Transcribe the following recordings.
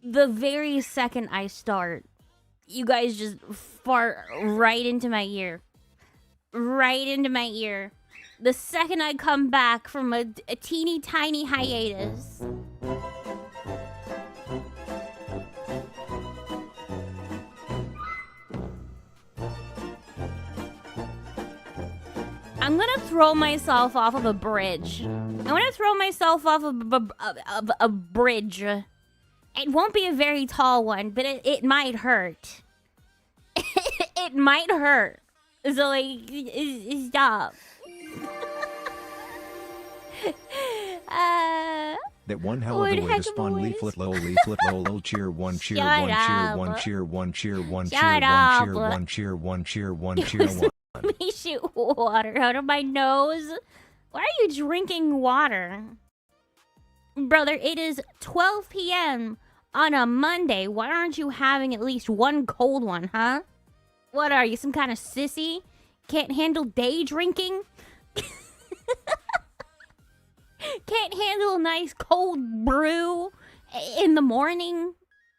The very second I start, you guys just fart right into my ear. Right into my ear. The second I come back from a teeny tiny hiatus. I'm gonna throw myself off of a bridge. I'm gonna throw myself off of a bridge. It won't be a very tall one, but it might hurt. It might hurt. So, like, stop. That one hell of a way to spawn leaflet lol cheer one cheer one cheer one cheer one cheer one cheer one cheer one cheer one cheer one cheer one. Let me shoot water out of my nose. Why are you drinking water? Brother, it is 12 p.m. on a Monday. Why aren't you having at least one cold one, huh? What are you, some kind of sissy? Can't handle day drinking? Can't handle a nice cold brew in the morning?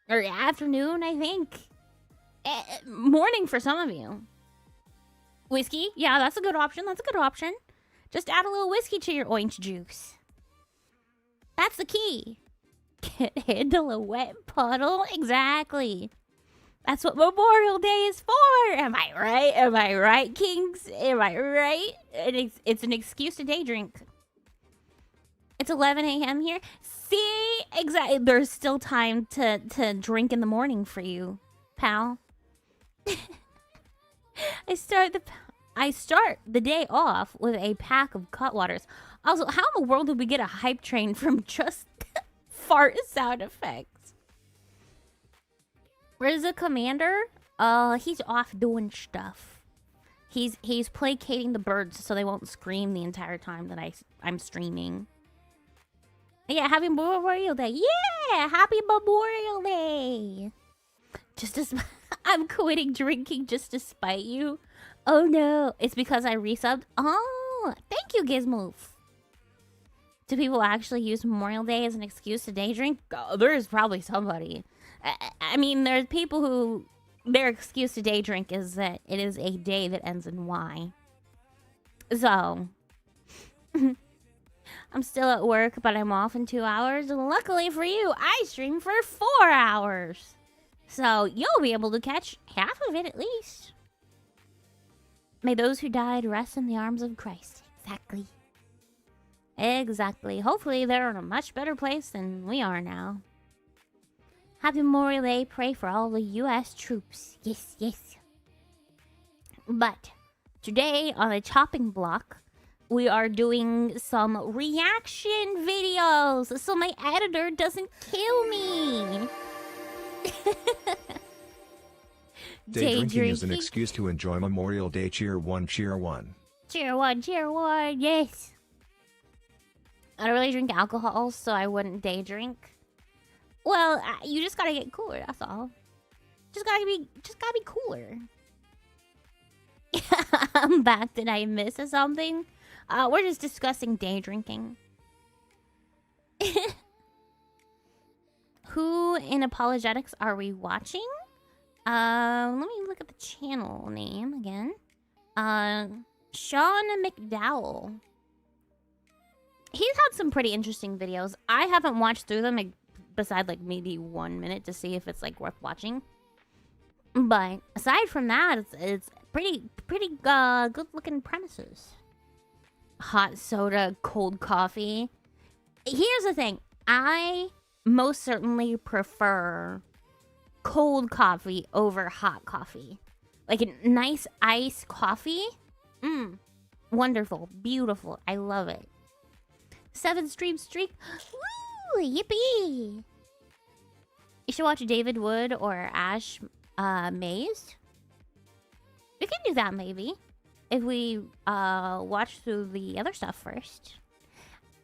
Or afternoon, I think. Morning for some of you. Whiskey? Yeah, that's a good option. That's a good option. Just add a little whiskey to your orange juice. That's the key. Can't handle a wet puddle? Exactly. That's what Memorial Day is for. Am I right? Am I right, kings? Am I right? It's an excuse to day drink. It's 11 a.m. here. See? Exactly. There's still time to drink in the morning for you, pal. I start the day off with a pack of Cutwaters. Also, how in the world did we get a hype train from just fart sound effects? Where's the commander? He's off doing stuff. He's placating the birds so they won't scream the entire time that I'm streaming. Yeah, happy Memorial Day. Yeah, happy Memorial Day. I'm quitting drinking just to spite you. Oh no, it's because I resubbed. Oh, thank you, Gizmoof. Do people actually use Memorial Day as an excuse to day drink? Oh, there's probably somebody. I mean, there's people who their excuse to day drink is that it is a day that ends in Y. So, I'm still at work, but I'm off in 2 hours. And luckily for you, I stream for 4 hours. So, you'll be able to catch half of it at least. May those who died rest in the arms of Christ. Exactly. Exactly. Hopefully, they're in a much better place than we are now. Happy Memorial Day. Pray for all the U.S. troops. Yes, yes. But today on the chopping block, we are doing some reaction videos so my editor doesn't kill me. Day drinking is an excuse to enjoy Memorial Day. Cheer one, cheer one. Cheer one, cheer one, yes. I don't really drink alcohol, so I wouldn't day drink. Well, you just gotta get cooler, that's all. Just gotta be cooler. I'm back. Did I miss something? We're just discussing day drinking. Who in Apologetics are we watching? Let me look at the channel name again. Sean McDowell. He's had some pretty interesting videos. I haven't watched through them, like, beside like maybe 1 minute to see if it's like worth watching. But aside from that, it's pretty good looking premises. Hot soda, cold coffee. Here's the thing. I most certainly prefer cold coffee over hot coffee. Like a nice iced coffee. Wonderful. Beautiful. I love it. 7 stream streak. Woo! Yippee! You should watch David Wood or Ash Maze. We can do that maybe. If we watch through the other stuff first.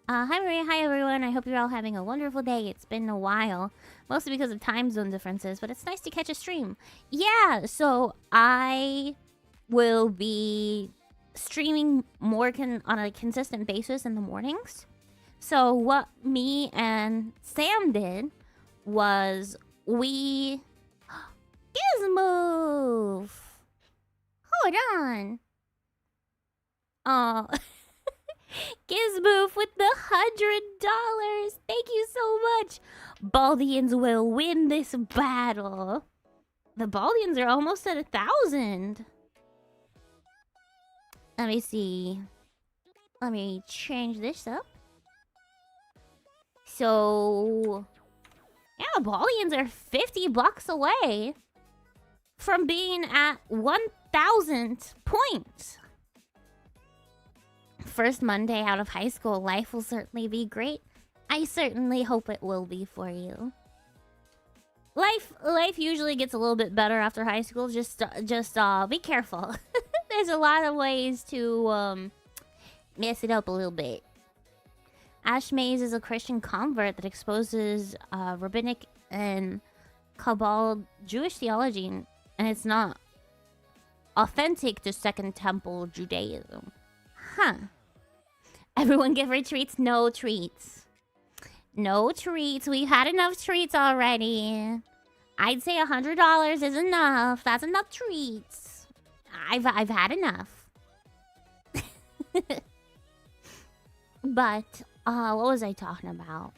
Hi Maria, hi everyone. I hope you're all having a wonderful day. It's been a while. Mostly because of time zone differences, but it's nice to catch a stream. Yeah, so I will be streaming more on a consistent basis in the mornings. So what me and Sam did was we... Gizmoof! Hold on. Oh, Gizmoof with the $100. Thank you so much. Baldians will win this battle. The Baldians are almost at 1,000. Let me see. Let me change this up. So, yeah, the Baldians are 50 blocks away from being at 1,000 points. First Monday out of high school, life will certainly be great. I certainly hope it will be for you. Life usually gets a little bit better after high school. Just be careful. There's a lot of ways to mess it up a little bit. Ash Maze is a Christian convert that exposes rabbinic and Kabbalah Jewish theology, and it's not authentic to Second Temple Judaism. Huh. Everyone give her treats? No treats. No treats. We had enough treats already. I'd say $100 is enough. That's enough treats. I've had enough. But, what was I talking about?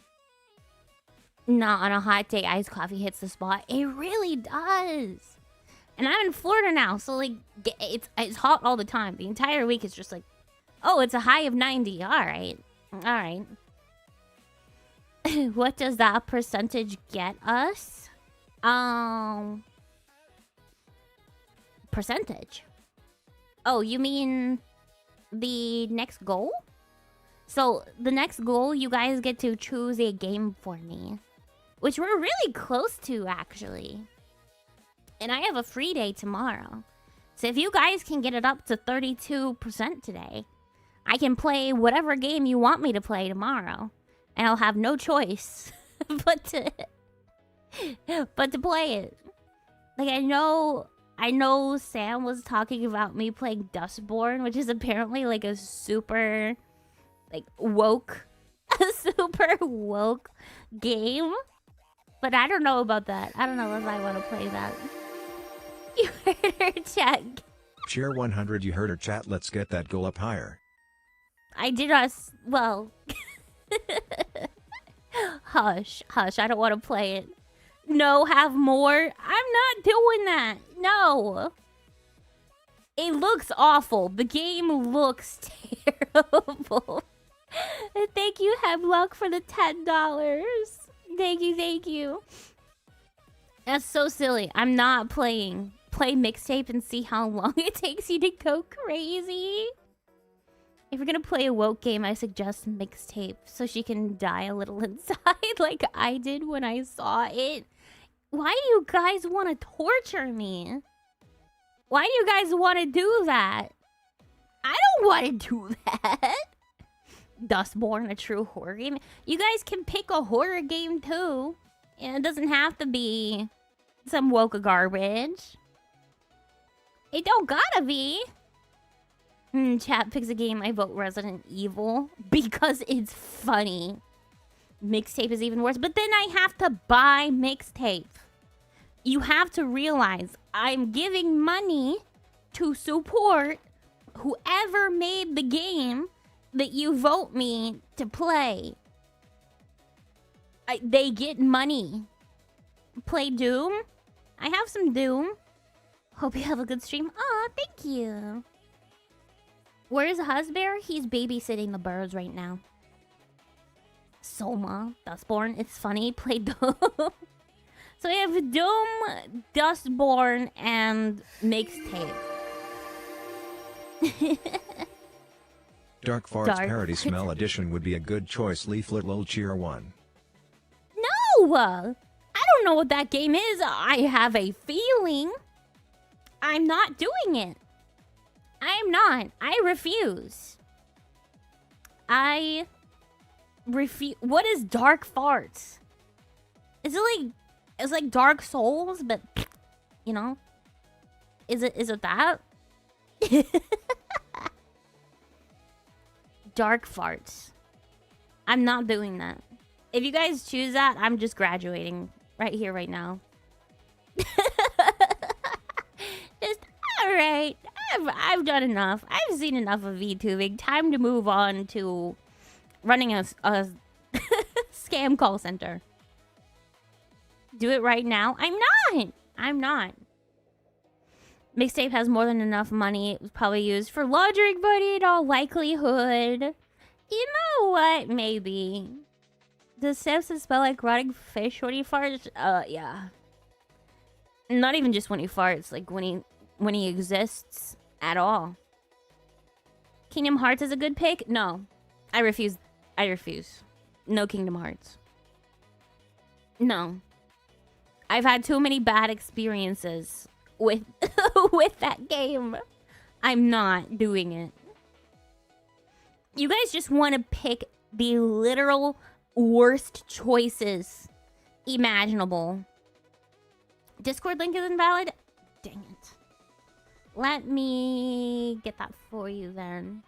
Not on a hot day, iced coffee hits the spot. It really does. And I'm in Florida now, so like, it's hot all the time. The entire week is just like, oh, it's a high of 90. All right. What does that percentage get us? Percentage. Oh, you mean the next goal? So the next goal, you guys get to choose a game for me, which we're really close to, actually. And I have a free day tomorrow. So if you guys can get it up to 32% today, I can play whatever game you want me to play tomorrow. And I'll have no choice but to play it. Like, I know Sam was talking about me playing Dustborn, which is apparently like a super woke game. But I don't know about that. I don't know if I want to play that. You heard her chat. Cheer 100, you heard her chat. Let's get that goal up higher. I did not. Well. Hush. I don't want to play it. No, have more. I'm not doing that. No. It looks awful. The game looks terrible. Thank you, Hemlock, for the $10. Thank you. That's so silly. I'm not playing. Play mixtape and see how long it takes you to go crazy. If you're gonna play a woke game, I suggest mixtape so she can die a little inside like I did when I saw it. Why do you guys want to torture me? Why do you guys want to do that? I don't want to do that. Dustborn, a true horror game. You guys can pick a horror game too. And it doesn't have to be some woke garbage. It don't gotta be. Chat picks a game. I vote Resident Evil because it's funny. Mixtape is even worse. But then I have to buy mixtape. You have to realize I'm giving money to support whoever made the game that you vote me to play. They get money. Play Doom. I have some Doom. Hope you have a good stream. Aw, thank you. Where's Husbear? He's babysitting the birds right now. Soma, Dustborn. It's funny. Play Doom. So we have Doom, Dustborn, and Mixtape. Dark Farts Parody Smell Edition would be a good choice. Leaflet lol cheer 1. No! I don't know what that game is. I have a feeling. I'm not doing it. I am not. I refuse. I refuse. What is Dark Farts? Is it like... It's like Dark Souls, but... You know? Is it that? Dark Farts. I'm not doing that. If you guys choose that, I'm just graduating right here, right now. Just, alright. I've done enough. I've seen enough of VTubing. Time to move on to running a scam call center. Do it right now? I'm not. Mixtape has more than enough money. It was probably used for laundering money in all likelihood. You know what? Maybe. Does Samson smell like rotting fish when he farts? Yeah. Not even just when he farts, like when he exists at all. Kingdom Hearts is a good pick? No. I refuse. No Kingdom Hearts. No. I've had too many bad experiences with with that game. I'm not doing it. You guys just want to pick the literal worst choices imaginable. Discord link is invalid? Dang it. Let me get that for you then.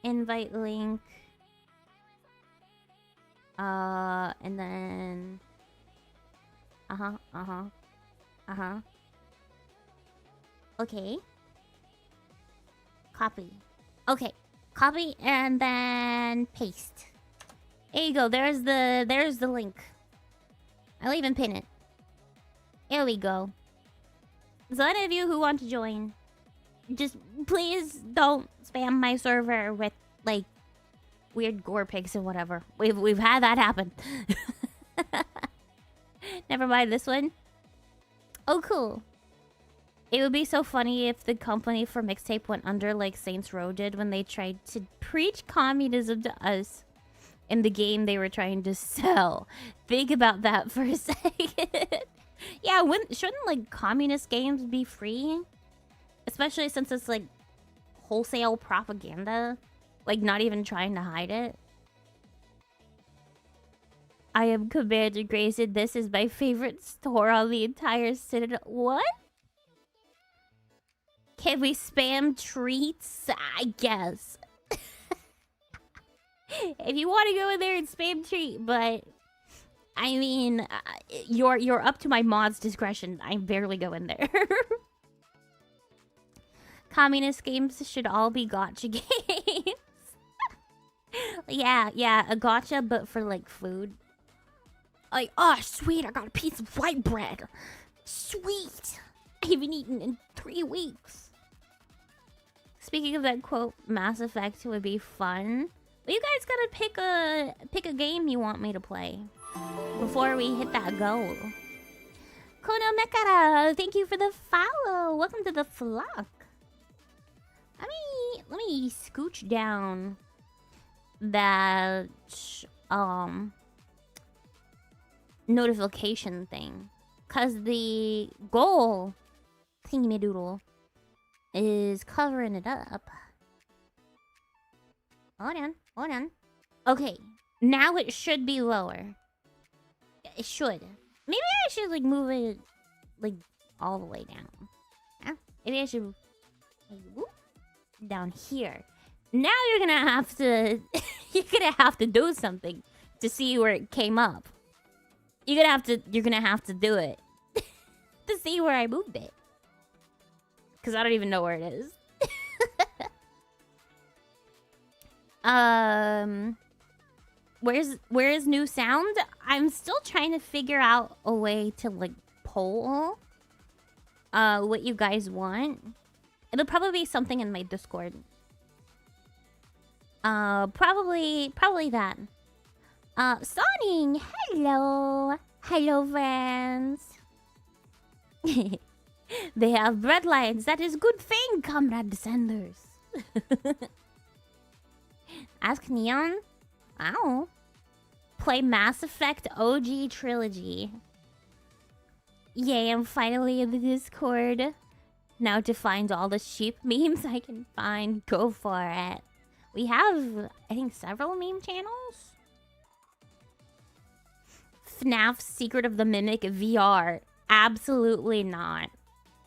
Invite link. And then... Okay. Copy. Okay. Copy and then paste. There you go. There's the link. I'll even pin it. There we go. So any of you who want to join, just please don't spam my server with like weird gore pics or whatever. We've had that happen. Never mind this one. Oh, cool. It would be so funny if the company for Mixtape went under like Saints Row did when they tried to preach communism to us in the game they were trying to sell. Think about that for a second. Yeah, shouldn't like communist games be free? Especially since it's like wholesale propaganda. Like not even trying to hide it. I am Commander Grayson. This is my favorite store on the entire Citadel. What? Can we spam treats? I guess. If you want to go in there and spam treat, but I mean, you're up to my mod's discretion. I barely go in there. Communist games should all be gotcha games. Yeah, a gotcha, but for like food. Like, oh, sweet, I got a piece of white bread. Sweet. I haven't eaten in 3 weeks. Speaking of that quote, Mass Effect would be fun. Well, you guys gotta pick a game you want me to play before we hit that goal. Kono Mekara, thank you for the follow. Welcome to the flock. Let me scooch down that notification thing, cause the goal thingy-doodle is covering it up. Hold on. Okay, now it should be lower. It should. Maybe I should like move it like all the way down. Yeah? Maybe I should down here. Now you're gonna have to do something to see where it came up. You're gonna have to do it to see where I moved it. Cause I don't even know where it is. Where is new sound? I'm still trying to figure out a way to like poll what you guys want. It'll probably be something in my Discord. Probably that. Sonic, hello. Hello, friends. They have breadlines. That is good thing, Comrade Sanders. Ask Neon. Ow. Play Mass Effect OG Trilogy. Yay, I'm finally in the Discord. Now to find all the sheep memes I can find, go for it. We have, I think, several meme channels. FNAF Secret of the Mimic VR. Absolutely not.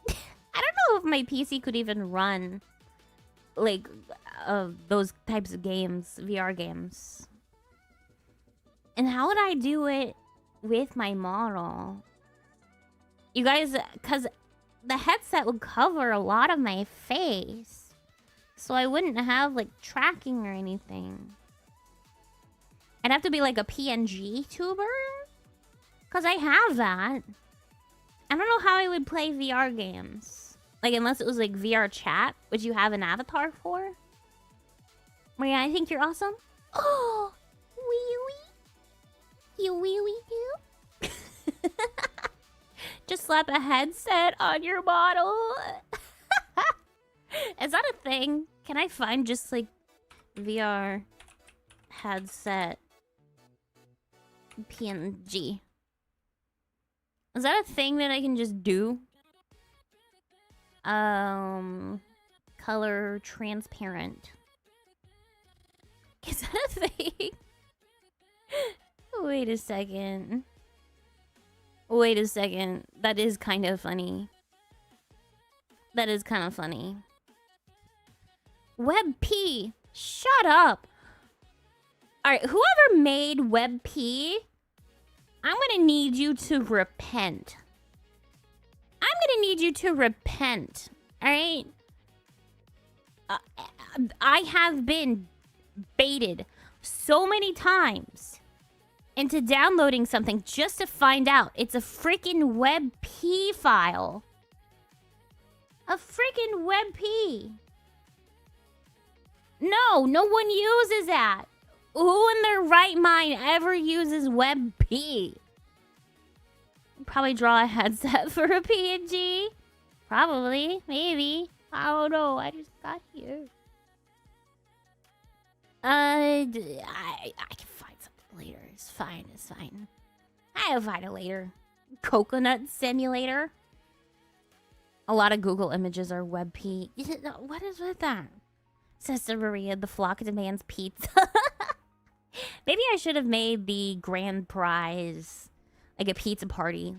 I don't know if my PC could even run like those types of games, VR games. And how would I do it with my model? You guys, because the headset would cover a lot of my face. So I wouldn't have like tracking or anything. I'd have to be like a PNG tuber. Because I have that. I don't know how I would play VR games. Like, unless it was like VR chat, which you have an avatar for. Maria, I think you're awesome. Oh, wee wee. You wee wee do. Just slap a headset on your model. Is that a thing? Can I find just like VR headset PNG? Is that a thing that I can just do? color transparent. Is that a thing? Wait a second. Wait a second. That is kind of funny. That is kind of funny. WebP. Shut up. Alright, whoever made WebP, I'm gonna need you to repent. I'm gonna need you to repent. Alright? I have been baited so many times into downloading something just to find out it's a freaking WebP file. A freaking WebP. No, no one uses that. Who in their right mind ever uses WebP? Probably draw a headset for a PNG. Probably, maybe. I don't know. I just got here. I can find something later. It's fine. It's fine. I'll find it later. Coconut simulator. A lot of Google images are WebP. What is with that? Sister Maria, the flock demands pizza. Maybe I should have made the grand prize like a pizza party.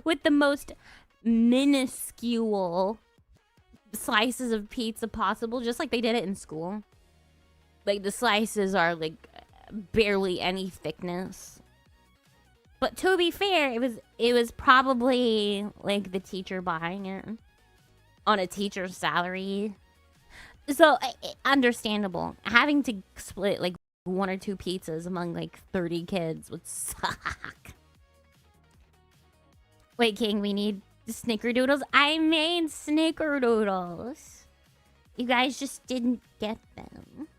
With the most minuscule slices of pizza possible, just like they did it in school. Like the slices are like barely any thickness. But to be fair, it was probably like the teacher buying it on a teacher's salary. So understandable. Having to split like 1 or 2 pizzas among like 30 kids would suck. Wait, King, we need snickerdoodles. I made snickerdoodles. You guys just didn't get them.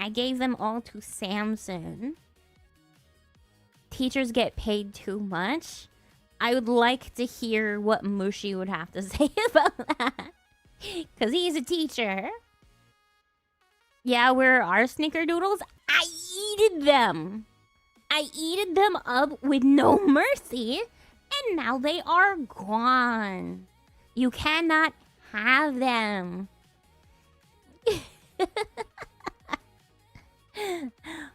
I gave them all to Samson. Teachers get paid too much. I would like to hear what Mushi would have to say about that. Because he's a teacher. Yeah, where are snickerdoodles? I eated them. I eated them up with no mercy. And now they are gone. You cannot have them.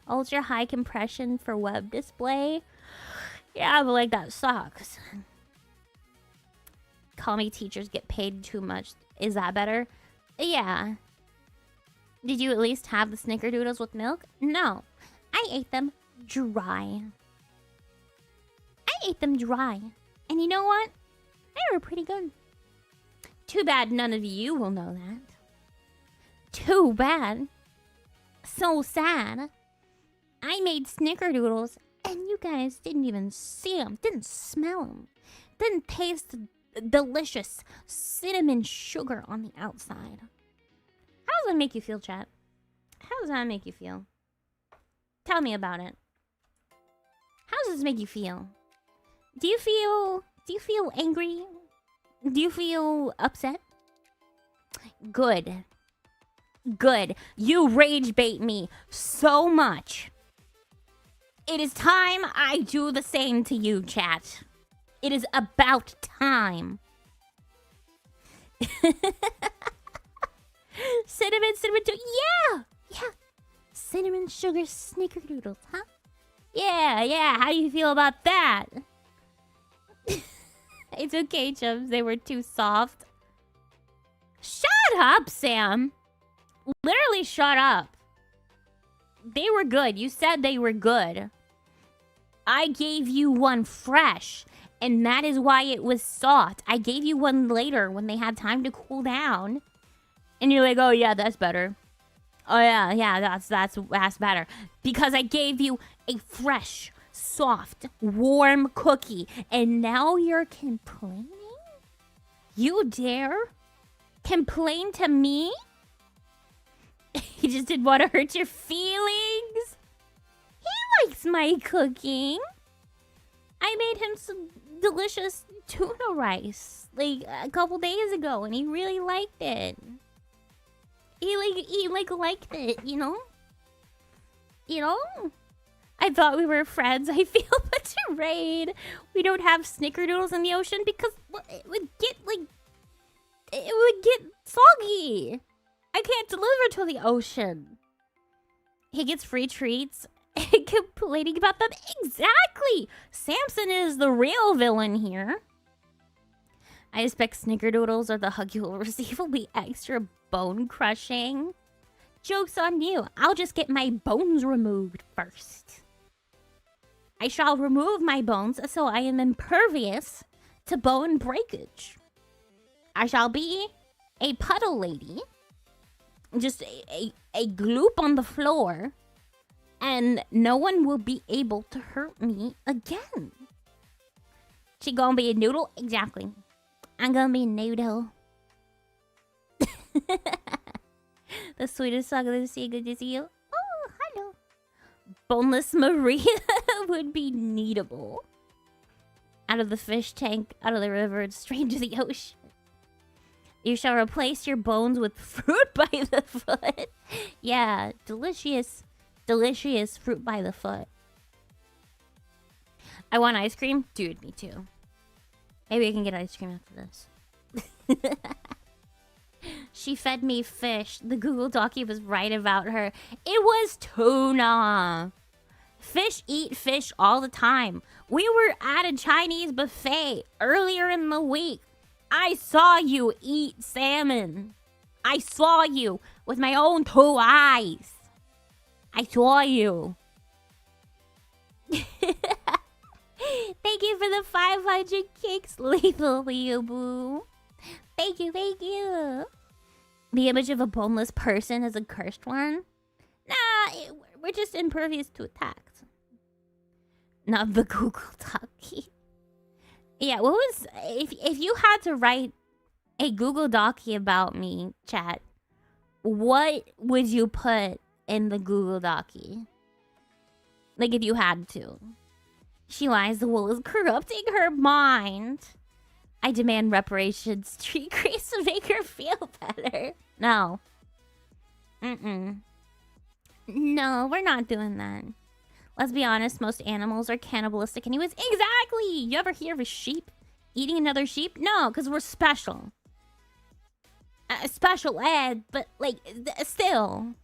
Ultra high compression for web display. Yeah, but like that sucks. Call me teachers get paid too much. Is that better? Yeah. Did you at least have the snickerdoodles with milk? No. I ate them dry. I ate them dry. And you know what? They were pretty good. Too bad none of you will know that. Too bad. So sad. I made snickerdoodles and you guys didn't even see them. Didn't smell them. Didn't taste the delicious cinnamon sugar on the outside. How does that make you feel, chat? How does that make you feel? Tell me about it. How does this make you feel? Do you feel angry? Do you feel upset? Good. Good. You rage bait me so much. It is time I do the same to you, chat. It is about time. Cinnamon too. Yeah. Cinnamon sugar snickerdoodles, huh? Yeah. How do you feel about that? It's okay, chums. They were too soft. Shut up, Sam. Literally shut up. They were good. You said they were good. I gave you one fresh, and that is why it was soft. I gave you one later when they had time to cool down. And you're like, oh yeah, that's better. Oh yeah, that's better. Because I gave you a fresh, soft, warm cookie. And now you're complaining? You dare complain to me? He just didn't want to hurt your feelings. He likes my cooking. I made him some delicious tuna rice like a couple days ago, and he really liked it. He liked it, you know. I thought we were friends. I feel betrayed. We don't have snickerdoodles in the ocean because it would get, it would get soggy. I can't deliver to the ocean. He gets free treats and complaining about them. Exactly. Samson is the real villain here. I expect snickerdoodles or the hug you will receive will be extra bone crushing. Joke's on you. I'll just get my bones removed first. I shall remove my bones so I am impervious to bone breakage. I shall be a puddle lady. Just a gloop on the floor. And no one will be able to hurt me again. She gonna be a noodle? Exactly. I'm gonna be a noodle. The sweetest song of the sea. Good to see you. Oh, hello. Boneless Maria would be needable. Out of the fish tank, out of the river, and straight into the ocean. You shall replace your bones with fruit by the foot. Yeah, delicious, delicious fruit by the foot. I want ice cream? Dude, me too. Maybe I can get ice cream after this. She fed me fish. The Google Docie was right about her. It was tuna. Fish eat fish all the time. We were at a Chinese buffet earlier in the week. I saw you eat salmon. I saw you with my own 2 eyes. I saw you. Thank you for the 500 kicks, Lethal Leoboo. Thank you, thank you. The image of a boneless person is a cursed one? Nah, we're just impervious to attacks. Not the Google Docie. Yeah, what was... If you had to write a Google Docie about me, chat, what would you put in the Google Docie? Like, if you had to. She lies, the wool is corrupting her mind. I demand reparations. Tree grace to make her feel better. No. No, we're not doing that. Let's be honest, most animals are cannibalistic anyways. Exactly! You ever hear of a sheep eating another sheep? No, because we're special. Special ed, but, like, still.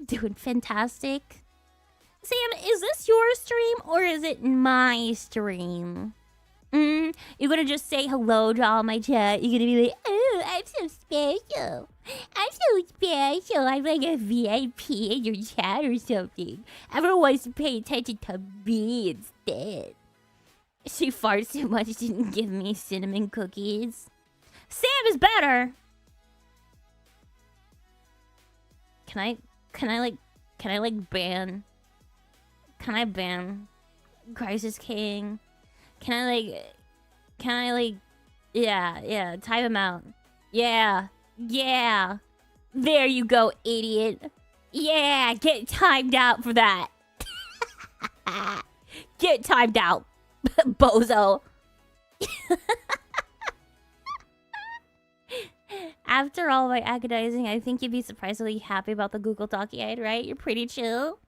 Doing fantastic. Sam, is this your stream or is it my stream? You're gonna just say hello to all my chat. You're gonna be like, oh, I'm so special. I'm so special. I'm like a VIP in your chat or something. Everyone wants to pay attention to me instead. She farts too much, didn't give me cinnamon cookies. Sam is better. Can I ban Crisis King? Can I yeah, time him out. Yeah. There you go, idiot. Yeah, get timed out for that. Get timed out, bozo. After all my agonizing, I think you'd be surprisingly happy about the Google Docie, right? You're pretty chill.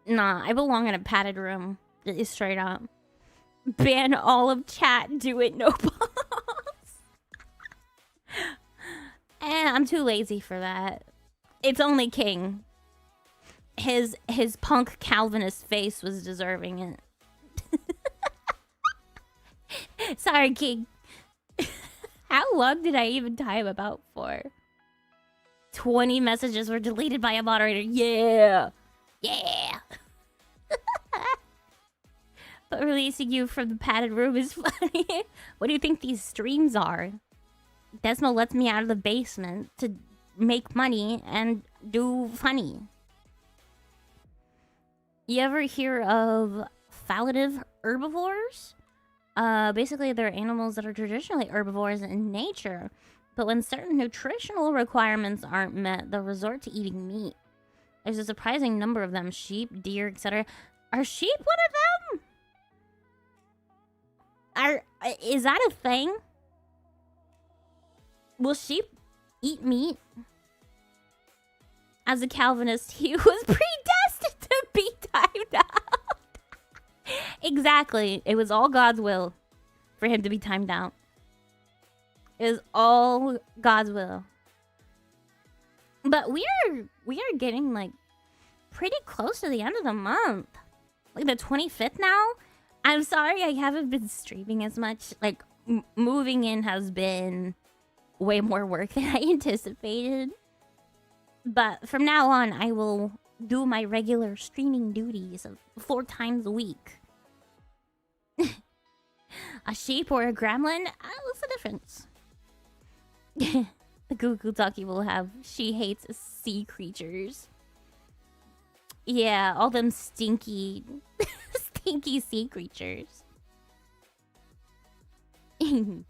Nah, I belong in a padded room. Just straight up. Ban all of chat. Do it, no balls. I'm too lazy for that. It's only King. His punk Calvinist face was deserving it. Sorry, King. How long did I even time about for? 20 messages were deleted by a moderator. Yeah. But releasing you from the padded room is funny. What do you think these streams are? Desmo lets me out of the basement to make money and do funny. You ever hear of fallative herbivores? Basically, they're animals that are traditionally herbivores in nature, but when certain nutritional requirements aren't met, they'll resort to eating meat. There's a surprising number of them: sheep, deer, etc. Are sheep one of them? Is that a thing? Will sheep eat meat? As a Calvinist, he was predestined to be Exactly. It was all God's will for him to be timed out. It was all God's will. But we are getting like pretty close to the end of the month. Like the 25th now. I'm sorry I haven't been streaming as much. Like moving in has been way more work than I anticipated. But from now on, I will do my regular streaming duties of 4 times a week. A sheep or a gremlin? What's the difference? The Goo Goo Ducky will have she hates sea creatures. Yeah, all them stinky, stinky sea creatures. Yeah,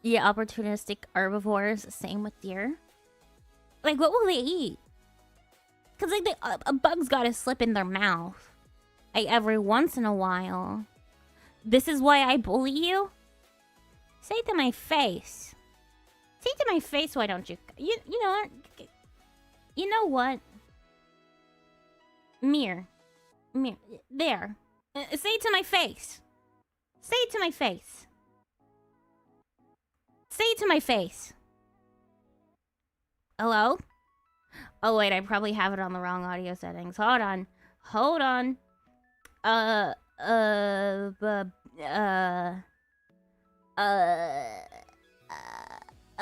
opportunistic herbivores. Same with deer. Like, what will they eat? Cause like a bug's gotta slip in their mouth, like every once in a while. This is why I bully you. Say it to my face. Say it to my face. Why don't you? You know what? You know what? Mirror. There. Say it to my face. Say it to my face. Say it to my face. Hello? Oh wait, I probably have it on the wrong audio settings. Hold on.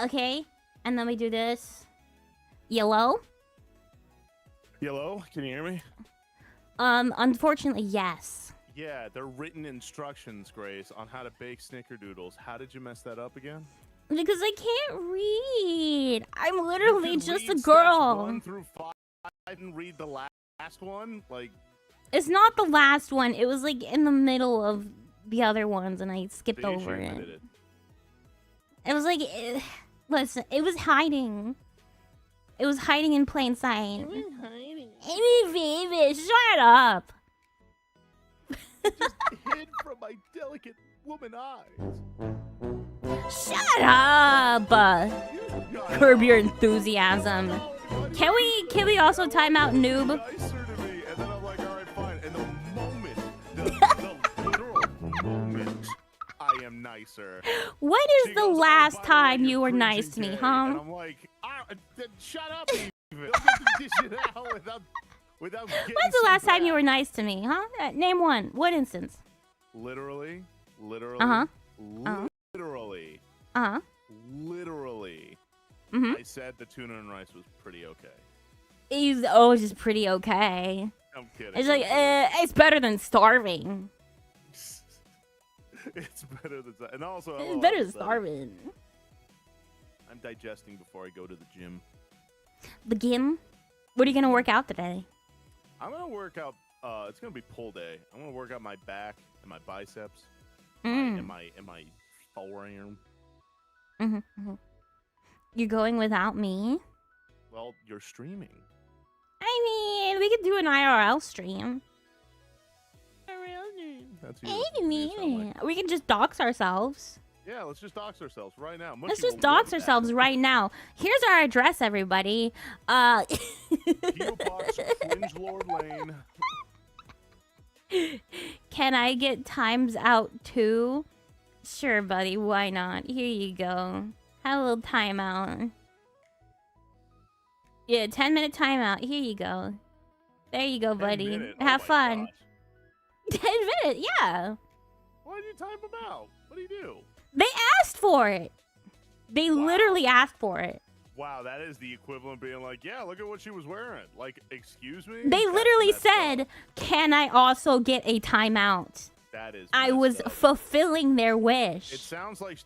Okay. And then we do this. Yellow? Yellow? Can you hear me? Unfortunately, yes. Yeah, they're written instructions, Grace, on how to bake snickerdoodles. How did you mess that up again? Because I can't read. I'm literally just a steps girl. 1 through 5 and read the last one? Like, it's not the last one. It was like in the middle of the other ones, and I skipped over it. It was like, listen, it was hiding. It was hiding in plain sight. it was hiding. Baby, shut up. It just hid from my delicate woman eyes. Shut up. Curb your enthusiasm. Can we also time out noob? Nicer to me, and then I'm like, all right, fine. And the literal moment I am nicer. When is the last time you were nice to me, huh? And I'm like, shut up, Eve. Don't get this shit out without getting When's the last time you were nice to me, huh? Name one. What instance? Literally. Uh-huh. Literally. Uh-huh. Literally. Mm-hmm. I said the tuna and rice was pretty okay. It's just pretty okay. I'm kidding. It's like, it's better than starving. It's better than and also It's better than starving. I'm digesting before I go to the gym. The gym? What are you gonna work out today? I'm gonna work out. It's gonna be pull day. I'm gonna work out my back and my biceps, and my forearm. Mm-hmm. You're going without me? Well, you're streaming. I mean, we could do an IRL stream. That's you. We can just dox ourselves. Yeah, let's just dox ourselves right now. Let's just dox ourselves right now. Here's our address, everybody. PO Box, Cringe Lord Lane. Can I get times out too? Sure, buddy. Why not? Here you go. Have a little timeout. Yeah, 10-minute timeout. Here you go. There you go, buddy. Have fun. Gosh. 10 minutes, yeah. Why did you time them out? What do you do? They asked for it. They literally asked for it. Wow, that is the equivalent of being like, yeah, look at what she was wearing. Like, excuse me? They literally said, can I also get a timeout? That is I was fulfilling their wish. It sounds like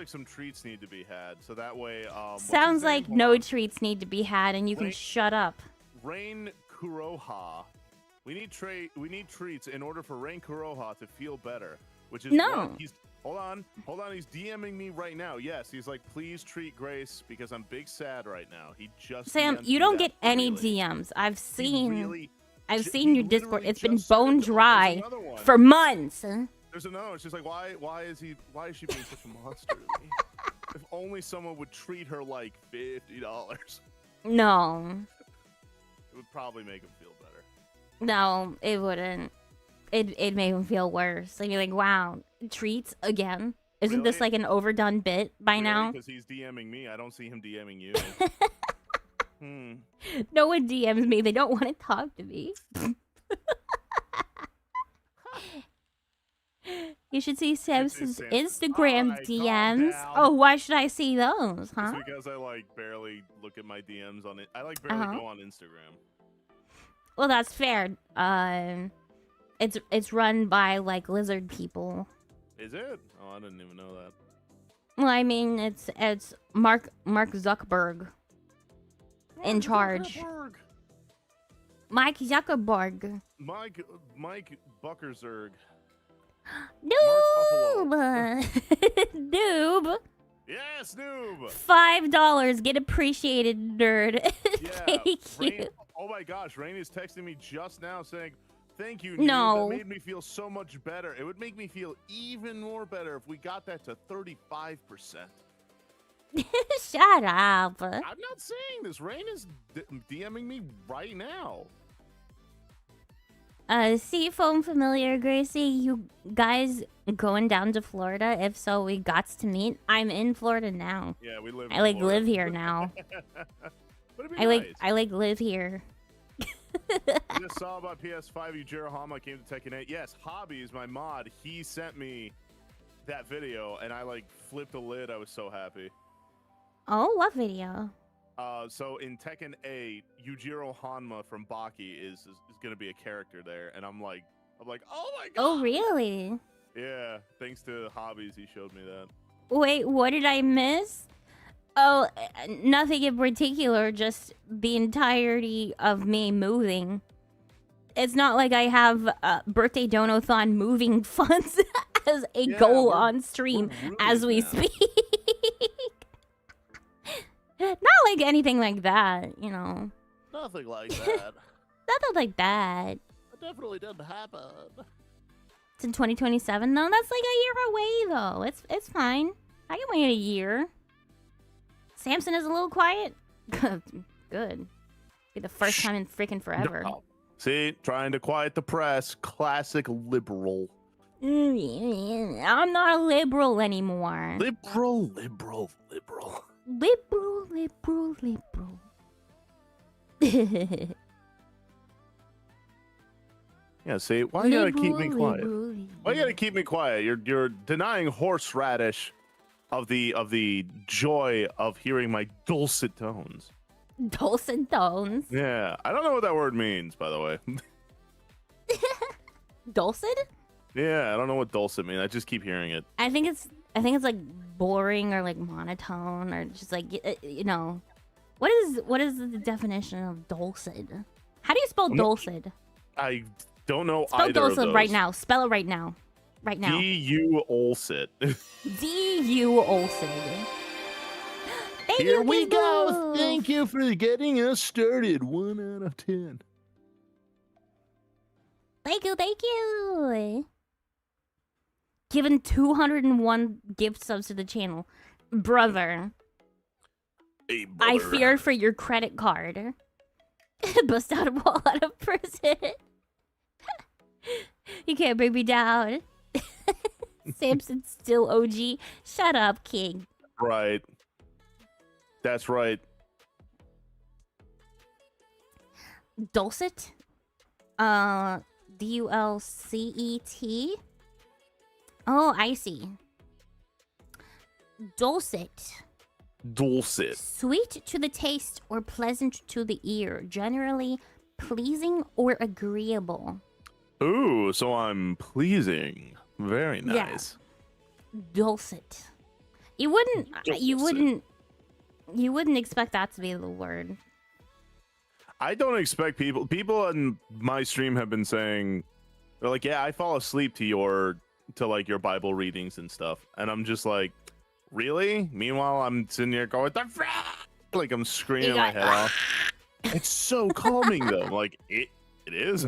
some treats need to be had, so that way. Sounds like no treats need to be had, and you can shut up. Rain Kuroha. We need treats in order for Rain Kuroha to feel better. Which is hold on. He's DMing me right now. Yes, he's like, please treat Grace because I'm big sad right now. He just Sam, you don't get any DMs. I've seen your Discord. It's been bone Oh, dry for months. There's another one. It's just like, why is she being such a monster to me? If only someone would treat her like $50. No. It would probably make him feel better. No, it wouldn't. It made him feel worse. I'd be like, wow, treats again? Isn't this like an overdone bit by now? Because he's DMing me. I don't see him DMing you. No one DMs me. They don't want to talk to me. You should see Samson's Instagram DMs. Oh, why should I see those, huh? It's because I like barely look at my DMs on it. I like barely go on Instagram. Well, that's fair. It's run by like lizard people. Is it? Oh, I didn't even know that. Well, I mean, it's Mark Zuckerberg in charge. Mike Zuckerberg. Mike Buckerzerg. Noob! Noob! Yes, noob! $5. Get appreciated, nerd. Yeah, Thank you. Oh my gosh, Rain is texting me just now saying, thank you, noob. No. That made me feel so much better. It would make me feel even more better if we got that to 35%. Shut up. I'm not saying this. Rain is DMing me right now. Seafoam familiar, Gracie, you guys going down to Florida? If so, we got to meet. I'm in Florida now. Yeah, we live. I like Florida. Live here now. I live here. I just saw about PS5. Yujiro Hama came to Tekken 8. Yes, Hobby is my mod. He sent me that video, and I like flipped the lid. I was so happy. Oh, what video? So in Tekken 8, Yujiro Hanma from Baki is gonna be a character there, and I'm like, oh my god! Oh, really? Yeah, thanks to Hobbies, he showed me that. Wait, what did I miss? Oh, nothing in particular, just the entirety of me moving. It's not like I have birthday Donothon moving funds as a goal on stream as we speak. Not like anything like that, you know. Nothing like that. Nothing like that. It definitely didn't happen. It's in 2027 though. That's like a year away though. It's fine. I can wait a year. Samson is a little quiet. Good. Be the first time in freaking forever. No. See, trying to quiet the press. Classic liberal. I'm not a liberal anymore. Liberal. Yeah, see, why you gotta keep me quiet? Why you gotta keep me quiet? You're denying horseradish of the joy of hearing my dulcet tones. Dulcet tones? Yeah, I don't know what that word means, by the way. Dulcet? Yeah, I don't know what dulcet means. I just keep hearing it. I think it's like boring or like monotone or just like you know. What is the definition of dulcet? How do you spell dulcet? I don't know Spell either dulcet of those. right now. Spell it right now. Right now. D-U Olcet. D-U Olsen. Here we go. Thank you for getting us started. 1 out of 10. Thank you. Given 201 gift subs to the channel. Brother. Hey, brother. I fear for your credit card. Bust out a ball out of prison. You can't bring me down. Samson's still OG. Shut up, King. Right. That's right. Dulcet? D-U-L-C-E-T? Oh, I see. Dulcet. Sweet to the taste or pleasant to the ear. Generally pleasing or agreeable. Ooh, so I'm pleasing. Very nice. Yeah. Dulcet. You wouldn't expect that to be the word. I don't expect people on my stream have been saying, they're like, yeah, I fall asleep to your Bible readings and stuff. And I'm just like, really? Meanwhile, I'm sitting here going, like I'm screaming my head off. It's so calming though. Like it is.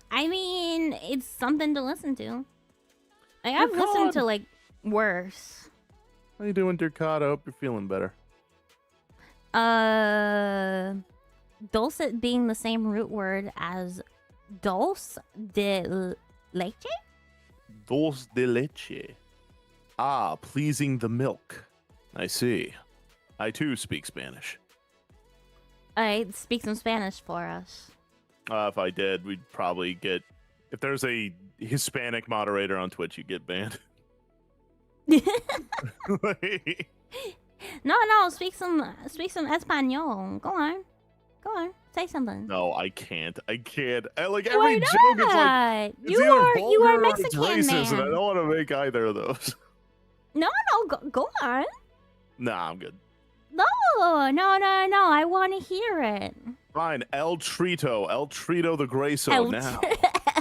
I mean, it's something to listen to. Like, I've listened to like worse. How you doing, Durkata? I hope you're feeling better. Dulcet being the same root word as dulce de leche? Dulce de leche. Ah, pleasing the milk. I see. I too speak Spanish. Alright, speak some Spanish for us. If I did, we'd probably get... If there's a Hispanic moderator on Twitch, you'd get banned. No, speak some Espanol. Go on, say something. No, I can't. Like Why every joke is like you are Mexican, racist, man. and I don't want to make either of those. No, go on. Nah, I'm good. No. I want to hear it. Fine, El Trito the Grayso now.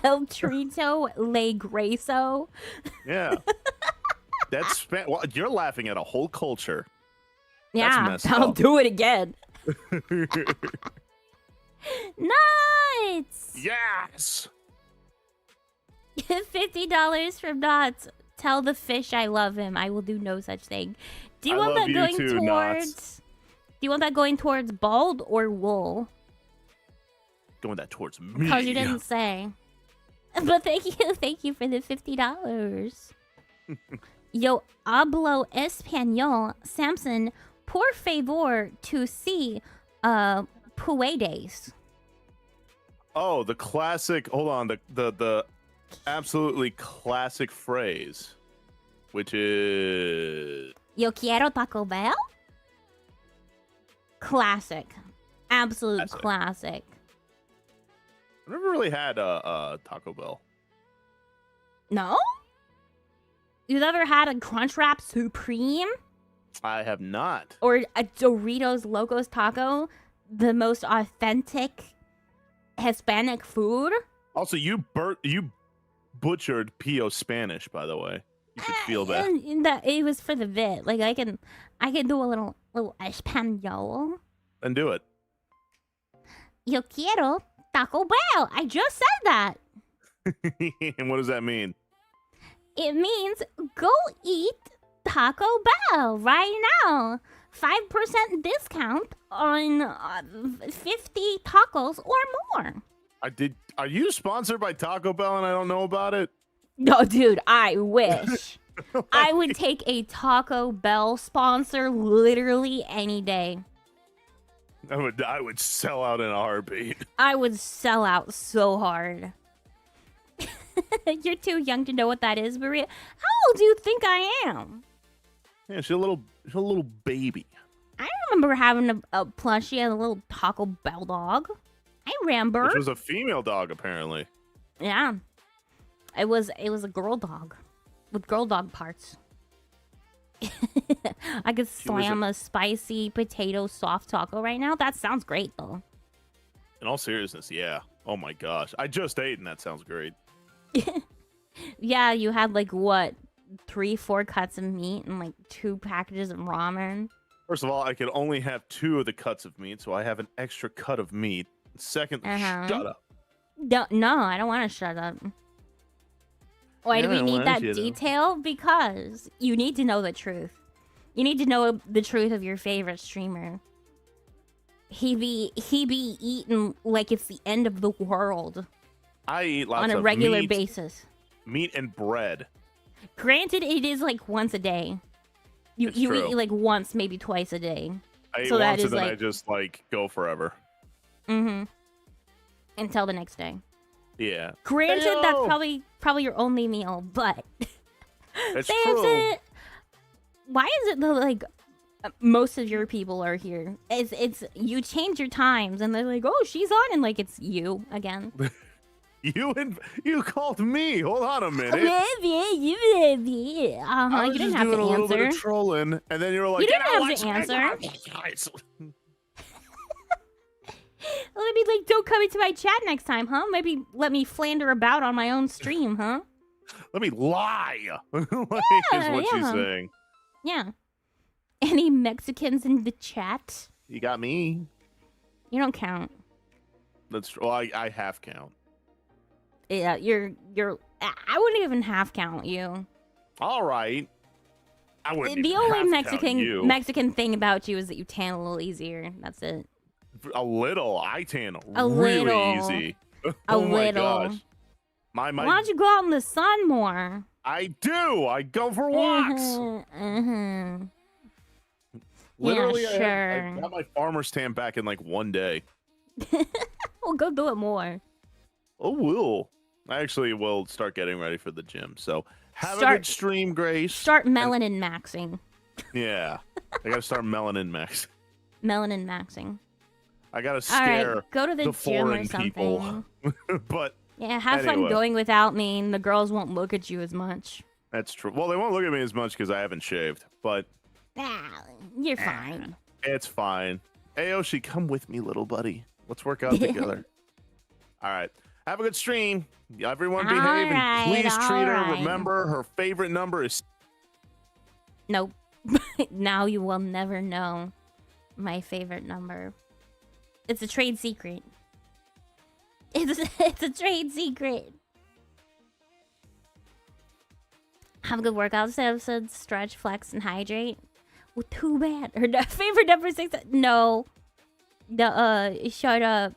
El Trito Le Grayso. Yeah. That's well, you're laughing at a whole culture. Yeah, I'll do it again. Nuts! Yes! $50 from Knots. Tell the fish I love him. I will do no such thing. Do you I want love that you going too, towards... Knots. Do you want that going towards bald or wool? Going that towards me. Because you didn't say. But thank you for the $50. Yo hablo español, Samson, por favor, to see, puedes. Oh, the classic. Hold on, the absolutely classic phrase, which is Yo quiero Taco Bell. Classic, absolute classic. I've never really had a Taco Bell. No? You've ever had a Crunchwrap Supreme? I have not. Or a Doritos Locos Taco? The most authentic Hispanic food? Also, you butchered Pio Spanish, by the way. You should feel that. And that it was for the vid. Like I can do a little español. And do it. Yo quiero Taco Bell. I just said that. And what does that mean? It means go eat Taco Bell right now. 5% discount on 50 tacos or more. Are you sponsored by Taco Bell and I don't know about it? No, dude, I wish. I would take a Taco Bell sponsor literally any day. I would sell out in a heartbeat. I would sell out so hard. You're too young to know what that is, Maria. How old do you think I am? Yeah, she's a little baby. I remember having a plushie and a little Taco Bell dog. I remember. Which was a female dog, apparently. Yeah. It was a girl dog with girl dog parts. I could slam a spicy potato soft taco right now. That sounds great, though. In all seriousness, yeah. Oh my gosh. I just ate and that sounds great. Yeah, you had like what? 3-4 cuts of meat and like 2 packages of ramen. First of all, I could only have 2 of the cuts of meat, so I have an extra cut of meat. Second, shut up. No, I don't want to shut up. Why do we need that detail? Because you need to know the truth. You need to know the truth of your favorite streamer. He be eating like it's the end of the world. I eat lots on a of regular meat, basis. Meat and bread. Granted, it is like once a day. You eat like once, maybe twice a day. I eat once and then I just like go forever. Mm-hmm. Until the next day. Yeah. Granted, that's probably your only meal, but it's true. Why is it that like most of your people are here? It's you change your times and they're like, oh, she's on, and like it's you again. You called me. Hold on a minute. You didn't have to a little bit answer. of trolling, and then you were like, you didn't have to answer. Let me like, don't come into my chat next time, huh? Maybe let me flander about on my own stream, huh? Let me lie. Is what she's saying. Yeah. Any Mexicans in the chat? You got me. You don't count. That's true. Well, I half count. Yeah, you're. I wouldn't even half count you. All right. I wouldn't. The only Mexican thing about you is that you tan a little easier. That's it. A little. I tan A really little. easy. A Oh my little. gosh. My Why don't you go out in the sun more? I do. I go for walks. Literally, yeah, sure. I got my farmer's tan back in like 1 day. Well, go do it more. Oh, will. I actually will start getting ready for the gym. So have a good stream, Grace. Start melanin maxing. Yeah. I got to start melanin max. Melanin maxing. I got to scare go to the gym or something. people. But yeah, have fun going without me, and the girls won't look at you as much. That's true. Well, they won't look at me as much because I haven't shaved, but... you're fine. It's fine. Aoshi, come with me, little buddy. Let's work out together. All right. Have a good stream. Everyone behave and please treat her. Remember, her favorite number is... Nope. Now you will never know my favorite number. It's a trade secret. It's a trade secret. Have a good workout, Samson. Stretch, flex, and hydrate. Well, too bad. Her favorite number 6. No. Shut up.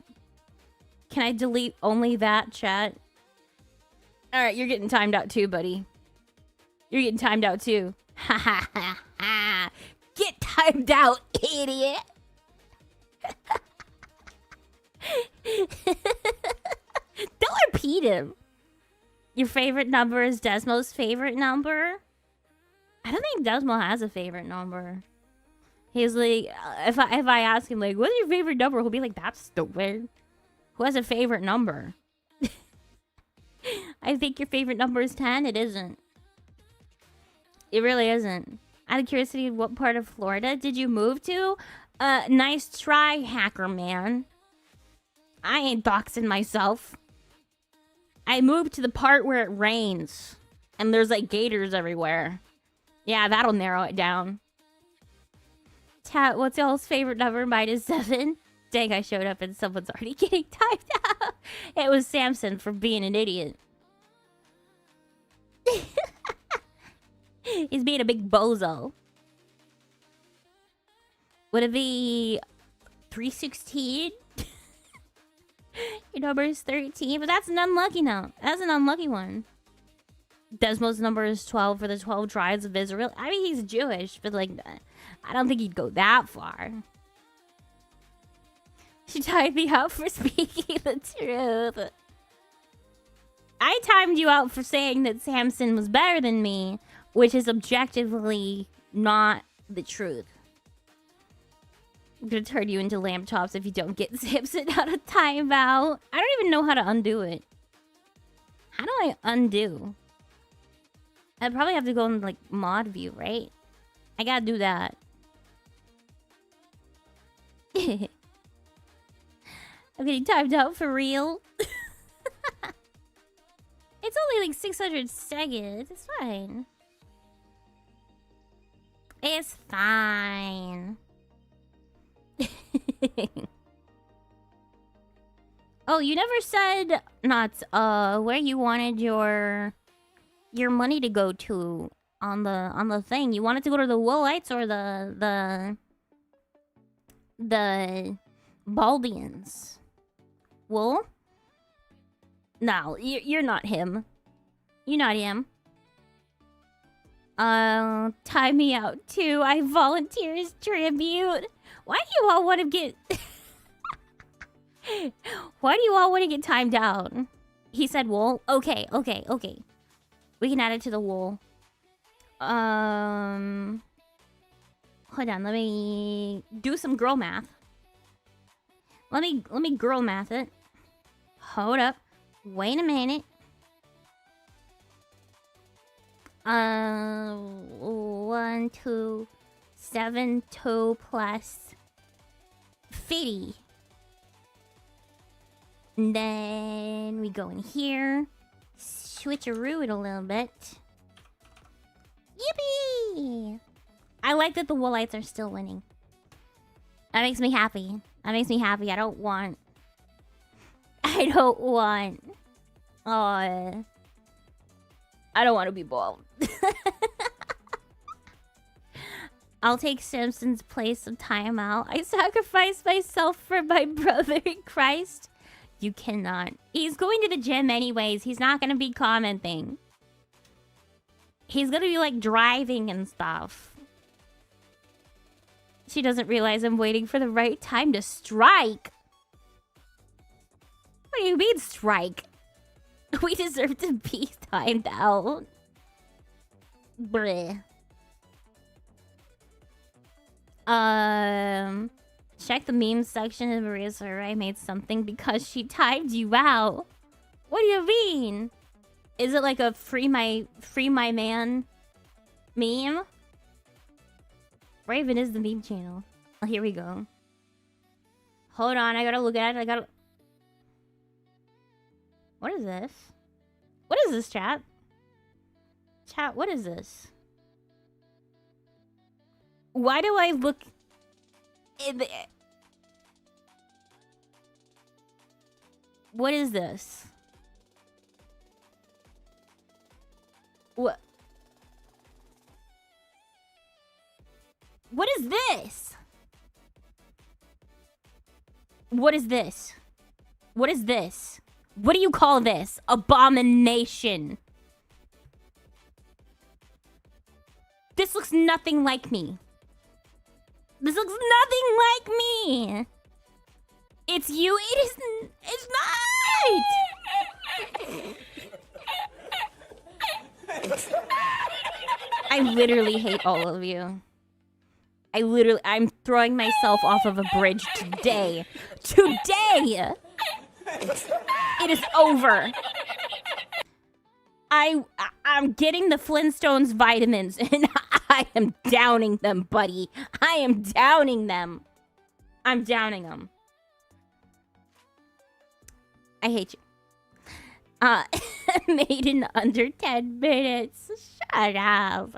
Can I delete only that, chat? Alright, you're getting timed out too, buddy. You're getting timed out too. Ha ha ha ha. Get timed out, idiot. Don't repeat him. Your favorite number is Desmo's favorite number? I don't think Desmo has a favorite number. He's like, if I ask him, like, what's your favorite number? He'll be like, that's stupid. Who has a favorite number? I think your favorite number is 10. It isn't. It really isn't. Out of curiosity, what part of Florida did you move to? Nice try, hacker man. I ain't doxing myself. I moved to the part where it rains. And there's like gators everywhere. Yeah, that'll narrow it down. What's y'all's favorite number? Mine is 7. Dang, I showed up and someone's already getting typed out. It was Samson for being an idiot. He's being a big bozo. Would it be 316? Your number is 13, but that's an unlucky note. That's an unlucky one. Desmo's number is 12 for the 12 tribes of Israel. I mean, he's Jewish, but like, I don't think he'd go that far. She timed me out for speaking the truth. I timed you out for saying that Samson was better than me, which is objectively not the truth. I'm gonna turn you into lamb chops if you don't get Samson out of timeout. I don't even know how to undo it. How do I undo? I'd probably have to go in like mod view, right? I gotta do that. I'm getting timed out for real. It's only like 600 seconds. It's fine. It's fine. Oh, you never said where you wanted your money to go to on the thing. You wanted to go to the Woolites or the Baldians? Wool? No, you're not him. You're not him. Tie me out too. I volunteer as tribute. Why do you all want to get... Why do you all want to get timed out? He said wool. Okay. We can add it to the wool. Hold on, let me do some girl math. Let me girl math it. Hold up. Wait a minute. 1, 2, 7, 2 plus 50. And then we go in here. Switcheroo it a little bit. Yippee! I like that the Woolites are still winning. That makes me happy. That makes me happy. I don't want... I don't want to be bald. I'll take Simpson's place of timeout. I sacrificed myself for my brother in Christ. You cannot. He's going to the gym anyways. He's not going to be commenting. He's going to be like driving and stuff. She doesn't realize I'm waiting for the right time to strike. What do you mean strike? We deserve to be timed out. Bleh. Check the meme section of Maria's server. I made something because she timed you out. What do you mean? Is it like a free my man meme? Raven is the meme channel. Oh, here we go. Hold on, I gotta look at it. What is this? What is this, chat? Chat, what is this? Why do I look in the... What is this? What? What is this? What is this? What is this? What do you call this? Abomination. This looks nothing like me. This looks nothing like me. It's you. It isn't. It's not. I literally hate all of you. I'm throwing myself off of a bridge today. Today! It is over. I'm getting the Flintstones vitamins and I am downing them, buddy. I am downing them. I'm downing them. I hate you. Made in under 10 minutes. Shut up.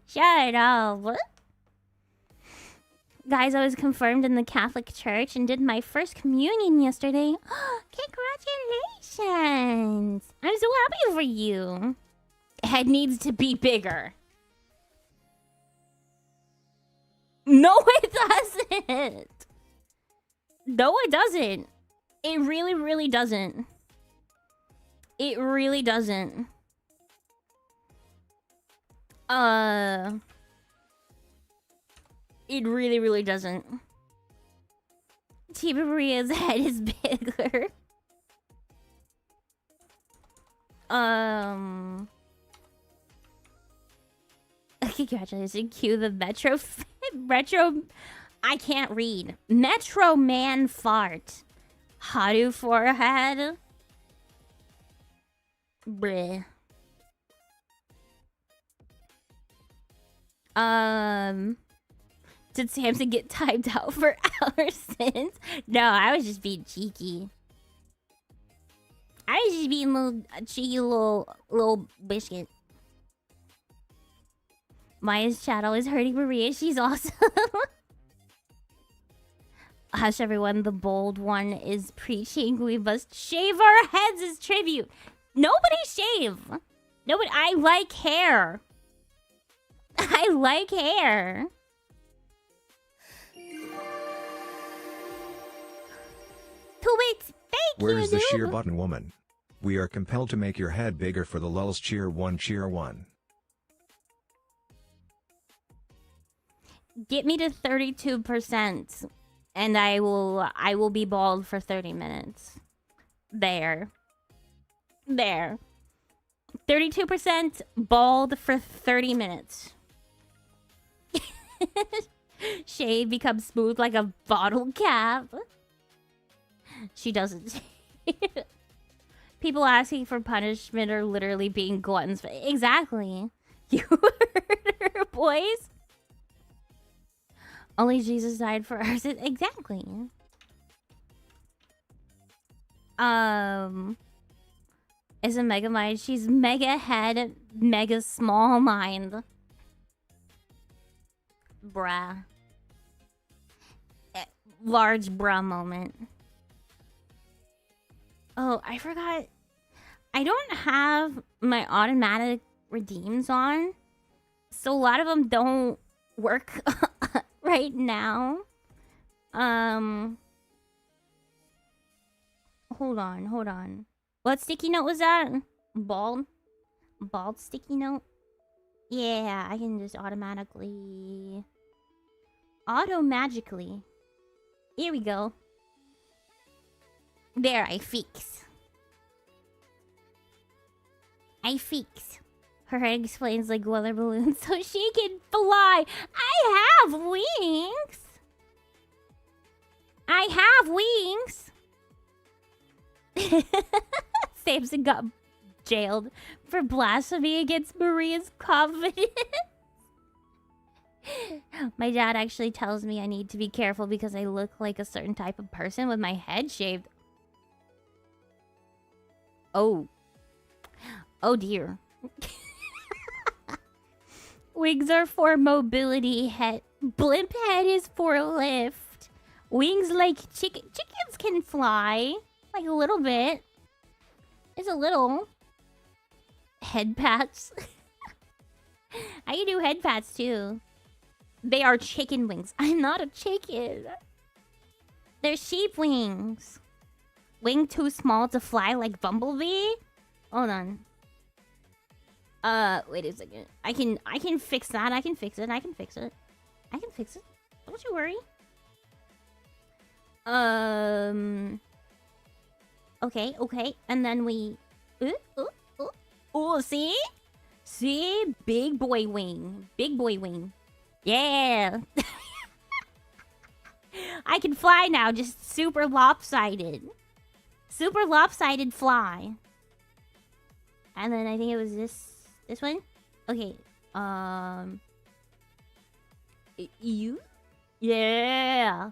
Shut up. Guys, I was confirmed in the Catholic Church and did my first communion yesterday. Congratulations! I'm so happy for you. Head needs to be bigger. No, it doesn't. No, it doesn't. It really, really doesn't. It really doesn't. It really, really doesn't. Tiva Maria's head is bigger. Congratulations. Cue the retro. I can't read. Metro Man fart. Haru forehead. Bleh. Did Samson get timed out for hours since? No, I was just being cheeky. I was just being a cheeky little biscuit. Maya's chat always hurting Maria. She's awesome. Hush, everyone. The bold one is preaching. We must shave our heads as tribute. Nobody shave. Nobody. I like hair. I like hair. Where is the sheer button, woman? We are compelled to make your head bigger for the lulz. Cheer 1, cheer 1. Get me to 32%, and I will be bald for 30 minutes. There. 32% bald for 30 minutes. Shave becomes smooth like a bottle cap. She doesn't. People asking for punishment are literally being gluttons. Exactly. You heard her, boys. Only Jesus died for us. Exactly. Is a mega mind. She's mega head, mega small mind. Bruh. Large bruh moment. Oh, I forgot. I don't have my automatic redeems on. So a lot of them don't work right now. Hold on. What sticky note was that? Bald sticky note? Yeah, I can just automatically... Auto-magically. Here we go. There, I fix. Her head explains like weather balloons so she can fly. I have wings. Samson got jailed for blasphemy against Maria's confidence. My dad actually tells me I need to be careful because I look like a certain type of person with my head shaved. Oh dear. Wings are for mobility. Blimp head is for lift. Wings like chickens can fly. Like a little bit. It's a little. Head pats. I can do head pats too. They are chicken wings. I'm not a chicken. They're sheep wings. Wing too small to fly like Bumblebee? Hold on. Wait a second. I can fix that. I can fix it. Don't you worry. Okay. And then we... see? See? Big boy wing. Yeah. I can fly now, just super lopsided. Super lopsided fly. And then I think it was this one? Okay. You? Yeah.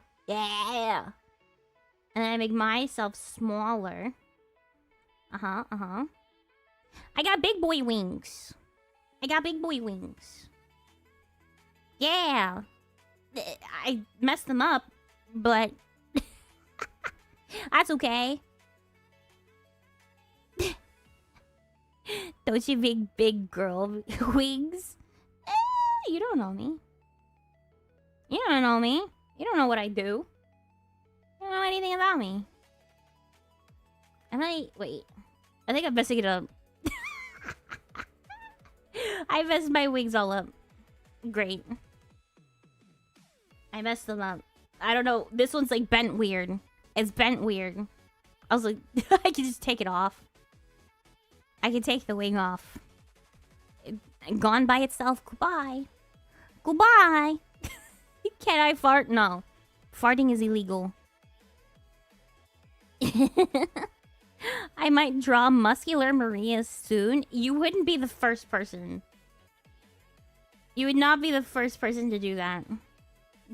And I make myself smaller. I got big boy wings. Yeah. I messed them up, but that's okay. Don't you big girl wings? You don't know me. You don't know what I do. You don't know anything about me. Wait. I think I'm messing it up. I messed my wings all up. Great. I messed them up. I don't know. This one's like bent weird. It's bent weird. I was like, I can just take it off. I can take the wing off. Gone by itself. Goodbye. Can I fart? No. Farting is illegal. I might draw muscular Maria soon. You wouldn't be the first person. You would not be the first person to do that.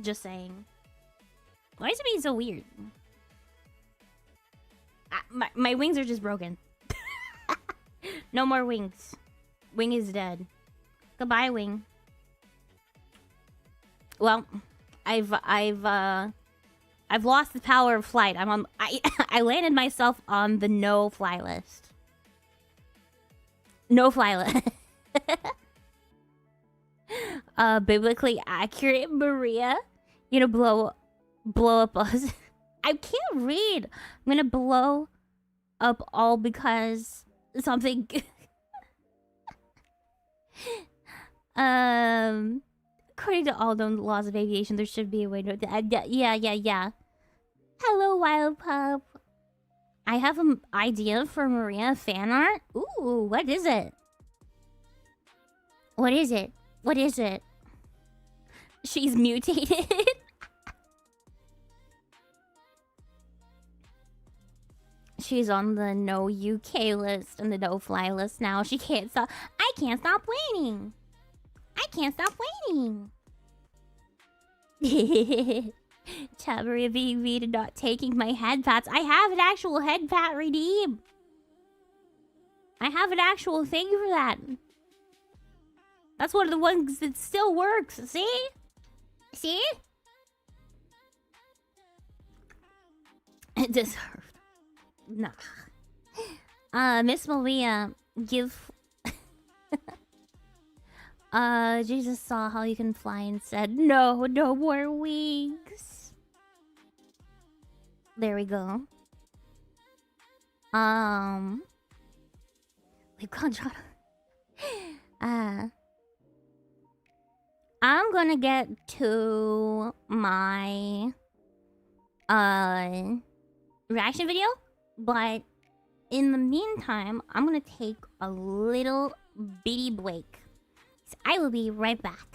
Just saying. Why is it being so weird? My wings are just broken. No more wings. Wing is dead. Goodbye, wing. Well, I've lost the power of flight. I landed myself on the no-fly list. No-fly list. Biblically accurate Maria. You know, blow up us. I can't read. I'm gonna blow up all because something. According to all known laws of aviation, there should be a way to... Yeah. Hello, Wild Pup. I have an idea for Maria fan art. Ooh, what is it? She's mutated. She's on the no UK list and the no fly list now. She can't stop. I can't stop waiting. Maria being mean and not taking my head pats. I have an actual head pat redeem. I have an actual thing for that. That's one of the ones that still works. See? It deserved. Nah. Miss Maria, give... Jesus saw how you can fly and said, no, no more wings. There we go. We've gone John. I'm gonna get to my reaction video, but in the meantime, I'm gonna take a little bitty break. So I will be right back.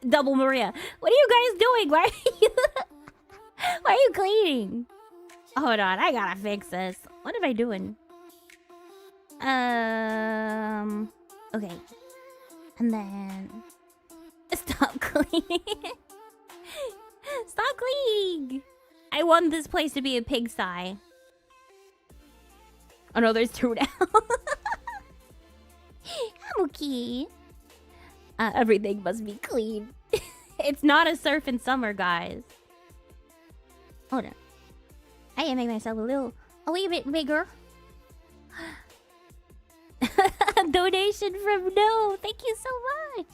Double Maria. What are you guys doing? Why are you cleaning? Hold on, I gotta fix this. What am I doing? Okay. And then... Stop cleaning. Stop cleaning. I want this place to be a pigsty. Oh no, there's 2 now. I'm okay. Everything must be clean. It's not a surf in summer, guys. Hold on. I can make myself a wee bit bigger. Donation from No. Thank you so much.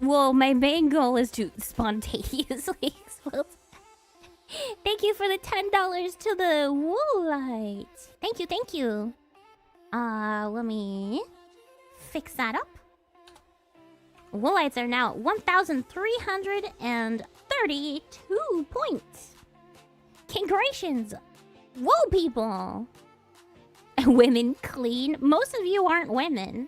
Well, my main goal is to spontaneously explode. Thank you for the $10 to the Woolite. Thank you, thank you. Let me fix that up. Woolites are now at 1,332 points. Congratulations, wool people. Women clean. Most of you aren't women.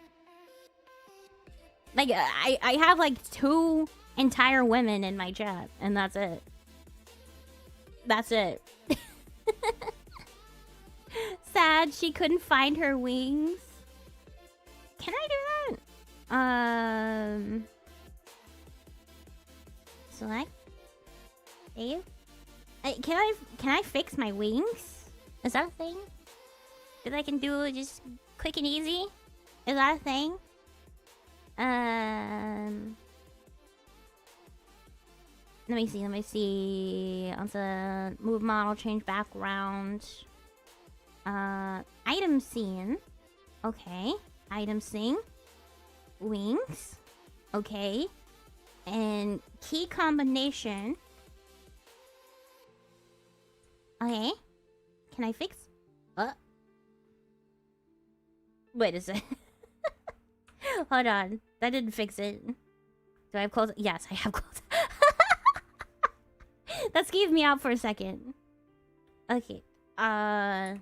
Like, I have like 2 entire women in my chat, and that's it. That's it. Sad she couldn't find her wings. Can I do that? Select. Save. Can I fix my wings? Is that a thing? That I can do just quick and easy? Is that a thing? Let me see. On the move model, change background. Item scene. Okay. Item scene. Wings. Okay. And key combination. Okay. Can I fix? Wait a second. Hold on. That didn't fix it. Do I have clothes? Yes, I have clothes. That skeeved me out for a second. Okay. Hold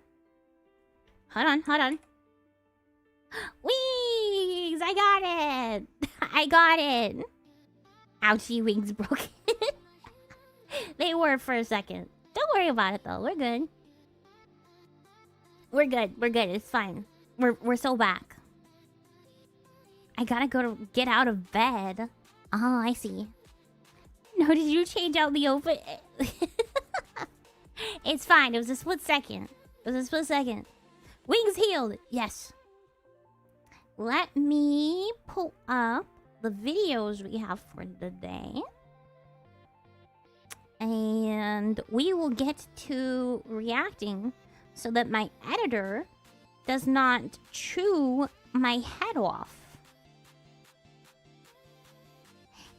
on. Wings! I got it! I got it! Ouchie, wings broken. They were for a second. Don't worry about it though. We're good. We're good. It's fine. We're so back. I gotta go to get out of bed. Oh, I see. No, did you change out the outfit? It's fine. It was a split second. Wings healed. Yes. Let me pull up the videos we have for the day. And we will get to reacting so that my editor does not chew my head off.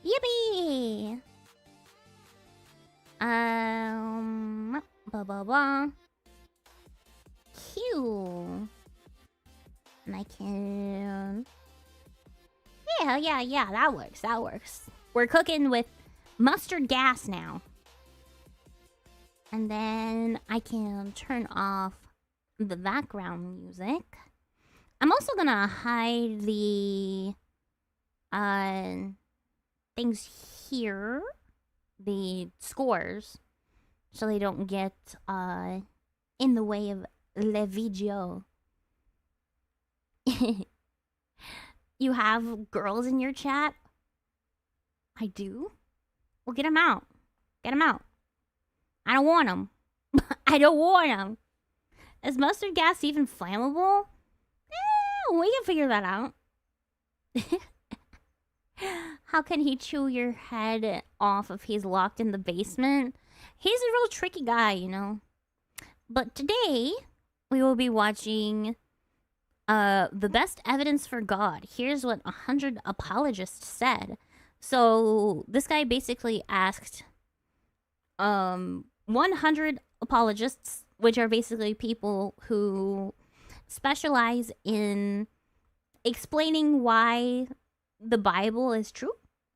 Yippee! Q. And I can... Yeah, that works. We're cooking with mustard gas now. And then I can turn off the background music. I'm also gonna hide the things here, the scores, so they don't get in the way of le video. You have girls in your chat? I do? Well, get them out. I don't want them. Is mustard gas even flammable? We can figure that out. How can he chew your head off if he's locked in the basement? He's a real tricky guy, you know. But today, we will be watching The Best Evidence for God. Here's what 100 apologists said. So, this guy basically asked 100 apologists, which are basically people who specialize in explaining why the Bible is true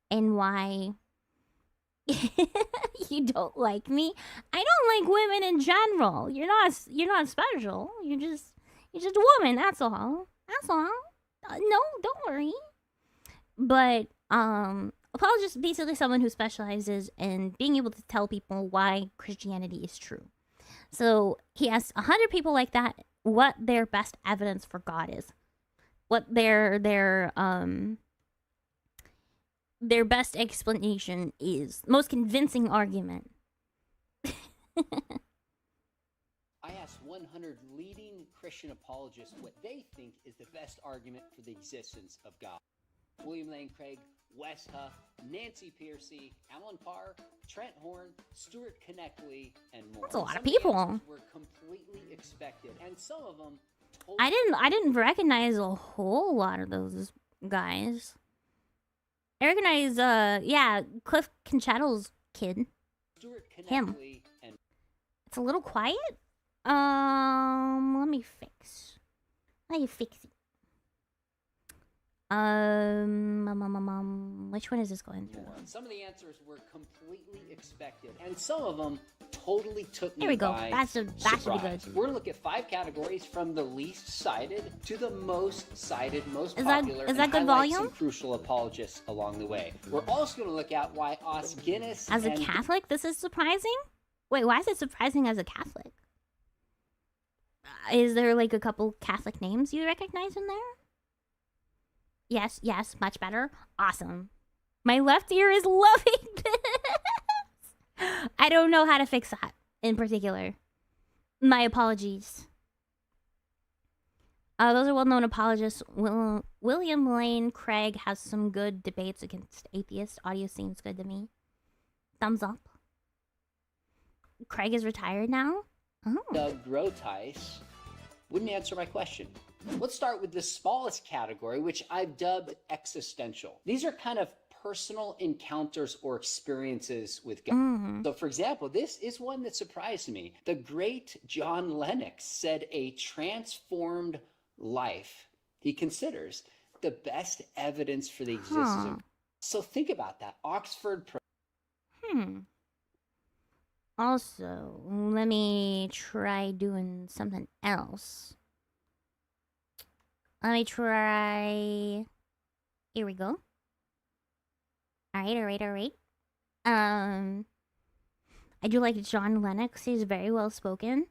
and why you don't like me. I don't like women in general. You're not special. You're just a woman. That's all. No, don't worry. But Apologist is basically someone who specializes in being able to tell people why Christianity is true. So he asks 100 people like that what their best evidence for God is, what their best explanation is, most convincing argument. I asked 100 leading Christian apologists what they think is the best argument for the existence of God. William Lane Craig, Wes Huff, Nancy Piercy, Alan Parr, Trent Horn, Stuart Connectley, and more. That's a lot of people. Were completely expected, and some of them. I didn't recognize a whole lot of those guys. I recognize, Cliff Conchettle's kid. Stuart Connectley him. And it's a little quiet. Let me fix it. Which one is this going through? Some of the answers were completely expected, and some of them totally took me Here we go. by That should be surprise. good. We're gonna look at 5 categories from the least cited to the most cited, most Is that- popular, is and that good highlight volume? some crucial apologists along the way. We're also gonna look at why Os Guinness As a and Catholic, this is surprising? Wait, why is it surprising as a Catholic? Is there like a couple Catholic names you recognize in there? Yes, much better. Awesome. My left ear is loving this. I don't know how to fix that in particular. My apologies. Those are well-known apologists. William Lane Craig has some good debates against atheists. Audio seems good to me. Thumbs up. Craig is retired now? Oh. Doug Grotice wouldn't answer my question. Let's start with the smallest category, which I've dubbed existential. These are kind of personal encounters or experiences with God. Mm-hmm. So, for example, this is one that surprised me. The great John Lennox said a transformed life he considers the best evidence for the existence of God. So think about that. Oxford. Also, let me try doing something else. Let me try... Here we go. Alright. I do like John Lennox. He's very well spoken.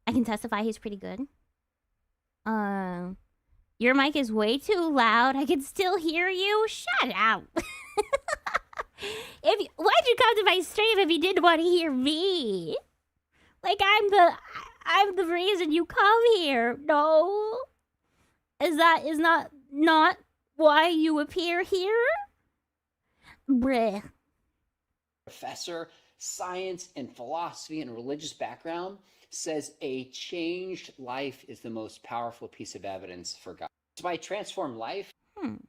I can testify he's pretty good. Your mic is way too loud. I can still hear you. Shut up. Why'd you come to my stream if you didn't want to hear me? Like I'm the reason you come here. No. Is not why you appear here? Bruh. Professor, science and philosophy and religious background says a changed life is the most powerful piece of evidence for God. So by transformed life. I mean,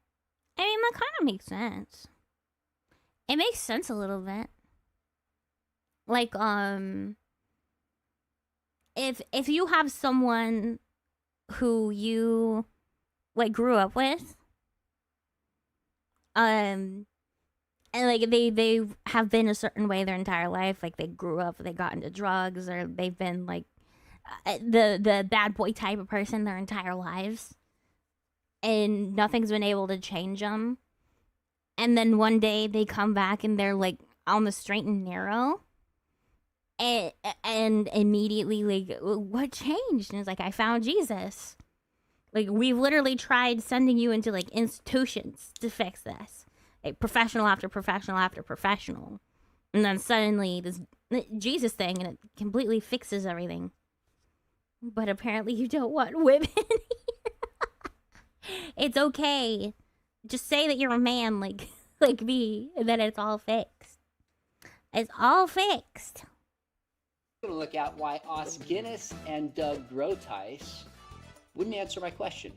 that kind of makes sense. It makes sense a little bit. Like, if you have someone who you like grew up with, and like they have been a certain way their entire life, like they grew up, they got into drugs, or they've been like the bad boy type of person their entire lives, and nothing's been able to change them. And then one day they come back and they're like on the straight and narrow. And immediately like, what changed? And it's like, I found Jesus. Like, we've literally tried sending you into like institutions to fix this. Like, professional after professional after professional. And then suddenly this Jesus thing, and it completely fixes everything. But apparently you don't want women here. It's okay. Just say that you're a man like me, and then it's all fixed. It's all fixed. I'm going to look at why Os Guinness and Doug Grotice wouldn't answer my question.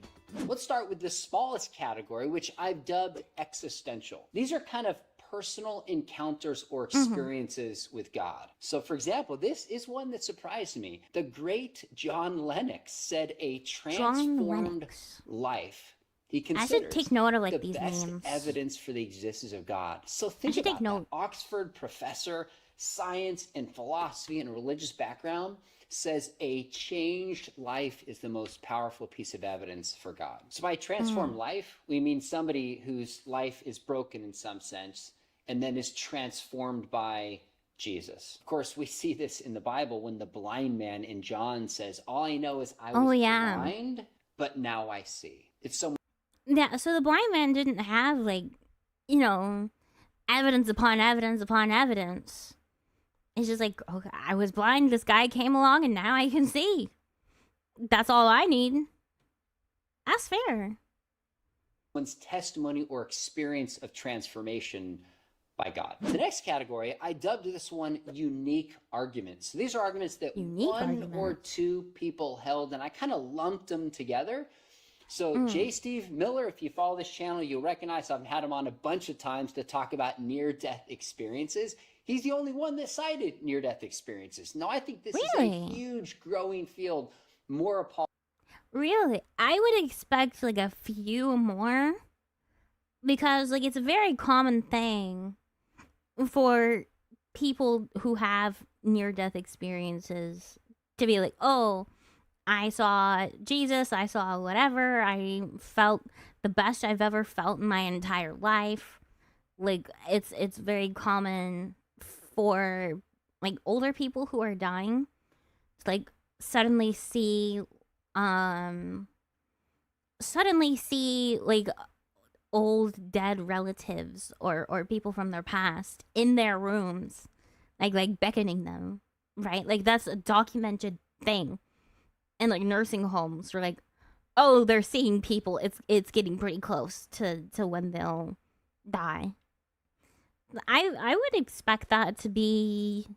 Let's start with the smallest category, which I've dubbed existential. These are kind of personal encounters or experiences with God. So, for example, this is one that surprised me. The great John Lennox said a transformed life he considers I should take note of like the these best names. evidence for the existence of God. So think about that. Oxford professor, science and philosophy and religious background says a changed life is the most powerful piece of evidence for God. So by transformed life, we mean somebody whose life is broken in some sense and then is transformed by Jesus. Of course, we see this in the Bible when the blind man in John says, all I know is I was blind, but now I see. It's so... Yeah, so the blind man didn't have, like, you know, evidence upon evidence upon evidence. It's just like, okay, I was blind, this guy came along, and now I can see. That's all I need. That's fair. One's testimony or experience of transformation by God. The next category, I dubbed this one unique arguments. So these are arguments that one or two people held, and I kind of lumped them together. So J. Steve Miller, if you follow this channel, you'll recognize I've had him on a bunch of times to talk about near-death experiences. He's the only one that cited near-death experiences. Now, I think this is a huge growing field. More Really? I would expect like a few more, because like it's a very common thing for people who have near-death experiences to be like, oh, I saw Jesus, I saw whatever, I felt the best I've ever felt in my entire life. Like it's very common for like older people who are dying to like suddenly see like old dead relatives or people from their past in their rooms, like beckoning them, right? Like that's a documented thing. And like nursing homes were like, oh, they're seeing people, it's getting pretty close to when they'll die. I would expect that to be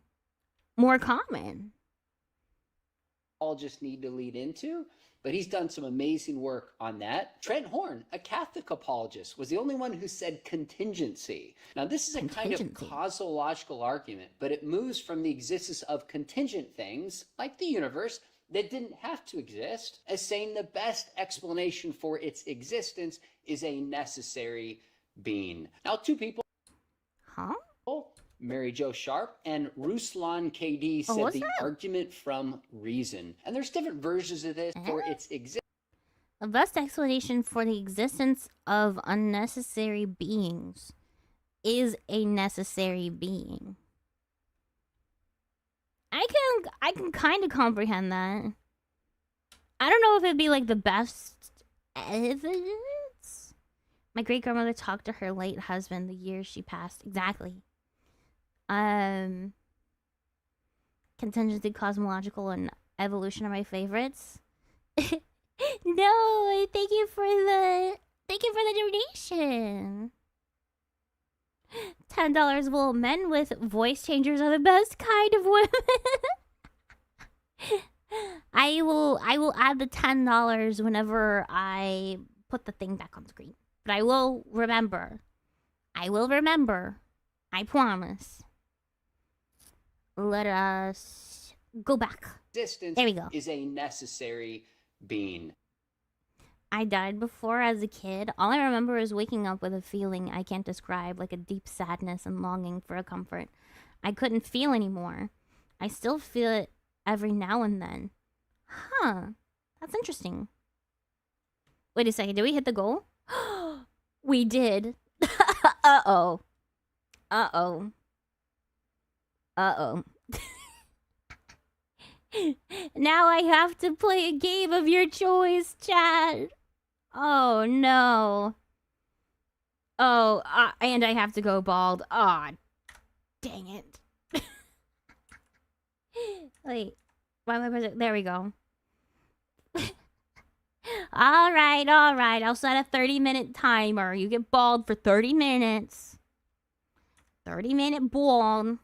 more common. All just need to lead into, but he's done some amazing work on that. Trent Horn, a Catholic apologist, was the only one who said contingency. Now, this is a kind of causological argument, but it moves from the existence of contingent things, like the universe, that didn't have to exist, as saying the best explanation for its existence is a necessary being. Now, two people, Mary Jo Sharp and Ruslan KD, said the argument from reason. And there's different versions of this for its existence. The best explanation for the existence of unnecessary beings is a necessary being. I can kind of comprehend that. I don't know if it'd be like the best evidence. My great grandmother talked to her late husband the year she passed. Exactly. Contingency, cosmological, and evolution are my favorites. No, thank you for the donation. $10 will men with voice changers are the best kind of women. I will add the $10 whenever I put the thing back on screen. But I will remember. I promise. Let us go back. Existence there we go. Is a necessary being. I died before as a kid. All I remember is waking up with a feeling I can't describe, like a deep sadness and longing for a comfort. I couldn't feel anymore. I still feel it every now and then. Huh. That's interesting. Wait a second. Did we hit the goal? We did. Uh-oh. Uh-oh. Uh-oh. Now I have to play a game of your choice, chat. Oh, no. Oh, and I have to go bald. Aw, dang it. Wait. Why am I pressing? There we go. All right. I'll set a 30-minute timer. You get bald for 30 minutes. 30-minute bald.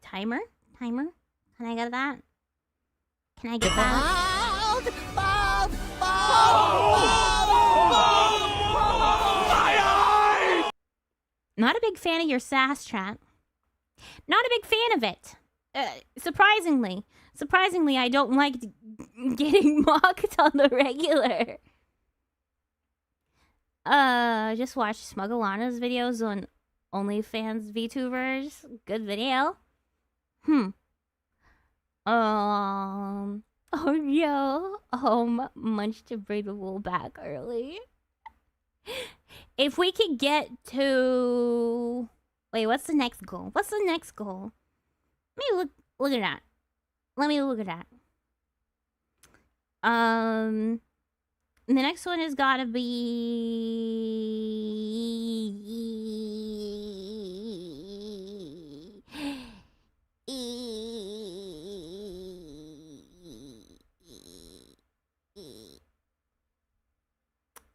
Timer? Can I get that? Can I get that? Not a big fan of your sass, chat. Not a big fan of it. Surprisingly, I don't like getting mocked on the regular. Just watch Smuggalana's videos on OnlyFans VTubers. Good video. Oh no. Munched to bring the wool back early. If we could get to... Wait, what's the next goal? What's the next goal? Let me look at that. Let me look at that. The next one has gotta be...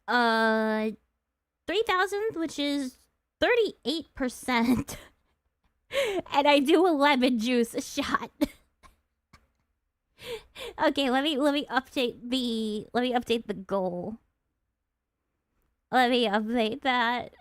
Uh, 3,000, which is 38%. And I do a lemon juice shot. Okay, let me update the goal. Let me update that.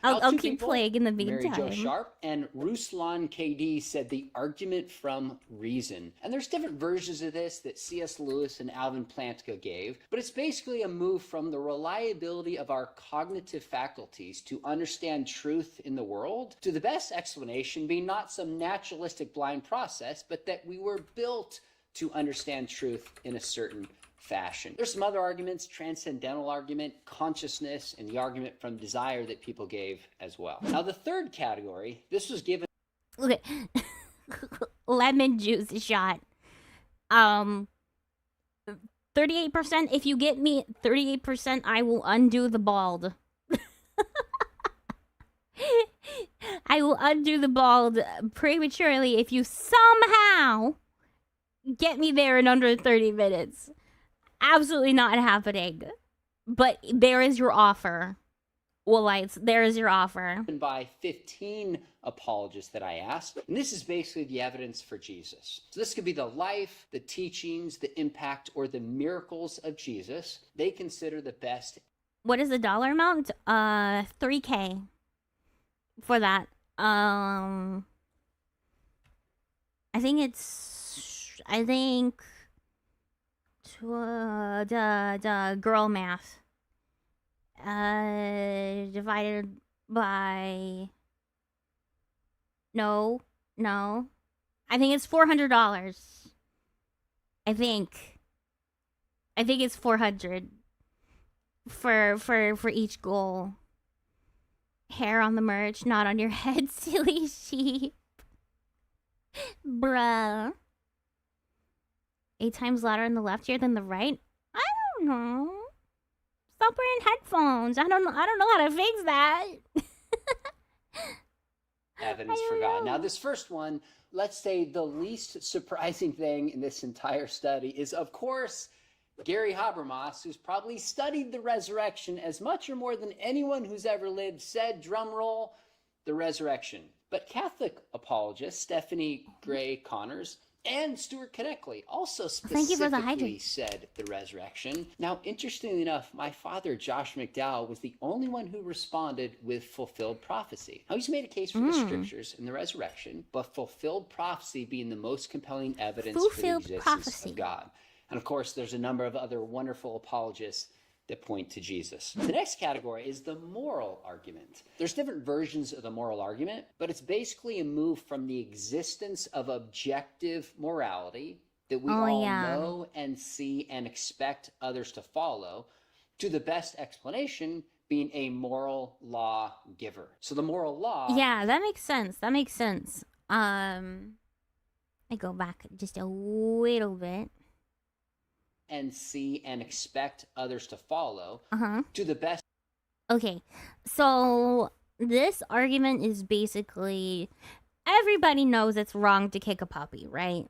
I'll keep playing in the meantime. Mary Jo Sharp and Ruslan KD said the argument from reason. And there's different versions of this that C.S. Lewis and Alvin Plantinga gave, but it's basically a move from the reliability of our cognitive faculties to understand truth in the world to the best explanation being not some naturalistic blind process, but that we were built to understand truth in a certain fashion. There's some other arguments, transcendental argument, consciousness, and the argument from desire that people gave as well. Now, the third category, this was given... Okay. Lemon juice shot. 38%, if you get me 38%, I will undo the bald. I will undo the bald prematurely if you somehow get me there in under 30 minutes. Absolutely not happening. But there is your offer. Woolites, there is your offer. By 15 apologists that I asked. And this is basically the evidence for Jesus. So this could be the life, the teachings, the impact, or the miracles of Jesus. They consider the best. What is the dollar amount? $3K for that. I think the girl math divided by no I think it's $400. I think it's 400 for each goal. Hair on the merch, not on your head, silly sheep. Bruh. 8 times louder in the left ear than the right? I don't know. Stop wearing headphones. I don't know how to fix that. Evidence for God. Now, this first one, let's say the least surprising thing in this entire study is, of course, Gary Habermas, who's probably studied the resurrection as much or more than anyone who's ever lived, said, drumroll, the resurrection. But Catholic apologist Stephanie Gray Connors and Stuart Conneckley also specifically said the resurrection. Now, interestingly enough, my father, Josh McDowell, was the only one who responded with fulfilled prophecy. Now, he's made a case for the scriptures and the resurrection, but fulfilled prophecy being the most compelling evidence for the existence of God. And of course, there's a number of other wonderful apologists that point to Jesus. The next category is the moral argument. There's different versions of the moral argument, but it's basically a move from the existence of objective morality that we all know and see and expect others to follow to the best explanation being a moral law giver. So the moral law... Yeah, that makes sense. I go back just a little bit. And see and expect others to follow to the best. Okay, so this argument is basically everybody knows it's wrong to kick a puppy, right?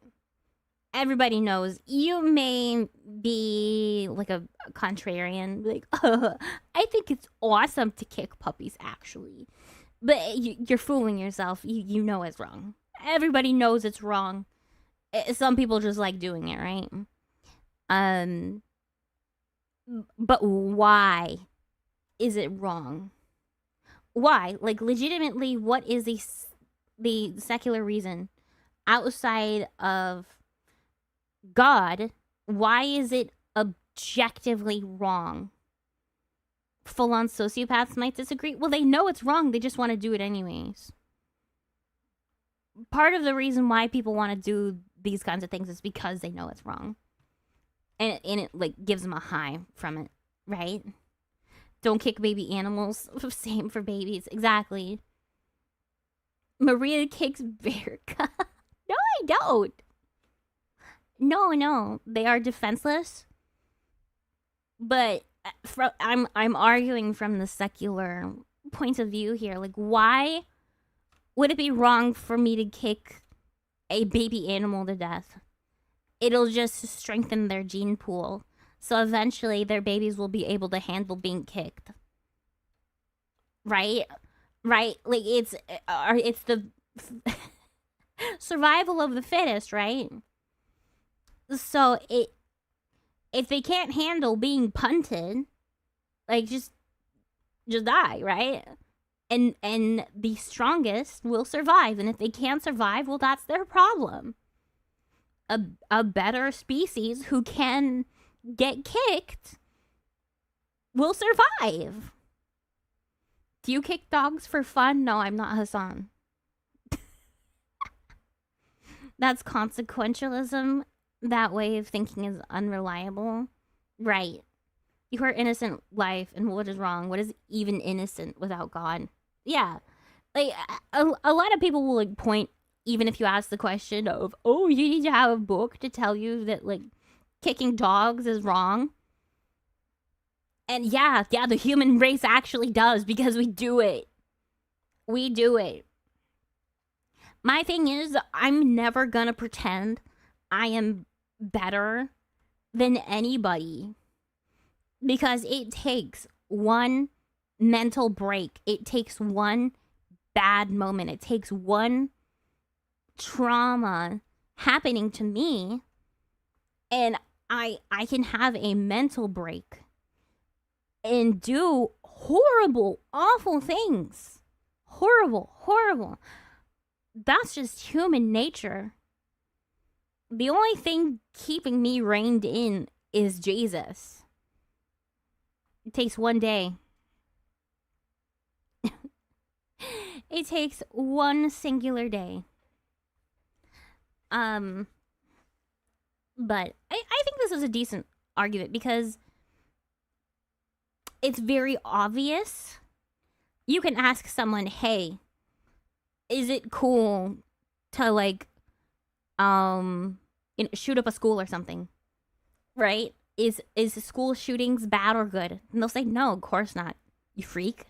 Everybody knows. You may be like a contrarian, like, I think it's awesome to kick puppies, actually. But you're fooling yourself. You know it's wrong. Everybody knows it's wrong. Some people just like doing it, right? But why is it wrong? Why? Like, legitimately, what is the secular reason outside of God? Why is it objectively wrong full-on sociopaths might disagree. Well, they know it's wrong. They just want to do it anyways. Part of the reason why people want to do these kinds of things is because they know it's wrong. And it like gives them a high from it, right? Don't kick baby animals. Same for babies. Exactly. Maria kicks bear cubs. No, I don't. No. They are defenseless. But I'm arguing from the secular point of view here. Like, why would it be wrong for me to kick a baby animal to death? It'll just strengthen their gene pool. So eventually their babies will be able to handle being kicked. Right? Like, it's the survival of the fittest, right? So if they can't handle being punted, like, just die, right? And the strongest will survive. And if they can't survive, well, that's their problem. A better species who can get kicked will survive. Do you kick dogs for fun? No, I'm not Hassan. That's consequentialism. That way of thinking is unreliable. Right. You hurt innocent life, and what is wrong? What is even innocent without God? Yeah. Like, a lot of people will, like, point, even if you ask the question of, oh, you need to have a book to tell you that, like, kicking dogs is wrong. And yeah, the human race actually does, because we do it. We do it. My thing is, I'm never gonna pretend I am better than anybody, because it takes one mental break. It takes one bad moment. It takes one trauma happening to me, and I can have a mental break and do horrible, awful things. Horrible. That's just human nature. The only thing keeping me reined in is Jesus. It takes one day. It takes one singular day. But I think this is a decent argument, because it's very obvious. You can ask someone, hey, is it cool to, like, shoot up a school or something, right? Is school shootings bad or good? And they'll say, no, of course not, you freak.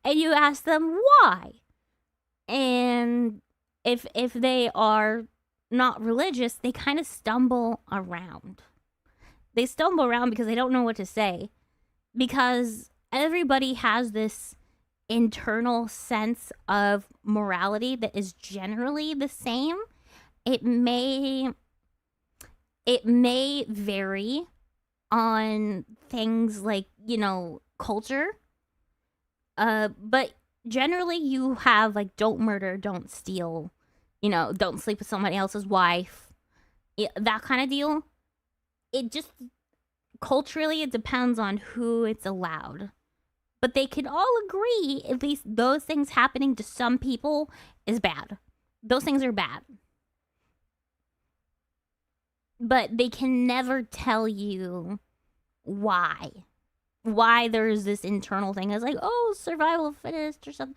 And you ask them why. And if they are not religious, they kind of stumble around. They stumble around because they don't know what to say. Because everybody has this internal sense of morality that is generally the same. It may vary on things like, culture. But generally you have, like, don't murder, don't steal, don't sleep with somebody else's wife, that kind of deal. It just, culturally, it depends on who it's allowed. But they can all agree, at least those things happening to some people is bad. Those things are bad. But they can never tell you why. Why there's this internal thing. It's like, oh, survival of fittest or something.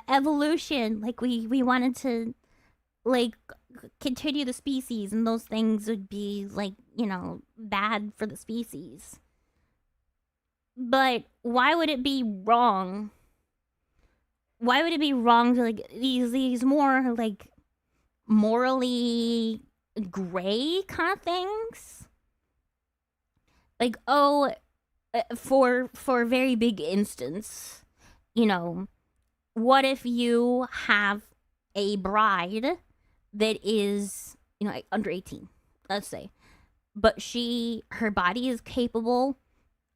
Evolution. Like, we wanted to, like, continue the species, and those things would be, like, bad for the species. But why would it be wrong? Why would it be wrong to, like, these more, like, morally gray kind of things? Like, oh, for a very big instance, what if you have a bride that is, under 18, let's say, but her body is capable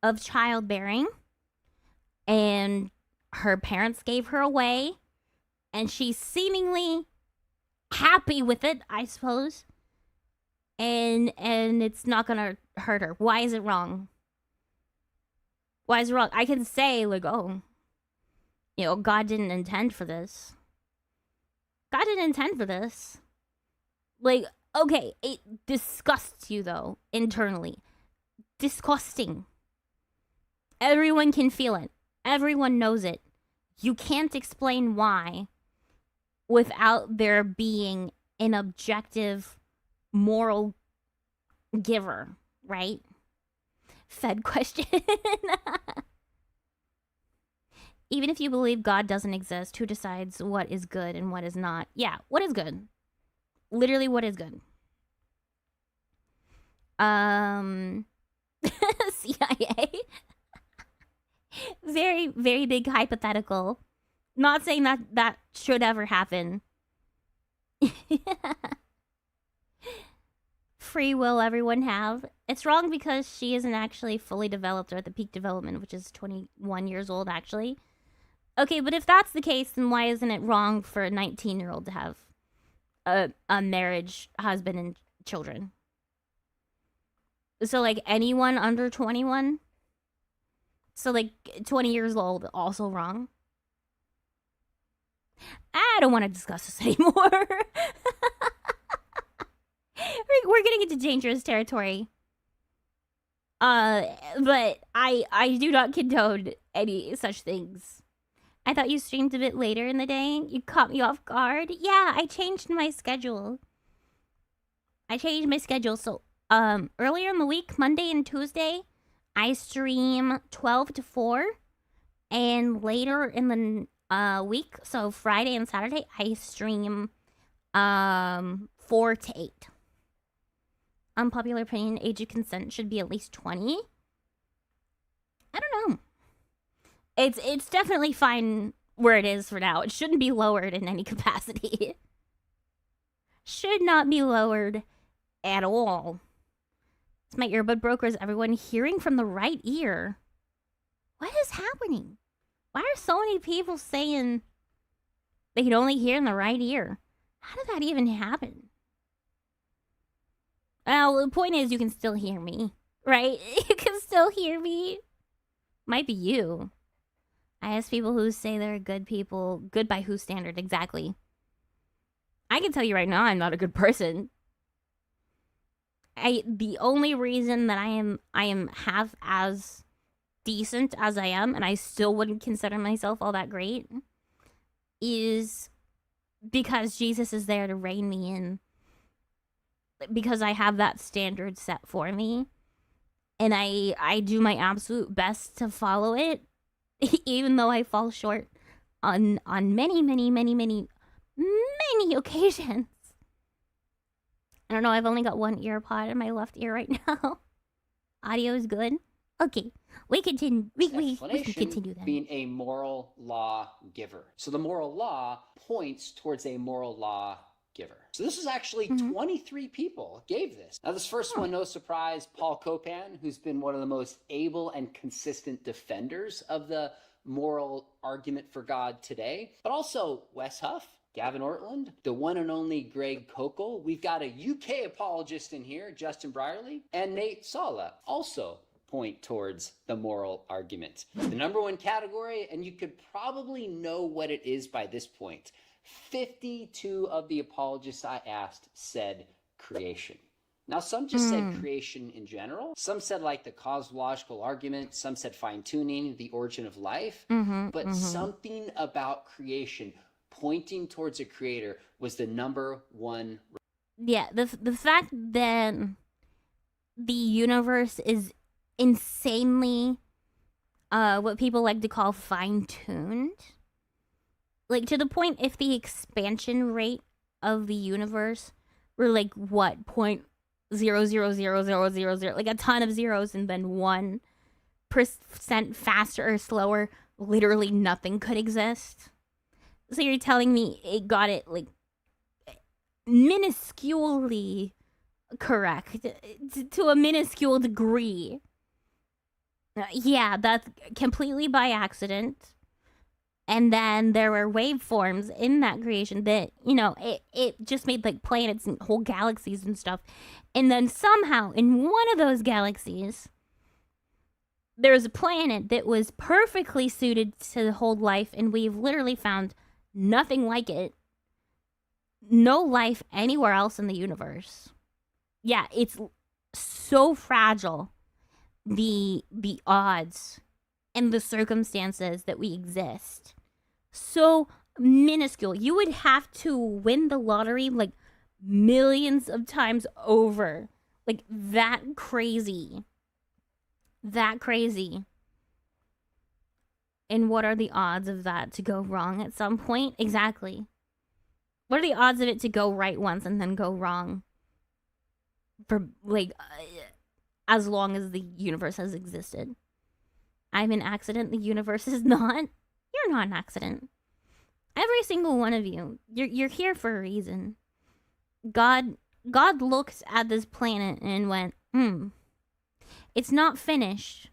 of childbearing, and her parents gave her away, and she's seemingly happy with it, I suppose. and it's not gonna hurt her. Why is it wrong? Why is it wrong? I can say, like, oh, God didn't intend for this. God didn't intend for this. Like, okay, it disgusts you, though, internally. Disgusting. Everyone can feel it. Everyone knows it. You can't explain why without there being an objective moral giver, right? Fed question. Even if you believe God doesn't exist, who decides what is good and what is not? Yeah, what is good? Literally, what is good? CIA? Very, very big hypothetical. Not saying that should ever happen. Free will everyone have. It's wrong because she isn't actually fully developed or at the peak development, which is 21 years old, actually. Okay, but if that's the case, then why isn't it wrong for a 19-year-old to have a marriage, husband, and children? So, like, anyone under 21? So, like, 20 years old, also wrong? I don't want to discuss this anymore. We're getting into dangerous territory. But I do not condone any such things. I thought you streamed a bit later in the day. You caught me off guard. Yeah, I changed my schedule. So, earlier in the week, Monday and Tuesday, I stream 12 to 4. And later in the week, so Friday and Saturday, I stream 4 to 8. Unpopular opinion, age of consent should be at least 20. I don't know. It's definitely fine where it is for now. It shouldn't be lowered in any capacity. Should not be lowered at all. It's my earbud broker. Is everyone hearing from the right ear? What is happening? Why are so many people saying they can only hear in the right ear? How did that even happen? Well, the point is you can still hear me, right? You can still hear me. Might be you. I ask people who say they're good people. Good by whose standard? Exactly. I can tell you right now I'm not a good person. The only reason that I am half as decent as I am, and I still wouldn't consider myself all that great, is because Jesus is there to rein me in. Because I have that standard set for me. And I do my absolute best to follow it. Even though I fall short on many occasions. I don't know, I've only got one ear pod in my left ear right now. Audio is good. Okay, we continue. We can continue then. Being a moral law giver. So the moral law points towards a moral law giver. So this is actually 23 people gave this. Now this first one, no surprise, Paul Copan, who's been one of the most able and consistent defenders of the moral argument for God today, but also Wes Huff, Gavin Ortland, the one and only Greg Kokel. We've got a UK apologist in here, Justin Brierley, and Nate Sala, also point towards the moral argument. The number one category, and you could probably know what it is by this point, 52 of the apologists I asked said creation. Now, some just said creation in general. Some said like the cosmological argument. Some said fine-tuning, the origin of life. But something about creation pointing towards a creator was the number one. Yeah, the fact that the universe is insanely what people like to call fine-tuned. Like, to the point, if the expansion rate of the universe were, like, what, 0.00000, like a ton of zeros and then 1% faster or slower, literally nothing could exist. So you're telling me it got it, like, minusculely correct, to a minuscule degree. Yeah, that's completely by accident. And then there were waveforms in that creation that, it just made like planets and whole galaxies and stuff. And then somehow in one of those galaxies, there was a planet that was perfectly suited to hold life, and we've literally found nothing like it. No life anywhere else in the universe. Yeah, it's so fragile. The odds and the circumstances that we exist. So minuscule. You would have to win the lottery like millions of times over. Like that crazy. That crazy. And what are the odds of that to go wrong at some point? Exactly. What are the odds of it to go right once and then go wrong for like as long as the universe has existed? I'm an accident. The universe is not. You're not an accident. Every single one of you. You're here for a reason. God looked at this planet and went, it's not finished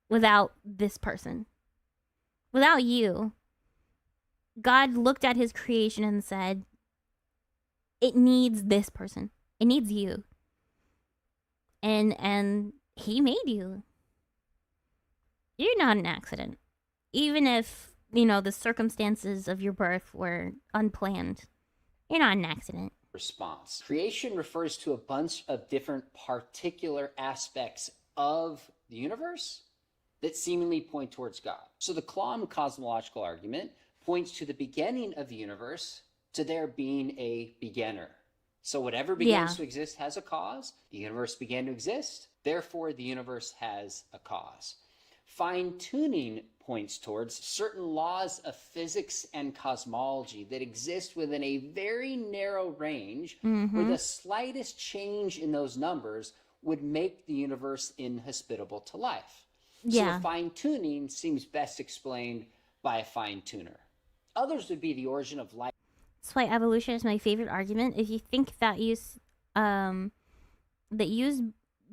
without this person. Without you. God looked at his creation and said, it needs this person. It needs you. And he made you. You're not an accident. Even if, the circumstances of your birth were unplanned, you're not an accident. Response. Creation refers to a bunch of different particular aspects of the universe that seemingly point towards God. So the Clom cosmological argument points to the beginning of the universe to there being a beginner. So whatever begins to exist has a cause. The universe began to exist. Therefore, the universe has a cause. Fine-tuning points towards certain laws of physics and cosmology that exist within a very narrow range where the slightest change in those numbers would make the universe inhospitable to life. So the fine-tuning seems best explained by a fine-tuner. Others would be the origin of life. That's why evolution is my favorite argument. If you think that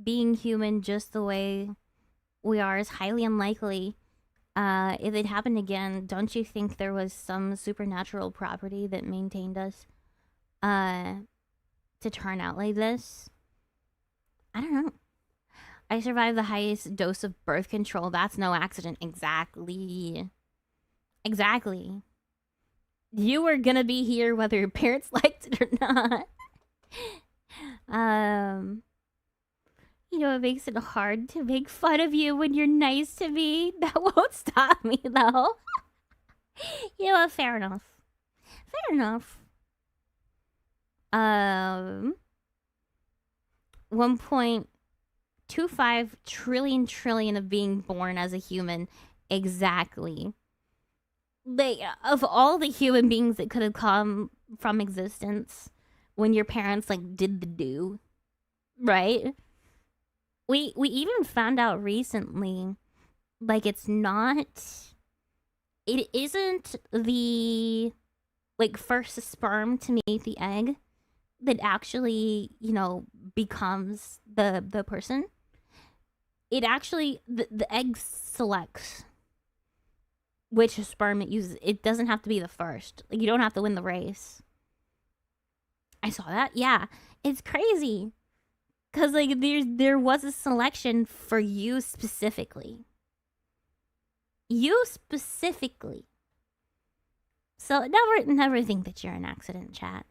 being human just the way we are is highly unlikely, if it happened again, don't you think there was some supernatural property that maintained us to turn out like this? I don't know. I survived the highest dose of birth control. That's no accident. Exactly. You were gonna be here whether your parents liked it or not. It makes it hard to make fun of you when you're nice to me. That won't stop me, though. Fair enough. 1.25 trillion of being born as a human. Exactly. Of all the human beings that could have come from existence when your parents did the do, right? We even found out recently, it isn't the first sperm to meet the egg that actually, becomes the person. It actually, the egg selects which sperm it uses. It doesn't have to be the first. You don't have to win the race. I saw that. Yeah. It's crazy. Because, there was a selection for you specifically. You specifically. So, never think that you're an accident, chat.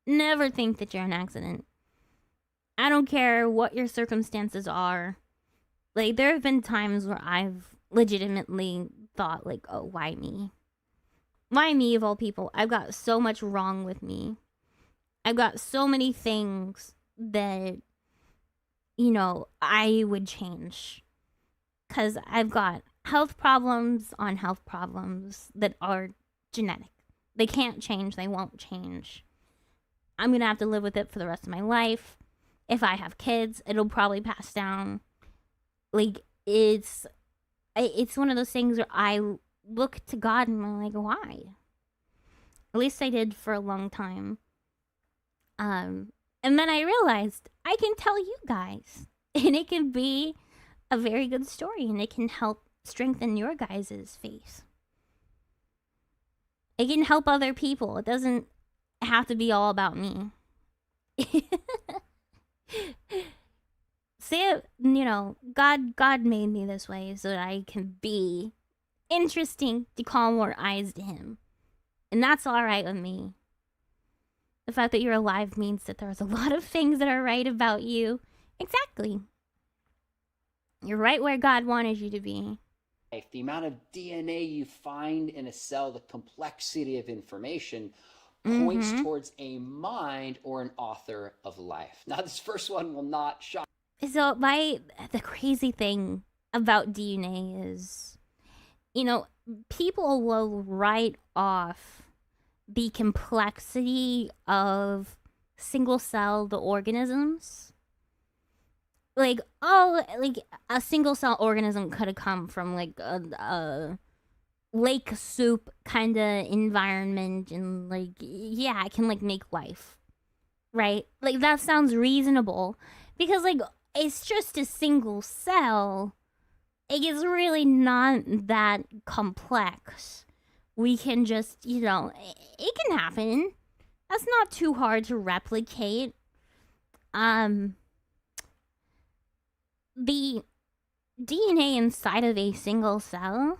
Never think that you're an accident. I don't care what your circumstances are. There have been times where I've legitimately thought, oh, why me? Why me, of all people? I've got so much wrong with me. I've got so many things that, I would change. Because I've got health problems on health problems that are genetic. They can't change. They won't change. I'm going to have to live with it for the rest of my life. If I have kids, it'll probably pass down. It's one of those things where I look to God and I'm like, why? At least I did for a long time. And then I realized I can tell you guys. And it can be a very good story. And it can help strengthen your guys' faith. It can help other people. It doesn't have to be all about me. Say, you know, God made me this way so that I can be interesting to call more eyes to him. And that's all right with me. The fact that you're alive means that there's a lot of things that are right about you. Exactly. You're right where God wanted you to be. The amount of DNA you find in a cell, the complexity of information points towards a mind or an author of life. Now, this first one will not shock. So, the crazy thing about DNA is, you know, people will write off the complexity of single-celled organisms. Like, oh, like a single-cell organism could have come from like a lake soup kind of environment, and like, yeah, it can like make life, right? Like, that sounds reasonable because like it's just a single cell. It is really not that complex. We can just, you know, it can happen. That's not too hard to replicate. The DNA inside of a single cell,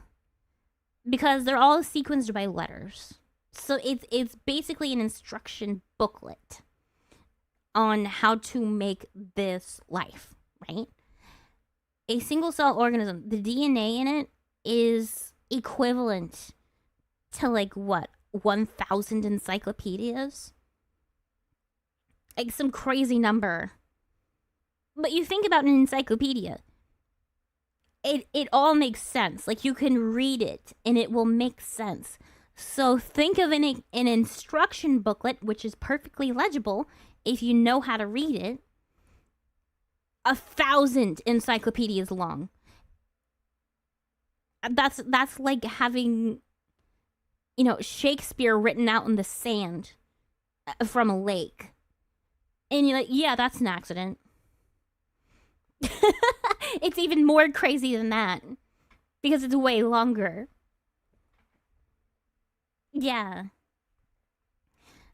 because they're all sequenced by letters, so it's basically an instruction booklet on how to make this life, right? A single cell organism, the DNA in it is equivalent to like what, 1,000 encyclopedias? Like some crazy number. But you think about an encyclopedia, it all makes sense. Like, you can read it and it will make sense. So think of an instruction booklet, which is perfectly legible if you know how to read it, 1,000 encyclopedias long. That's like having, you know, Shakespeare written out in the sand from a lake. And you're like, yeah, that's an accident. It's even more crazy than that because it's way longer. Yeah.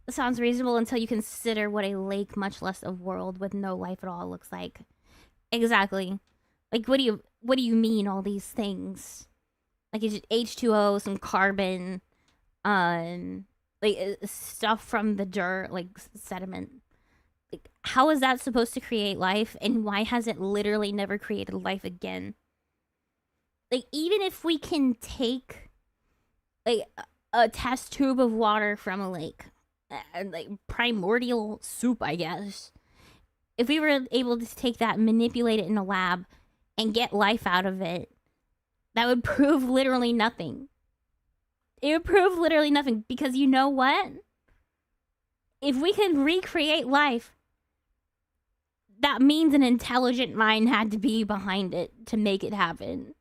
That sounds reasonable until you consider what a lake, much less a world with no life at all, looks like. Exactly. Like, what do you mean all these things? Like, it's just H2O, some carbon, like stuff from the dirt, like sediment. Like, how is that supposed to create life, and why has it literally never created life again? Like, even if we can take like a test tube of water from a lake, like primordial soup, I guess, if we were able to take that, manipulate it in a lab, and get life out of it, that would prove literally nothing. It would prove literally nothing, because you know what? If we can recreate life, that means an intelligent mind had to be behind it to make it happen.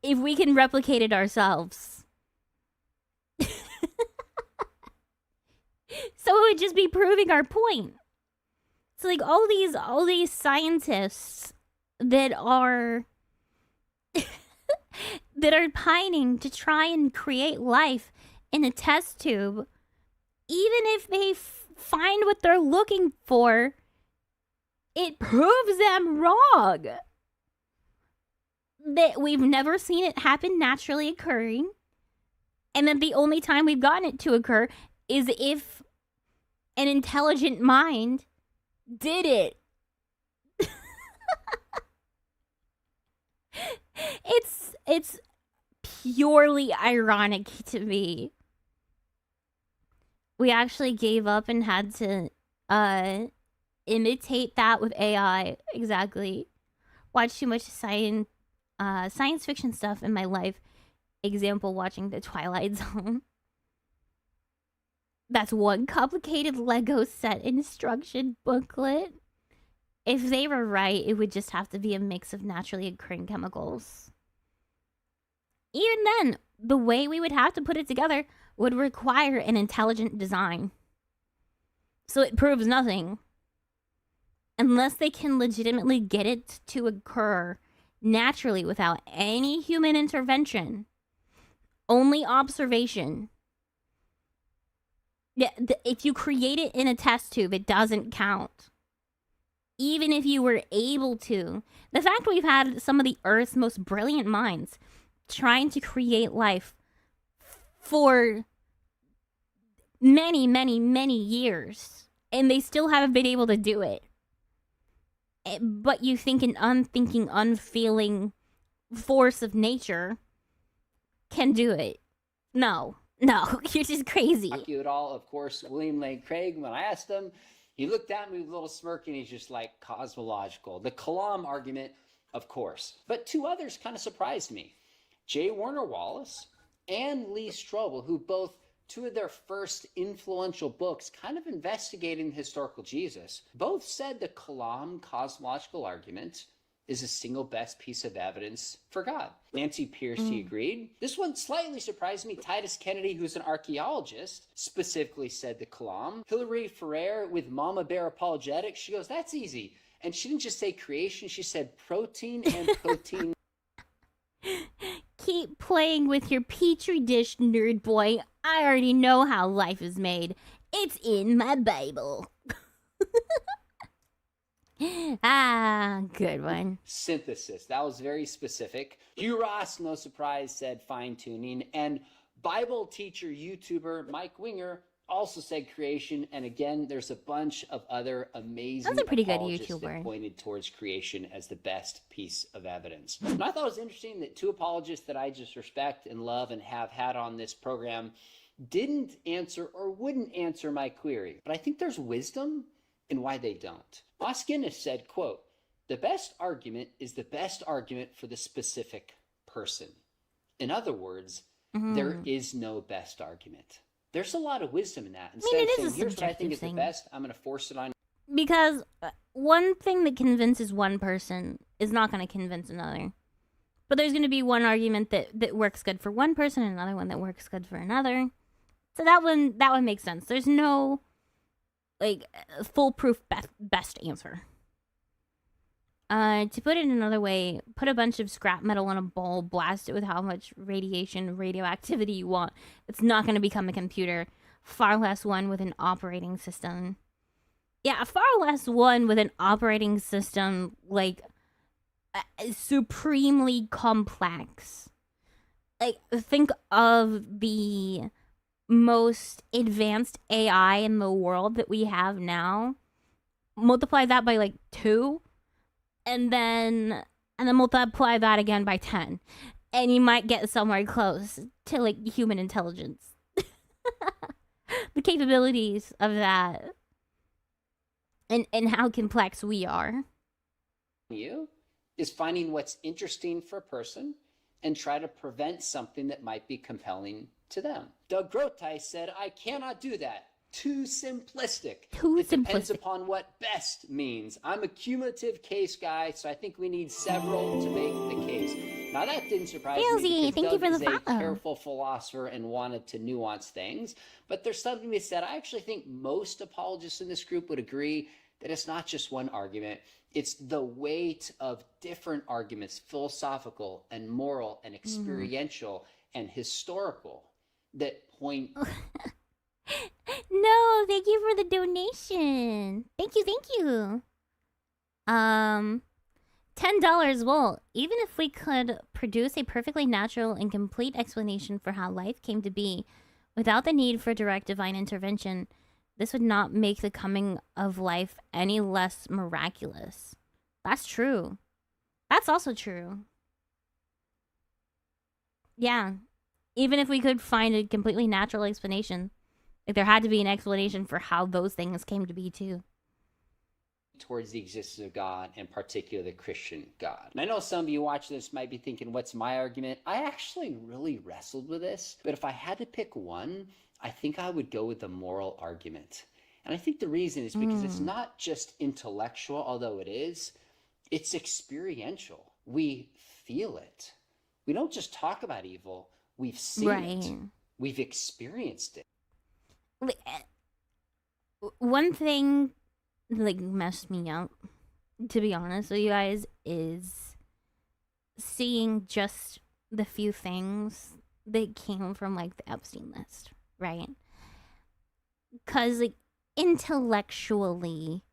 If we can replicate it ourselves. So it would just be proving our point. So like all these scientists that are that are pining to try and create life in a test tube, even if they find what they're looking for, it proves them wrong. That we've never seen it happen naturally occurring, and that the only time we've gotten it to occur is if an intelligent mind did it. It's purely ironic to me. We actually gave up and had to imitate that with AI. Exactly. Watch too much science fiction stuff in my life. Example, watching The Twilight Zone. That's one complicated Lego set instruction booklet. If they were right, it would just have to be a mix of naturally occurring chemicals. Even then, the way we would have to put it together would require an intelligent design. So it proves nothing. Unless they can legitimately get it to occur naturally without any human intervention, Only observation. Yeah, if you create it in a test tube, it doesn't count. Even if you were able to. The fact we've had some of the Earth's most brilliant minds trying to create life for many, many, many years, and they still haven't been able to do it. But you think an unthinking, unfeeling force of nature can do it. No, you're just crazy. Not you at all. Of course, William Lane Craig, when I asked him, he looked at me with a little smirk and he's just like, cosmological. The Kalam argument, of course. But two others kind of surprised me. J. Warner Wallace and Lee Strobel, who both, two of their first influential books kind of investigating the historical Jesus, both said the Kalam cosmological argument is the single best piece of evidence for God. Nancy Pearcey agreed. This one slightly surprised me. Titus Kennedy, who's an archaeologist, specifically said the Kalam. Hilary Ferrer with Mama Bear Apologetics, she goes, that's easy. And she didn't just say creation, she said protein and protein. Keep playing with your petri dish, nerd boy. I already know how life is made. It's in my Bible. Good one. Synthesis. That was very specific. Hugh Ross, no surprise, said fine-tuning. And Bible teacher, YouTuber Mike Winger also said creation. And again, there's a bunch of other amazing That's a pretty good apologists YouTuber that pointed towards creation as the best piece of evidence. And I thought it was interesting that two apologists that I just respect and love and have had on this program didn't answer or wouldn't answer my query. But I think there's wisdom in why they don't. Os Guinness said, quote, the best argument is the best argument for the specific person. In other words, there is no best argument. There's a lot of wisdom in that. Instead of saying, here's what I think is the best, I'm going to force it on you. Because one thing that convinces one person is not going to convince another. But there's going to be one argument that works good for one person and another one that works good for another. So that one makes sense. There's no like foolproof best answer. To put it another way, put a bunch of scrap metal in a bowl, blast it with how much radiation, radioactivity you want. It's not going to become a computer, far less one with an operating system. Yeah, far less one with an operating system, like, supremely complex. Like, think of the most advanced AI in the world that we have now. Multiply that by, like, 2. And then multiply that again by 10. And you might get somewhere close to, like, human intelligence. The capabilities of that. And how complex we are. You is finding what's interesting for a person and try to prevent something that might be compelling to them. Doug Groteis said, I cannot do that. Too simplistic. It depends upon what best means. I'm a cumulative case guy, so I think we need several to make the case. Now that didn't surprise me because Doug is a careful philosopher and wanted to nuance things. But there's something to be said. I actually think most apologists in this group would agree that it's not just one argument. It's the weight of different arguments, philosophical and moral and experiential and historical, that point... No, thank you for the donation. Thank you. $10. Well, even if we could produce a perfectly natural and complete explanation for how life came to be without the need for direct divine intervention, this would not make the coming of life any less miraculous. That's true. That's also true. Yeah. Even if we could find a completely natural explanation, like there had to be an explanation for how those things came to be too. Towards the existence of God, and particularly the Christian God. And I know some of you watching this might be thinking, what's my argument? I actually really wrestled with this, but if I had to pick one, I think I would go with the moral argument. And I think the reason is because it's not just intellectual, although it is, it's experiential. We feel it. We don't just talk about evil, we've seen it. We've experienced it. One thing like messed me up, to be honest with you guys, is seeing just the few things that came from like the Epstein list, right? Because like intellectually,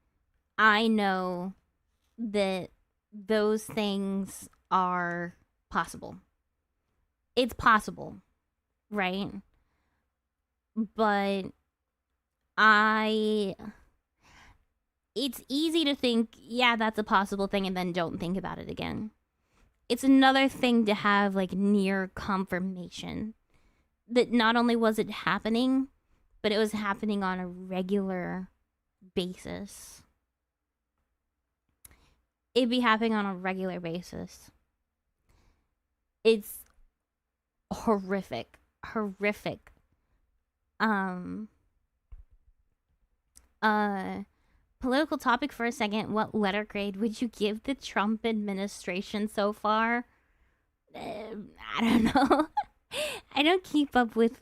I know that those things are possible. It's possible, right? But it's easy to think, yeah, that's a possible thing, and then don't think about it again. It's another thing to have like near confirmation that not only was it happening, but it was happening on a regular basis. It'd be happening on a regular basis. It's horrific. Political topic for a second. What letter grade would you give the Trump administration so far? I don't know. I don't keep up with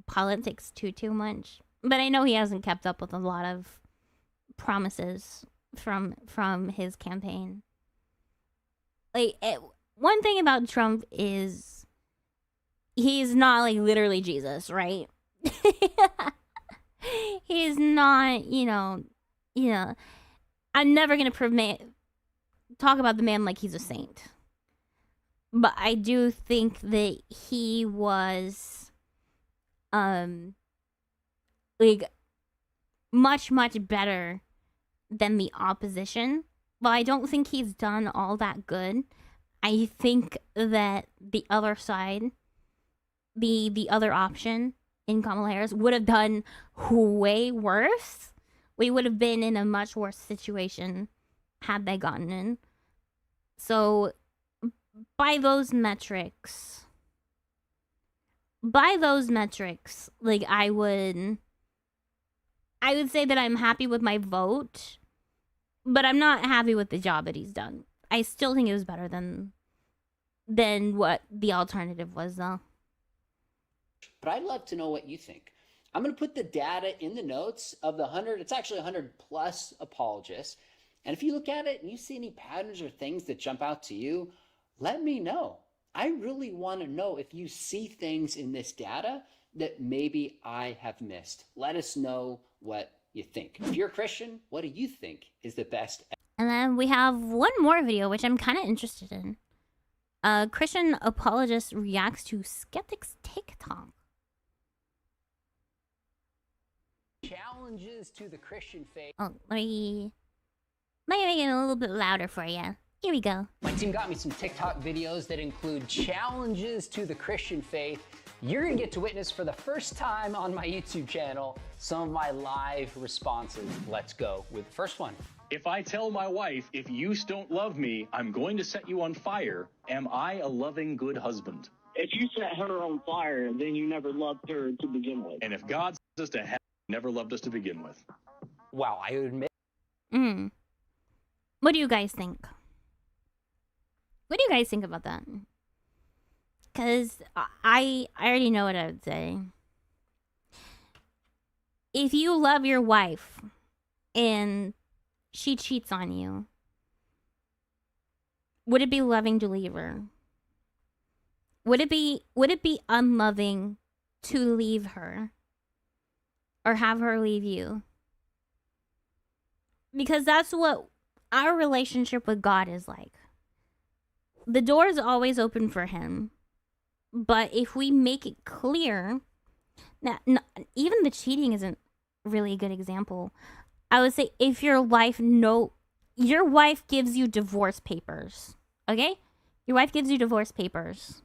politics too much, but I know he hasn't kept up with a lot of promises from his campaign. Like, one thing about Trump is he's not like literally Jesus, right? He's not, you know, I'm never gonna talk about the man like he's a saint. But I do think that he was like much better than the opposition. But I don't think he's done all that good. I think that the other side, the other option in Kamala Harris would have done way worse. We would have been in a much worse situation had they gotten in. So by those metrics, like I would say that I'm happy with my vote, but I'm not happy with the job that he's done. I still think it was better than what the alternative was, though. But I'd love to know what you think. I'm going to put the data in the notes of the 100. It's actually 100 plus apologists. And if you look at it and you see any patterns or things that jump out to you, let me know. I really want to know if you see things in this data that maybe I have missed. Let us know what you think. If you're a Christian, what do you think is the best? And then we have one more video, which I'm kind of interested in. Christian apologist reacts to skeptics' TikTok. Challenges to the Christian faith. Oh, let me make it a little bit louder for you. Here we go. My team got me some TikTok videos that include challenges to the Christian faith. You're gonna get to witness for the first time on my YouTube channel some of my live responses. Let's go with the first one. If I tell my wife, if you don't love me, I'm going to set you on fire, am I a loving, good husband? If you set her on fire, then you never loved her to begin with. And if God sends us to hell, never loved us to begin with. Wow, I admit. What do you guys think? What do you guys think about that? Because I already know what I would say. If you love your wife and she cheats on you, would it be loving to leave her? Would it be unloving to leave her? Or have her leave you? Because that's what our relationship with God is like. The door is always open for him. But if we make it clear, now, even the cheating isn't really a good example. I would say if your wife gives you divorce papers, okay? Your wife gives you divorce papers.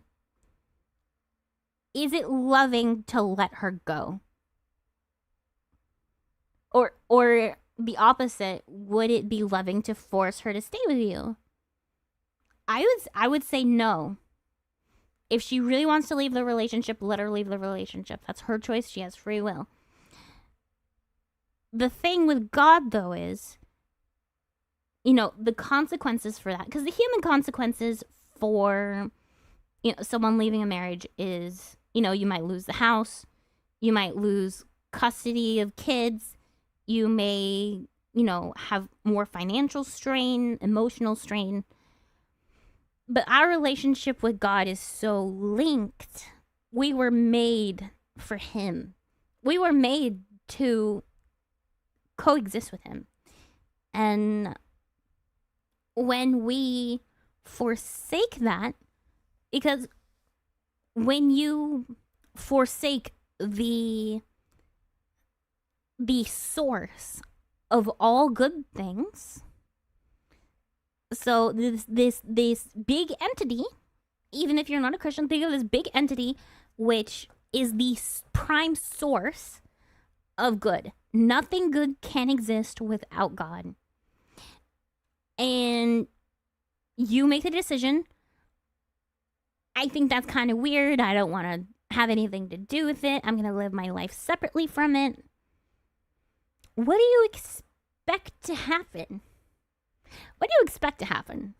Is it loving to let her go? Or the opposite, would it be loving to force her to stay with you? I would say no. If she really wants to leave the relationship, let her leave the relationship. That's her choice. She has free will. The thing with God, though, is, the consequences for that. Because the human consequences for, someone leaving a marriage is, you might lose the house. You might lose custody of kids. You may, have more financial strain, emotional strain. But our relationship with God is so linked we were made for him. We were made to coexist with him. And when we forsake that, because when you forsake the source of all good things, so this big entity, even if you're not a Christian, think of this big entity which is the prime source of good. Nothing good can exist without God. And you make the decision, I think that's kind of weird. I don't want to have anything to do with it. I'm going to live my life separately from it. What do you expect to happen? What do you expect to happen?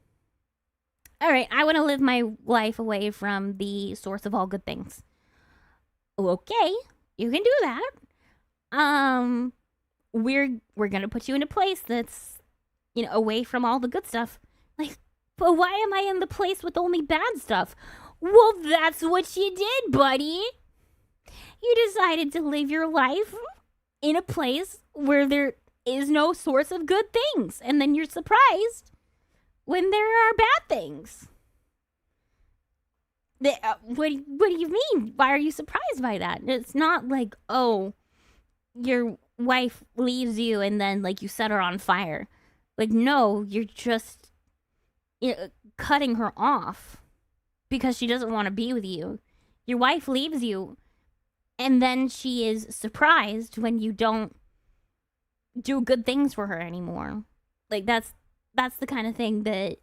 All right, I want to live my life away from the source of all good things. Okay, you can do that. We're going to put you in a place that's, away from all the good stuff. Like, but why am I in the place with only bad stuff? Well, that's what you did, buddy. You decided to live your life in a place where there is no source of good things. And then you're surprised when there are bad things. What do you mean? Why are you surprised by that? It's not like, oh, your wife leaves you and then, like, you set her on fire. Like, no, you're just cutting her off because she doesn't want to be with you. Your wife leaves you, and then she is surprised when you don't do good things for her anymore. Like, that's the kind of thing that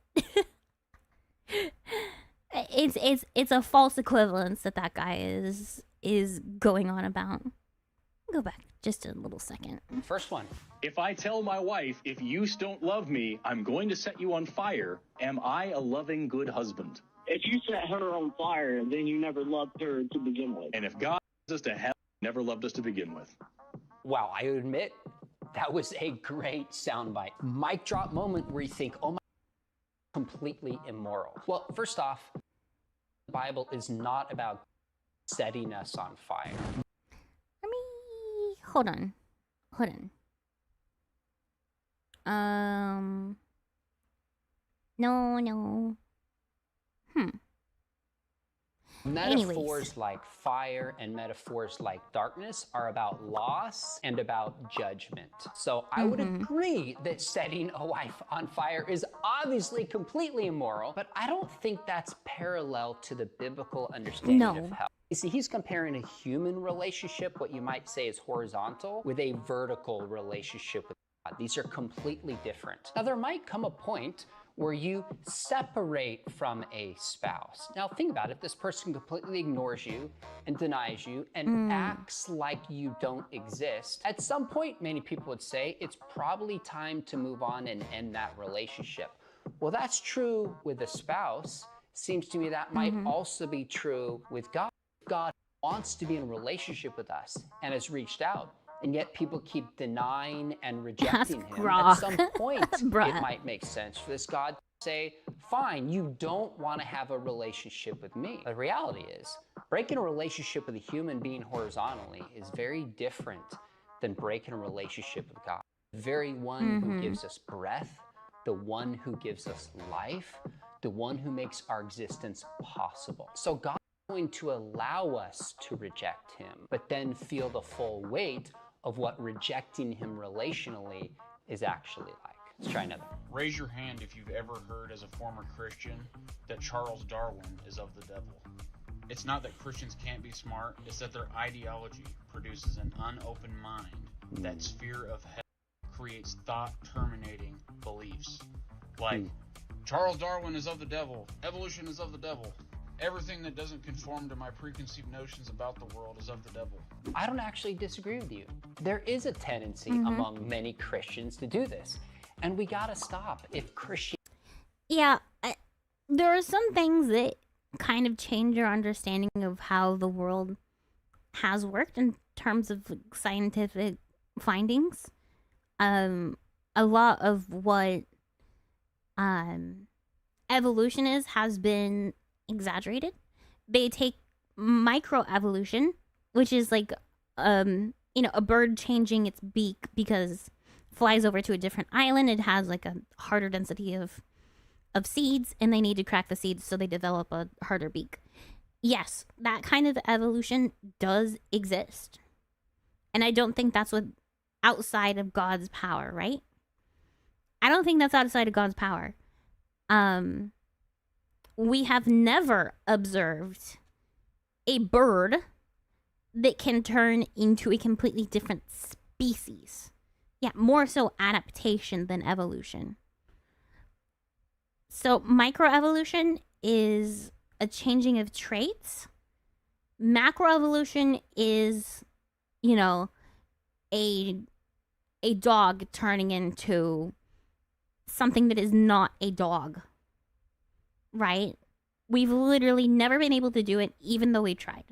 it's a false equivalence that guy is going on about. Go back just a little second. First one. If I tell my wife, if you don't love me, I'm going to set you on fire, am I a loving, good husband? If you set her on fire, then you never loved her to begin with. And if God sends us to hell, he never loved us to begin with. Wow, I admit, that was a great soundbite. Mic drop moment where you think, oh my, completely immoral. Well, first off, the Bible is not about setting us on fire. Hold on. No. Metaphors like fire and metaphors like darkness are about loss and about judgment. So I would agree that setting a wife on fire is obviously completely immoral, but I don't think that's parallel to the biblical understanding of hell. You see, he's comparing a human relationship, what you might say is horizontal, with a vertical relationship with God. These are completely different. Now, there might come a point where you separate from a spouse. Now think about it, this person completely ignores you and denies you and acts like you don't exist. At some point, many people would say, it's probably time to move on and end that relationship. Well, that's true with a spouse. Seems to me that might also be true with God. God wants to be in a relationship with us and has reached out. And yet people keep denying and rejecting him. At some point, it might make sense for this God to say, fine, you don't want to have a relationship with me. The reality is, breaking a relationship with a human being horizontally is very different than breaking a relationship with God. The very one who gives us breath, the one who gives us life, the one who makes our existence possible. So God is going to allow us to reject him, but then feel the full weight of what rejecting him relationally is actually like. Let's try another. Raise your hand if you've ever heard as a former Christian that Charles Darwin is of the devil. It's not that Christians can't be smart, it's that their ideology produces an unopened mind. That sphere of hell creates thought-terminating beliefs. Like, Charles Darwin is of the devil, evolution is of the devil. Everything that doesn't conform to my preconceived notions about the world is of the devil. I don't actually disagree with you. There is a tendency among many Christians to do this, and we gotta stop. If Christian, there are some things that kind of change your understanding of how the world has worked in terms of scientific findings. A lot of what evolution has been exaggerated. They take microevolution, which is like, a bird changing its beak because it flies over to a different island. It has like a harder density of seeds, and they need to crack the seeds, so they develop a harder beak. Yes, that kind of evolution does exist. And I don't think that's outside of God's power, right? I don't think that's outside of God's power. We have never observed a bird that can turn into a completely different species. Yeah, more so adaptation than evolution. So microevolution is a changing of traits. Macroevolution is, a dog turning into something that is not a dog. Right? We've literally never been able to do it, even though we tried.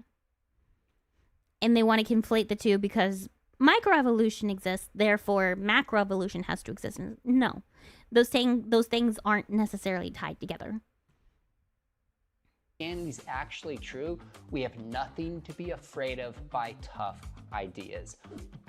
And they want to conflate the two because microevolution exists, therefore macroevolution has to exist. No, those things aren't necessarily tied together. And is actually true, we have nothing to be afraid of by tough ideas.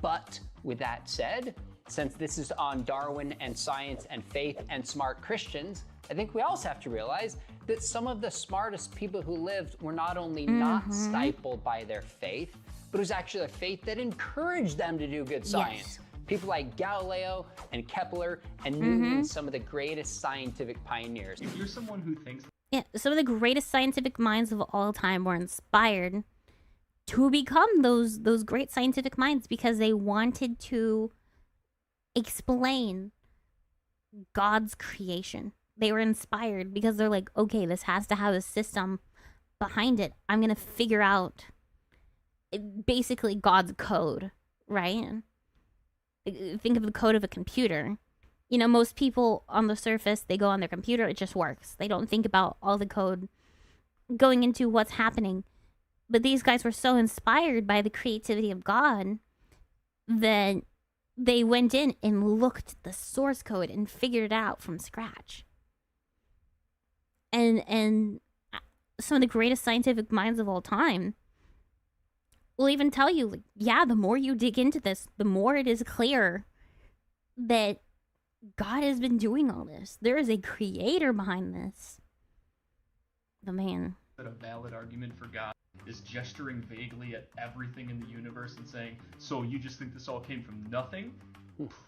But with that said, since this is on Darwin and science and faith and smart Christians, I think we also have to realize that some of the smartest people who lived were not only not stifled by their faith, but it was actually a faith that encouraged them to do good science. Yes. People like Galileo and Kepler and Newton, some of the greatest scientific pioneers. If you're someone who thinks... Yeah, some of the greatest scientific minds of all time were inspired to become those great scientific minds because they wanted to explain God's creation. They were inspired because they're like, okay, this has to have a system behind it. I'm going to figure out basically God's code, right? Think of the code of a computer. Most people on the surface, they go on their computer, it just works. They don't think about all the code going into what's happening. But these guys were so inspired by the creativity of God that they went in and looked at the source code and figured it out from scratch. And some of the greatest scientific minds of all time will even tell you, like, yeah, the more you dig into this, the more it is clear that God has been doing all this. There is a creator behind this. The man. But a valid argument for God is gesturing vaguely at everything in the universe and saying, so you just think this all came from nothing?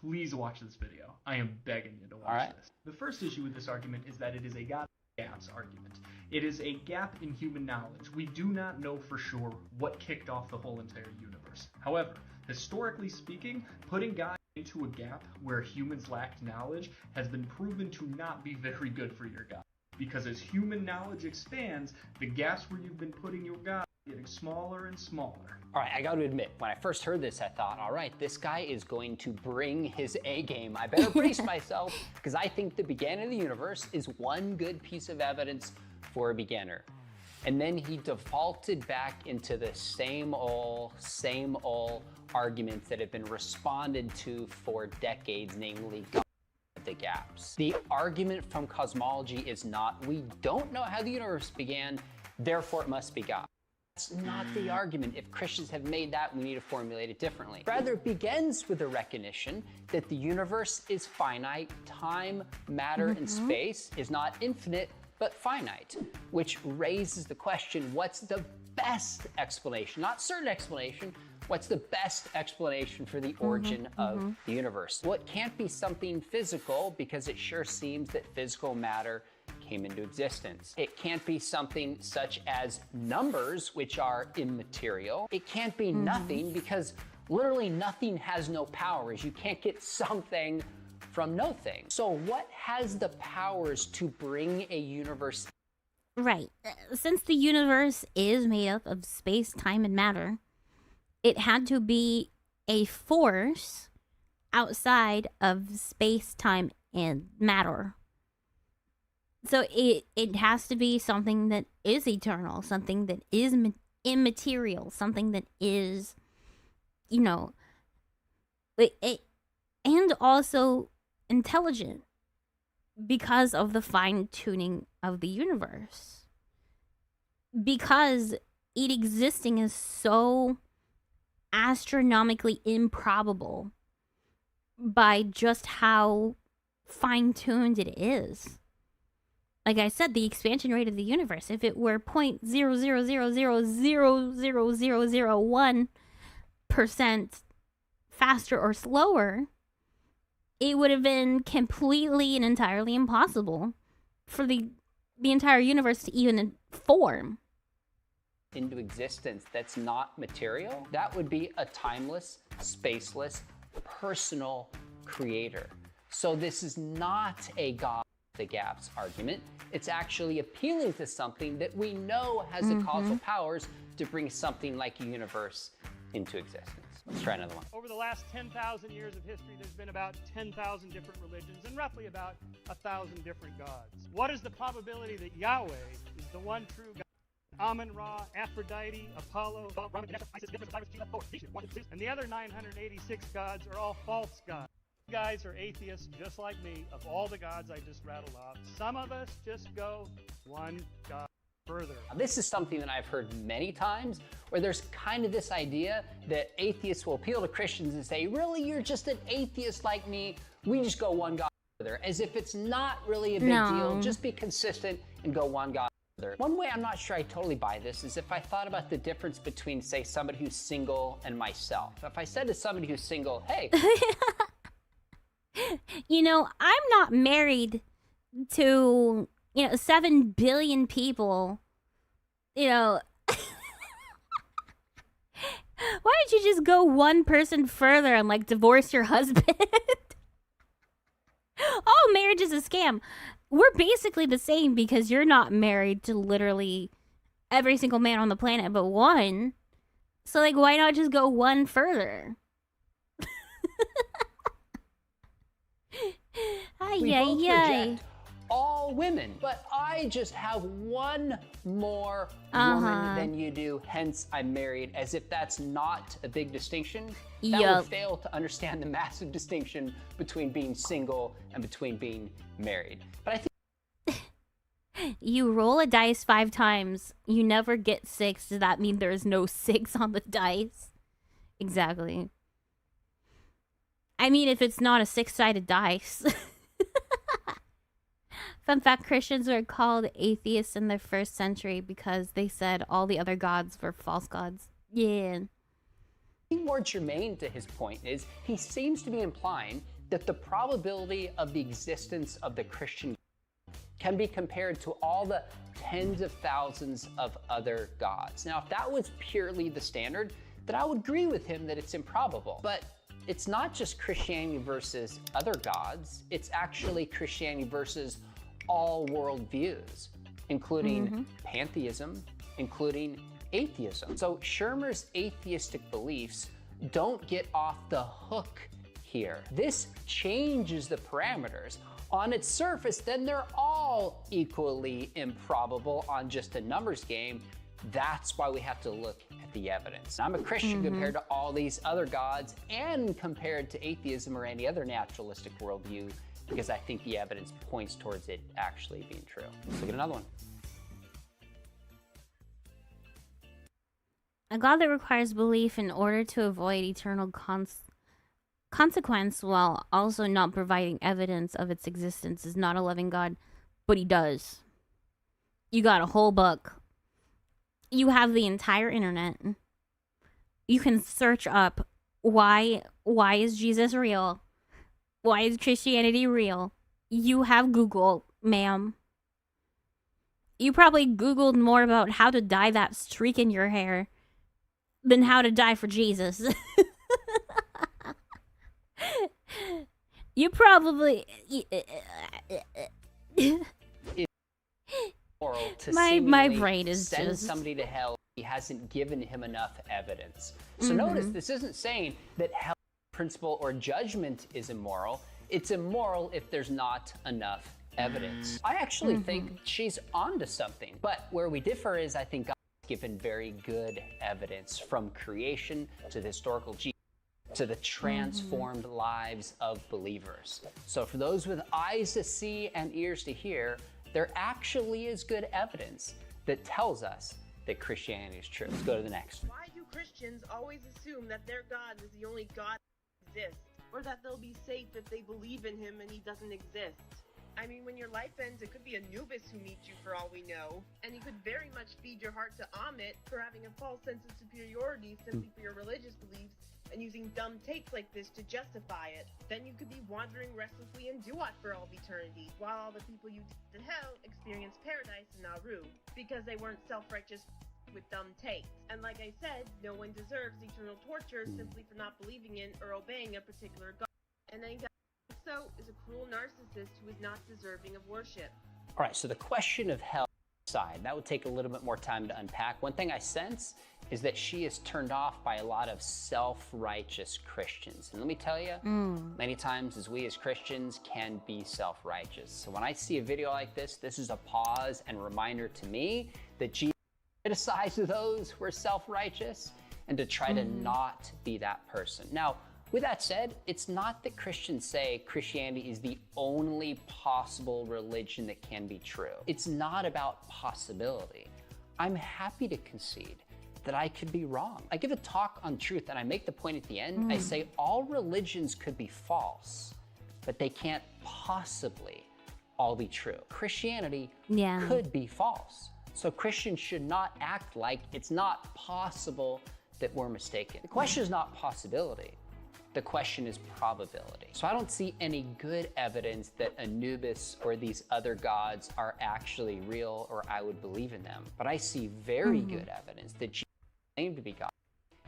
Please watch this video. I am begging you to watch this. The first issue with this argument is that it is a God gaps argument. It is a gap in human knowledge. We do not know for sure what kicked off the whole entire universe. However, historically speaking, putting God into a gap where humans lacked knowledge has been proven to not be very good for your God. Because as human knowledge expands, the gaps where you've been putting your God are getting smaller and smaller. All right, I got to admit, when I first heard this, I thought, all right, this guy is going to bring his A game. I better brace myself, because I think the beginning of the universe is one good piece of evidence for a beginner. And then he defaulted back into the same old arguments that have been responded to for decades, namely God the gaps. The argument from cosmology is not, we don't know how the universe began, therefore it must be God. That's not the argument. If Christians have made that, we need to formulate it differently. Rather, it begins with the recognition that the universe is finite. Time, matter, and space is not infinite, but finite, which raises the question, what's the best explanation? Not certain explanation, what's the best explanation for the origin of the universe? Well, it can't be something physical because it sure seems that physical matter came into existence. It can't be something such as numbers, which are immaterial. It can't be nothing because literally nothing has no powers. You can't get something from nothing. So what has the powers to bring a universe? Right. Since the universe is made up of space, time, and matter, it had to be a force outside of space, time, and matter. So it has to be something that is eternal, something that is immaterial, something that is, and also intelligent because of the fine tuning of the universe. Because it existing is so astronomically improbable by just how fine-tuned it is. Like I said, the expansion rate of the universe, if it were 0.000000001% faster or slower, it would have been completely and entirely impossible for the entire universe to even form. Into existence that's not material, that would be a timeless, spaceless, personal creator. So this is not a God of the gaps argument. It's actually appealing to something that we know has the causal powers to bring something like a universe into existence. Let's try another one. Over the last 10,000 years of history, there's been about 10,000 different religions and roughly about 1,000 different gods. What is the probability that Yahweh is the one true God? Amun-Ra, Aphrodite, Apollo, and the other 986 gods are all false gods. You guys are atheists just like me. Of all the gods I just rattled off, some of us just go one god further. This is something that I've heard many times, where there's kind of this idea that atheists will appeal to Christians and say, really, you're just an atheist like me. We just go one god further, as if it's not really a big deal. Just be consistent and go one god further. One way I'm not sure I totally buy this is if I thought about the difference between, say, somebody who's single and myself. If I said to somebody who's single, hey, you know, I'm not married to, 7 billion people. Why don't you just go one person further and, like, divorce your husband? Oh, marriage is a scam. We're basically the same because you're not married to literally every single man on the planet but one. So, like, why not just go one further? we both reject all women, but I just have one more woman than you do, hence I'm married, as if that's not a big distinction. That would fail to understand the massive distinction between being single and between being married. But I think you roll a dice 5 times, you never get 6. Does that mean there's no 6 on the dice? Exactly. I mean, if it's not a 6-sided dice. Fun fact, Christians were called atheists in the 1st century because they said all the other gods were false gods. Yeah. I think more germane to his point is he seems to be implying that the probability of the existence of the Christian can be compared to all the tens of thousands of other gods. Now, if that was purely the standard, then I would agree with him that it's improbable. But it's not just Christianity versus other gods, it's actually Christianity versus all worldviews, including pantheism, including atheism. So Shermer's atheistic beliefs don't get off the hook here. This changes the parameters. On its surface, then they're all equally improbable on just a numbers game. That's why we have to look at the evidence. I'm a Christian compared to all these other gods and compared to atheism or any other naturalistic worldview, because I think the evidence points towards it actually being true. Let's look at another one. A God that requires belief in order to avoid eternal consequence while also not providing evidence of its existence is not a loving God, but he does. You got a whole book. You have the entire internet. You can search up why is Jesus real? Why is Christianity real? You have Google, ma'am. You probably Googled more about how to dye that streak in your hair than how to die for Jesus. You probably... my brain is send just... somebody to hell. He hasn't given him enough evidence. So notice, this isn't saying that hell principle or judgment is immoral. It's immoral if there's not enough evidence. I actually think she's onto something. But where we differ is I think God's given very good evidence, from creation to the historical Jesus to the transformed lives of believers. So for those with eyes to see and ears to hear, there actually is good evidence that tells us that Christianity is true. Let's go to the next. Why do Christians always assume that their God is the only God that exists, or that they'll be safe if they believe in him and he doesn't exist? I mean, when your life ends, it could be Anubis who meets you for all we know, and you could very much feed your heart to Amit for having a false sense of superiority simply for your religious beliefs and using dumb takes like this to justify it. Then you could be wandering restlessly in Duat for all of eternity, while all the people you did in hell experienced paradise in Nauru, because they weren't self-righteous with dumb takes. And like I said, no one deserves eternal torture simply for not believing in or obeying a particular god. And then God also is a cruel narcissist who is not deserving of worship. All right, so the question of hell aside, that would take a little bit more time to unpack. One thing I sense is that she is turned off by a lot of self-righteous Christians. And let me tell you, many times as we as Christians can be self-righteous. So when I see a video like this is a pause and reminder to me that Jesus criticizes those who are self-righteous and to try to not be that person. Now, with that said, it's not that Christians say Christianity is the only possible religion that can be true. It's not about possibility. I'm happy to concede that I could be wrong. I give a talk on truth and I make the point at the end. I say all religions could be false, but they can't possibly all be true. Christianity could be false. So Christians should not act like it's not possible that we're mistaken. The question is not possibility. The question is probability. So I don't see any good evidence that Anubis or these other gods are actually real or I would believe in them. But I see very good evidence that Jesus claimed to be God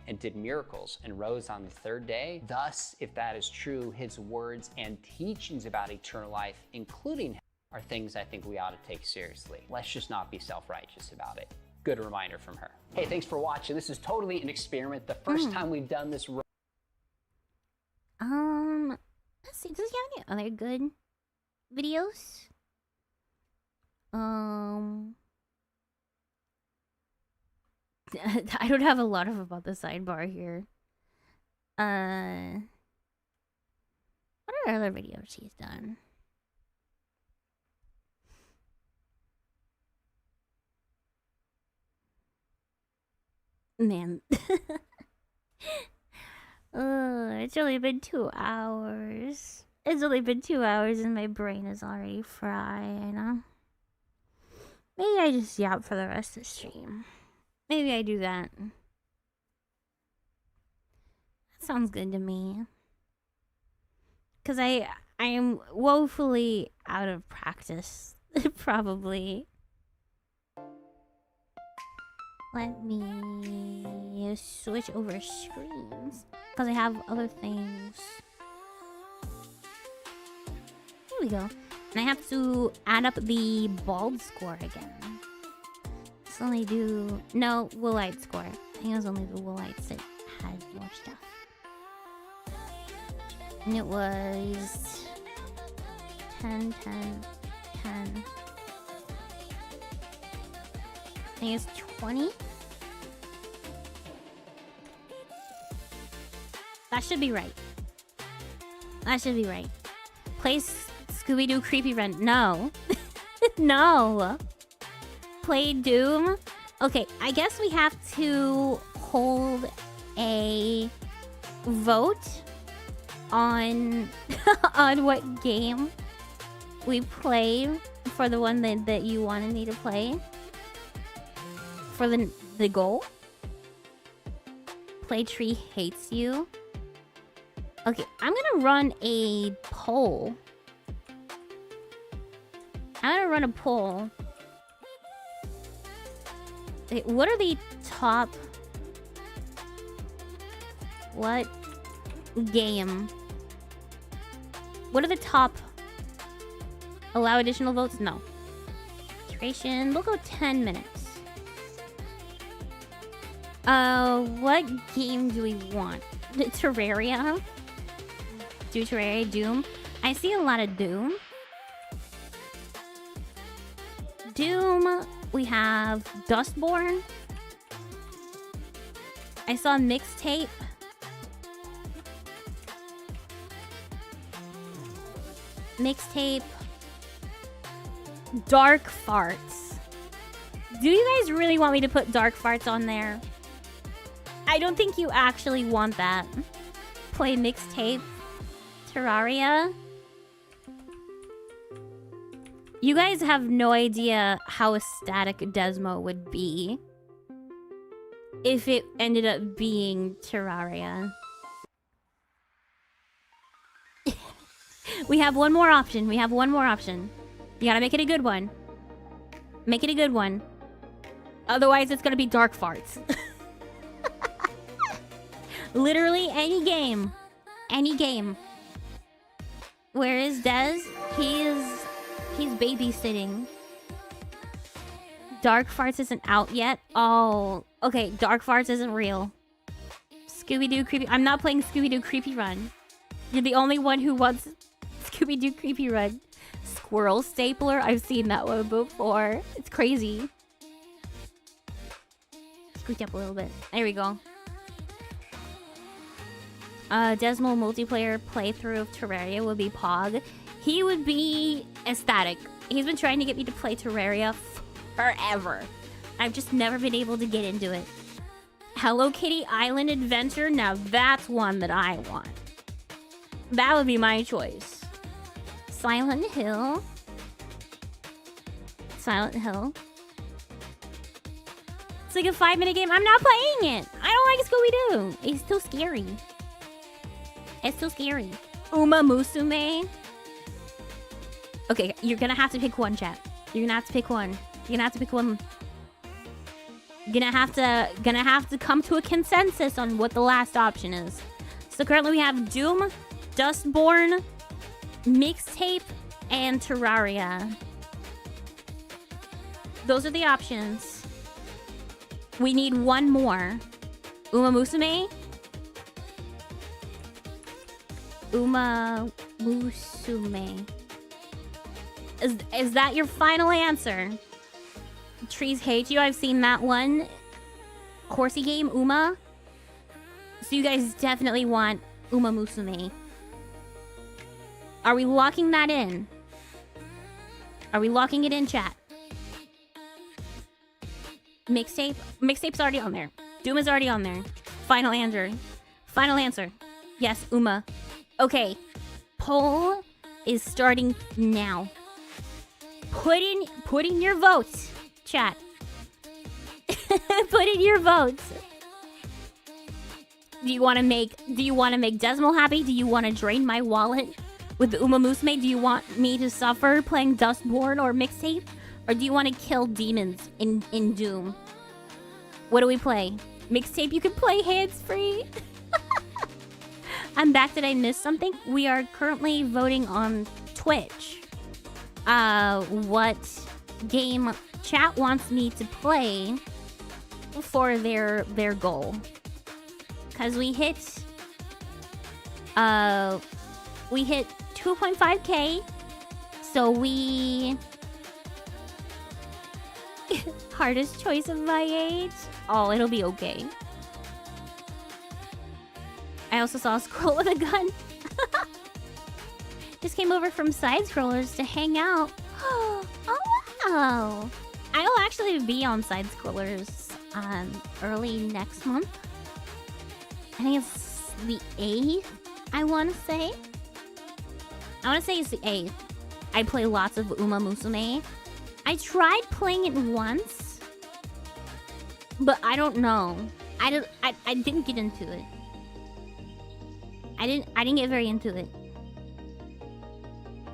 and did miracles and rose on the third day. Thus, if that is true, his words and teachings about eternal life, including hell, are things I think we ought to take seriously. Let's just not be self-righteous about it. Good reminder from her. Hey, thanks for watching. This is totally an experiment. The first time we've done this. Let's see, does he have any other good videos? I don't have a lot of about the sidebar here. What are other videos he's done? Man. It's only been 2 hours. It's only been 2 hours and my brain is already fried, you know? Maybe I just yap for the rest of the stream. Maybe I do that. That sounds good to me. Because I am woefully out of practice. Probably. Let me switch over screens. Because I have other things. Here we go. And I have to add up the bald score again. It's only do... No, Woolite score. I think it was only the Woolites that had more stuff. And it was... 10, 10, 10. I think it's 20. That should be right. That should be right. Play Scooby-Doo Creepy Run. No. No. Play Doom. Okay, I guess we have to hold a vote on on what game we play for the one that you wanted me to play. For the goal. Playtree hates you. Okay, I'm gonna run a poll. I'm gonna run a poll. Okay, what are the top... What game? What are the top... Allow additional votes? No. Duration, we'll go 10 minutes. What game do we want? Terraria? Do Terraria, Doom? I see a lot of Doom. Doom, we have Dustborn. I saw a mixtape. Mixtape. Dark Farts. Do you guys really want me to put dark farts on there? I don't think you actually want that. Play mixtape. Terraria. You guys have no idea how ecstatic Desmo would be if it ended up being Terraria. We have one more option. We have one more option. You gotta make it a good one. Make it a good one. Otherwise, it's gonna be dark farts. Literally any game. Any game. Where is Des? He's babysitting. Dark Farts isn't out yet? Oh, okay. Dark Farts isn't real. Scooby-Doo Creepy... I'm not playing Scooby-Doo Creepy Run. You're the only one who wants Scooby-Doo Creepy Run. Squirrel Stapler? I've seen that one before. It's crazy. Squeak up a little bit. There we go. Desmo multiplayer playthrough of Terraria would be Pog. He would be ecstatic. He's been trying to get me to play Terraria forever. I've just never been able to get into it. Hello Kitty Island Adventure? Now that's one that I want. That would be my choice. Silent Hill. Silent Hill. It's like a 5-minute game. I'm not playing it. I don't like Scooby-Doo. It's too scary. It's too scary. Uma Musume. Okay, you're gonna have to pick one, chat. You're gonna have to pick one. You're gonna have to pick one. Gonna have to come to a consensus on what the last option is. So currently we have Doom, Dustborn, Mixtape, and Terraria. Those are the options. We need one more. Uma Musume. Uma Musume. Is that your final answer? Trees Hate You, I've seen that one. Horsey game, Uma. So you guys definitely want Uma Musume. Are we locking that in? Are we locking it in, chat? Mixtape? Mixtape's already on there. Doom is already on there. Final answer. Final answer. Yes, Uma. Okay. Poll is starting now. Put in your votes, chat. Put in your votes. Do you want to make Desmo happy? Do you want to drain my wallet with the Uma Musume? Do you want me to suffer playing Dustborn or Mixtape? Or do you want to kill demons in Doom? What do we play? Mixtape, you can play hands-free. I'm back. Did I miss something? We are currently voting on Twitch. What game chat wants me to play for their goal. Cause we hit 2.5k. So we hardest choice of my age. Oh, it'll be okay. I also saw a scroll with a gun. Just came over from Side Scrollers to hang out. Oh, wow. I will actually be on Side Scrollers early next month. I think it's the 8th, I want to say. I want to say it's the 8th. I play lots of Uma Musume. I tried playing it once, but I don't know. I didn't get into it. I didn't get very into it.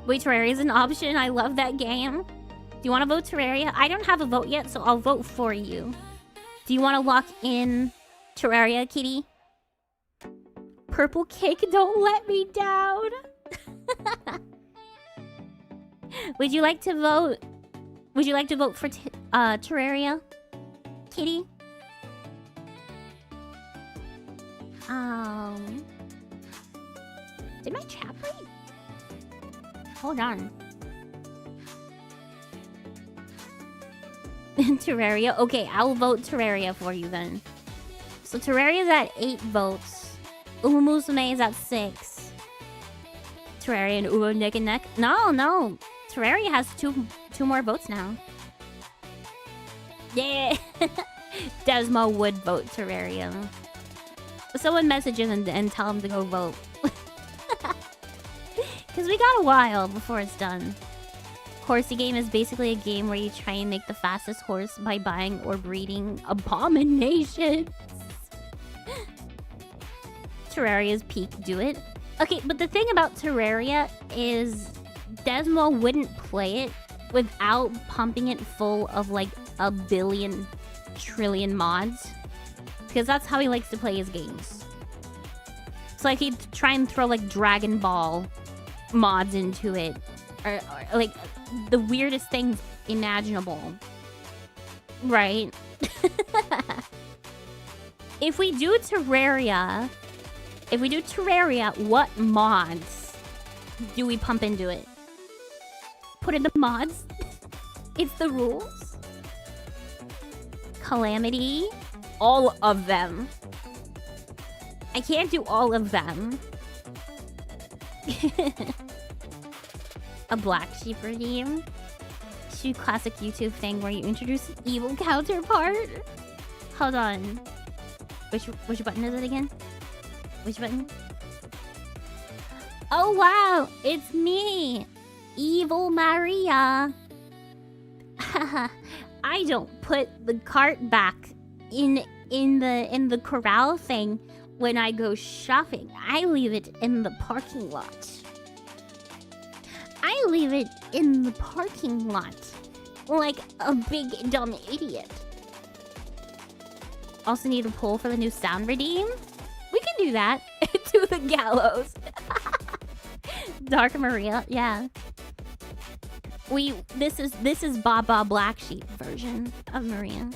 Wait, Terraria is an option. I love that game. Do you want to vote Terraria? I don't have a vote yet, so I'll vote for you. Do you want to lock in Terraria, Kitty? Purple cake, don't let me down. Would you like to vote? Would you like to vote for Terraria, Kitty? Did my chat break? Hold on. Terraria? Okay, I'll vote Terraria for you then. So Terraria's at 8 votes. Uma Musume is at 6. Terraria and Uma neck and neck. No. Terraria has two more votes now. Yeah. Desmo would vote Terraria. Someone message him and tell him to go vote. Because we got a while before it's done. Horsey game is basically a game where you try and make the fastest horse by buying or breeding abominations. Terraria's peak do it. Okay, but the thing about Terraria is Desmo wouldn't play it without pumping it full of like a billion trillion mods. Because that's how he likes to play his games. It's like he'd try and throw like Dragon Ball mods into it. Or like the weirdest things imaginable. Right? If we do Terraria, what mods do we pump into it? Put in the mods? It's the rules? Calamity? All of them. I can't do all of them. A black sheep redeem? Shoot classic YouTube thing where you introduce an evil counterpart? Hold on. Which button is it again? Which button? Oh wow! It's me! Evil Maria! I don't put the cart back in the corral thing when I go shopping. I leave it in the parking lot. I leave it in the parking lot. Like a big dumb idiot. Also need a poll for the new sound redeem? We can do that. To the gallows. Dark Maria, yeah. This is Baba Black Sheep version of Maria.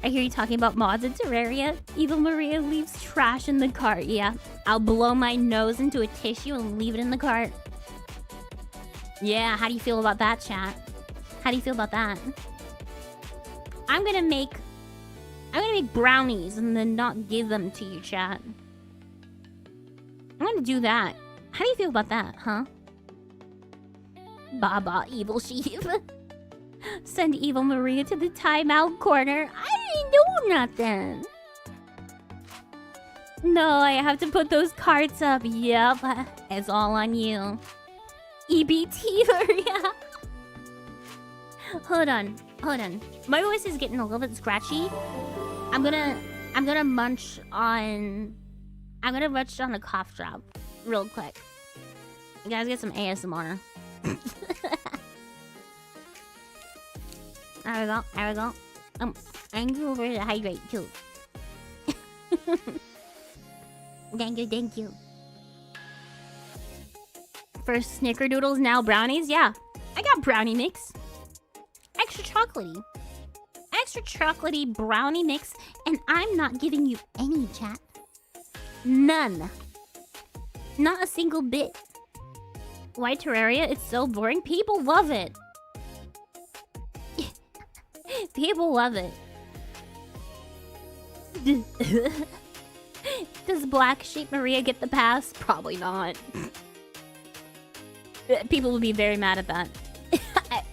I hear you talking about mods in Terraria. Evil Maria leaves trash in the cart. Yeah, I'll blow my nose into a tissue and leave it in the cart. Yeah, how do you feel about that, chat? How do you feel about that? I'm gonna make brownies and then not give them to you, chat. I'm gonna do that. How do you feel about that, huh? Baba, evil sheep. Send Evil Maria to the timeout corner. I didn't do nothing. No, I have to put those cards up. Yep, it's all on you. EBT Maria. Hold on. My voice is getting a little bit scratchy. I'm gonna munch on a cough drop real quick. You guys get some ASMR. There we go. I'm over to hydrate too. Thank you. First snickerdoodles, now brownies? Yeah, I got brownie mix. Extra chocolatey brownie mix, and I'm not giving you any, chat. None. Not a single bit. Why Terraria? It's so boring. People love it. People love it. Does Black Sheep Maria get the pass? Probably not. People would be very mad at that.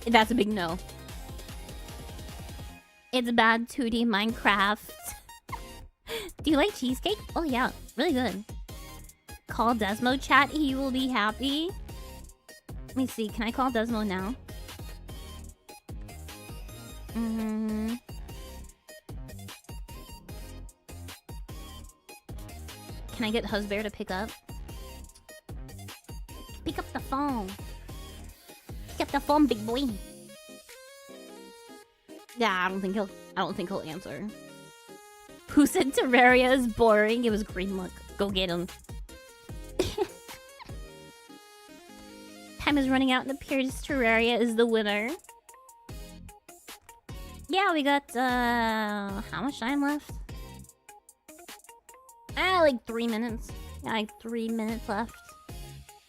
That's a big no. It's bad 2D Minecraft. Do you like cheesecake? Oh yeah, really good. Call Desmo, chat. He will be happy. Let me see. Can I call Desmo now? Can I get Husbear to pick up? Pick up the phone. Pick up the phone, big boy. Yeah, I don't think he'll answer. Who said Terraria is boring? It was Greenlook. Go get him. Time is running out and appears Terraria is the winner. Yeah, we got, how much time left? Like 3 minutes. Yeah, like 3 minutes left.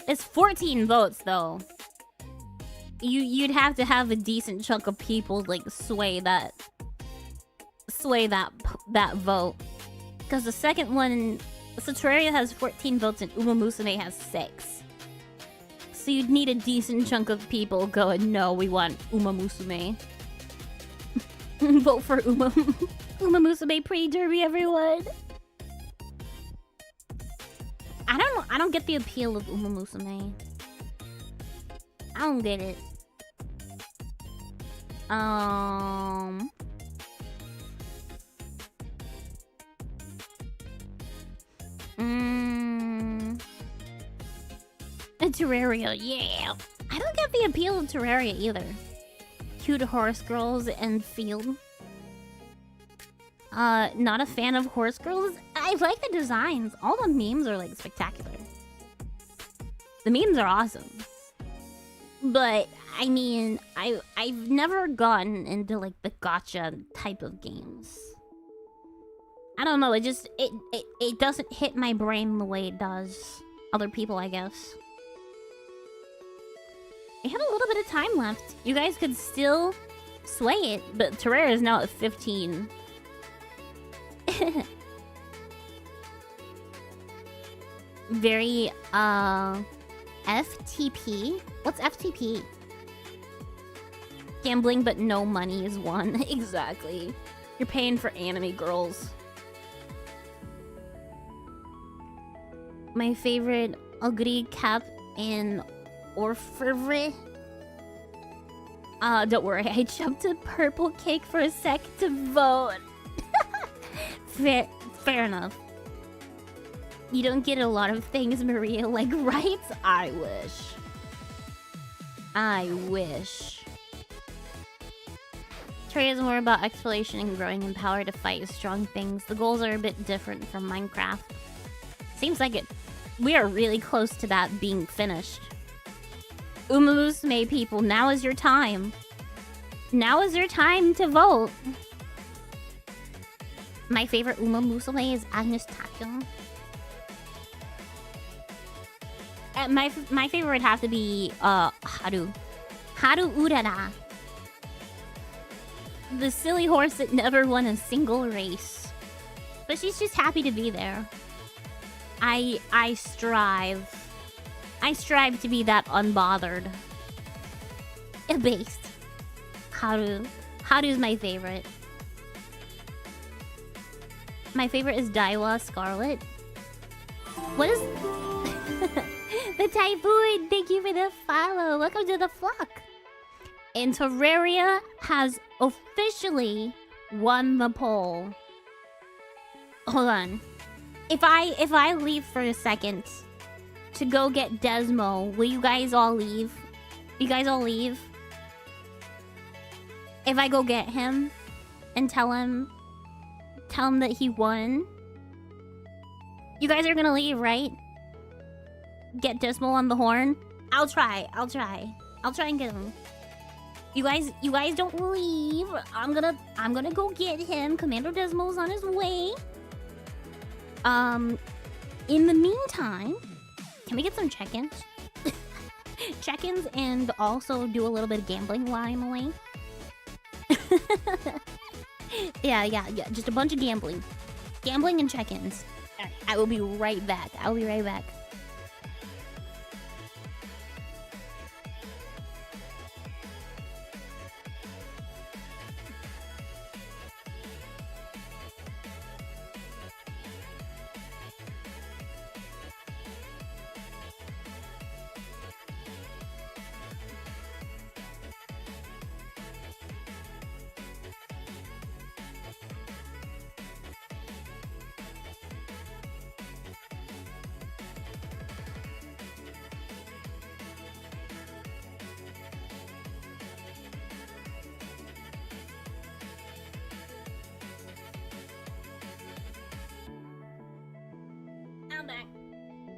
It's 14 votes, though. You'd have to have a decent chunk of people, like, sway that vote. Because the second one, so Terraria has 14 votes and Uma Musume has 6. So you'd need a decent chunk of people going, no, we want Uma Musume. Vote for Uma Musume pre-derby, everyone. I don't get the appeal of Uma Musume. I don't get it. Terraria, yeah. I don't get the appeal of Terraria either. Cute horse girls and field. Not a fan of horse girls. I like the designs. All the memes are like spectacular. The memes are awesome. But I mean, I've never gotten into like the gacha type of games. I don't know, it just it doesn't hit my brain the way it does other people, I guess. We have a little bit of time left. You guys could still sway it, but Terraria is now at 15. Very, FTP? What's FTP? Gambling but no money is one. Exactly. You're paying for anime girls. My favorite ugly cap in Orfevre. Don't worry, I jumped to purple cake for a sec to vote. Fair enough. You don't get a lot of things, Maria, like rights? I wish. I wish. Terraria is more about exploration and growing in power to fight strong things. The goals are a bit different from Minecraft. Seems like it. We are really close to that being finished. Uma Musume people, now is your time. Now is your time to vote. My favorite Uma Musume is Agnes Takyo. My favorite would have to be Haru. Haru Urara. The silly horse that never won a single race. But she's just happy to be there. I strive. I strive to be that unbothered. Based. Haru. Haru's my favorite. My favorite is Daiwa Scarlet. What is... The Typhoon, thank you for the follow. Welcome to the flock. And Terraria has officially won the poll. Hold on. If I leave for a second to go get Desmo, will you guys all leave? You guys all leave? If I go get him and tell him that he won, you guys are gonna leave, right? Get Desmo on the horn? I'll try and get him. You guys don't leave. I'm gonna go get him. Commander Desmo's on his way. In the meantime, can we get some check-ins? Check-ins and also do a little bit of gambling while I'm away. Yeah, just a bunch of gambling. Gambling and check-ins. Alright, I will be right back.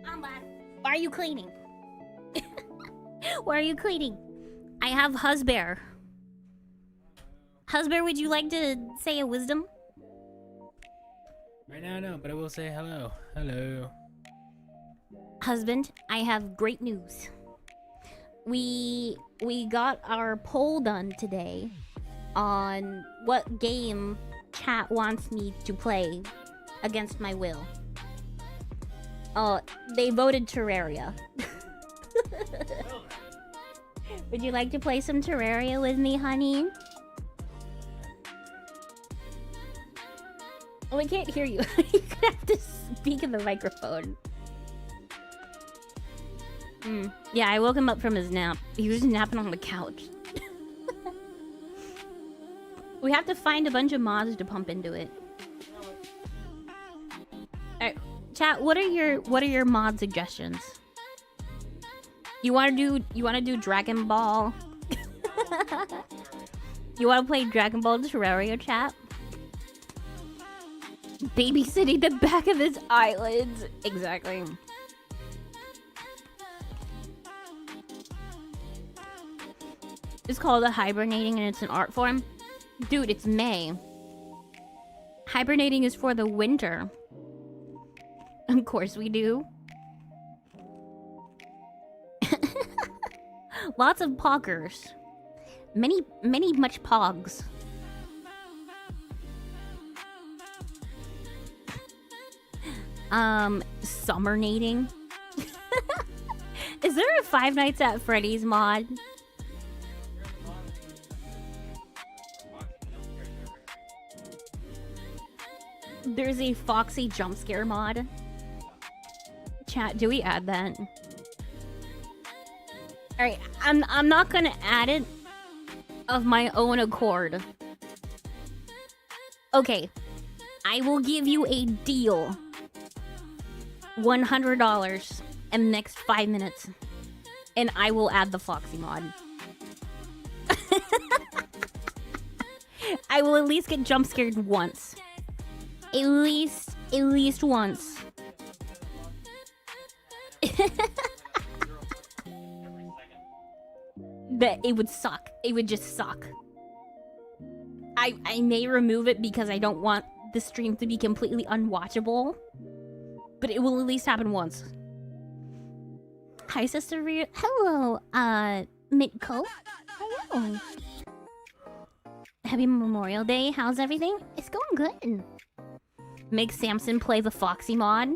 I'm back. Why are you cleaning? Why are you cleaning? I have Husbear. Husbear, would you like to say a wisdom? Right now, no, but I will say hello. Hello. Husband, I have great news. We got our poll done today on what game chat wants me to play against my will. They voted Terraria. Would you like to play some Terraria with me, honey? Oh, I can't hear you. You're gonna have to speak in the microphone. Yeah, I woke him up from his nap. He was napping on the couch. We have to find a bunch of mods to pump into it. Alright, chat, what are your mod suggestions? You wanna do Dragon Ball? You wanna play Dragon Ball Terraria, chat? Babysitting the back of his eyelids. Exactly. It's called hibernating and it's an art form. Dude, it's May. Hibernating is for the winter. Of course we do. Lots of poggers. Many much pogs. Summernating. Is there a Five Nights at Freddy's mod? There's a Foxy jump scare mod. Chat, do we add that? Alright, I'm not gonna add it of my own accord. Okay, I will give you a deal. $100 in the next 5 minutes. And I will add the Foxy mod. I will at least get jump scared once. At least once. That it would suck. It would just suck. I may remove it because I don't want the stream to be completely unwatchable. But it will at least happen once. Hi, Sister Rhea. Hello, Mitko. Hello. Happy Memorial Day. How's everything? It's going good. Make Samson play the Foxy mod.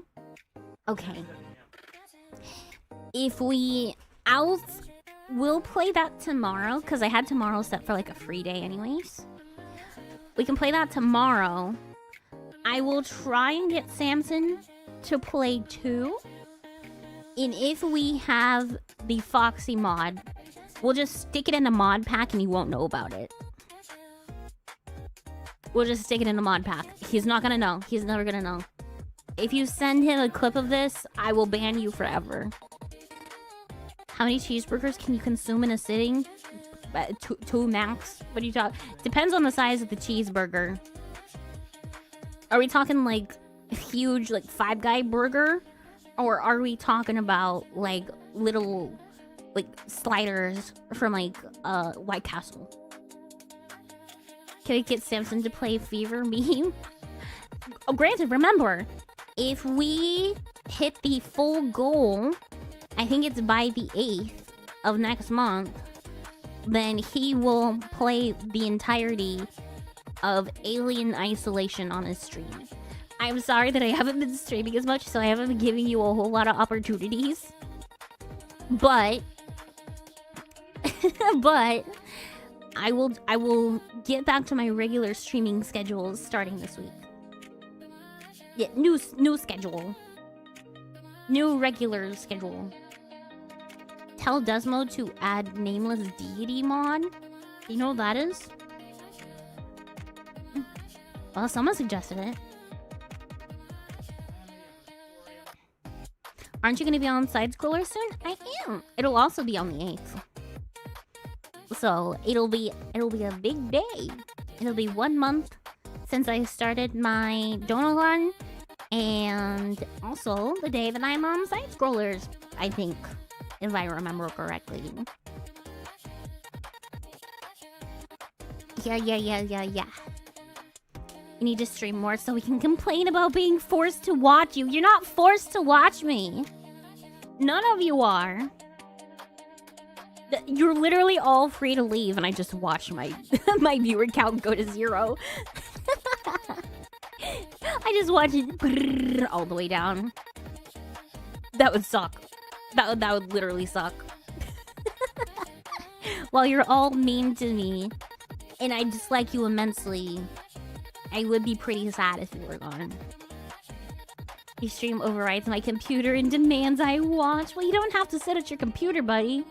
Okay. We'll play that tomorrow, because I had tomorrow set for like a free day anyways. We can play that tomorrow. I will try and get Samson to play 2. And if we have the Foxy mod, we'll just stick it in the mod pack and he won't know about it. We'll just stick it in the mod pack. He's not gonna know. He's never gonna know. If you send him a clip of this, I will ban you forever. How many cheeseburgers can you consume in a sitting? 2 max? What do you talk? Depends on the size of the cheeseburger. Are we talking like huge, like Five Guy burger? Or are we talking about like little, like sliders from like White Castle? Can we get Samson to play Fever Meme? Oh, granted, remember, if we hit the full goal, I think it's by the 8th of next month, then he will play the entirety of Alien Isolation on his stream. I'm sorry that I haven't been streaming as much, so I haven't been giving you a whole lot of opportunities. But... but... I will get back to my regular streaming schedules starting this week. Yeah, new schedule. New regular schedule. Tell Desmo to add Nameless Deity mod. You know what that is? Well, someone suggested it. Aren't you gonna be on Side-Scroller soon? I am. It'll also be on the 8th. So it'll be a big day. It'll be 1 month since I started my Donothon, and also the day that I'm on Side Scrollers, I think, if I remember correctly. Yeah. You need to stream more so we can complain about being forced to watch you. You're not forced to watch me. None of you are. You're literally all free to leave, and I just watch my my viewer count go to 0. I just watch it all the way down. That would suck. That would literally suck. While you're all mean to me, and I dislike you immensely, I would be pretty sad if you were gone. Your stream overrides my computer and demands I watch. Well, you don't have to sit at your computer, buddy.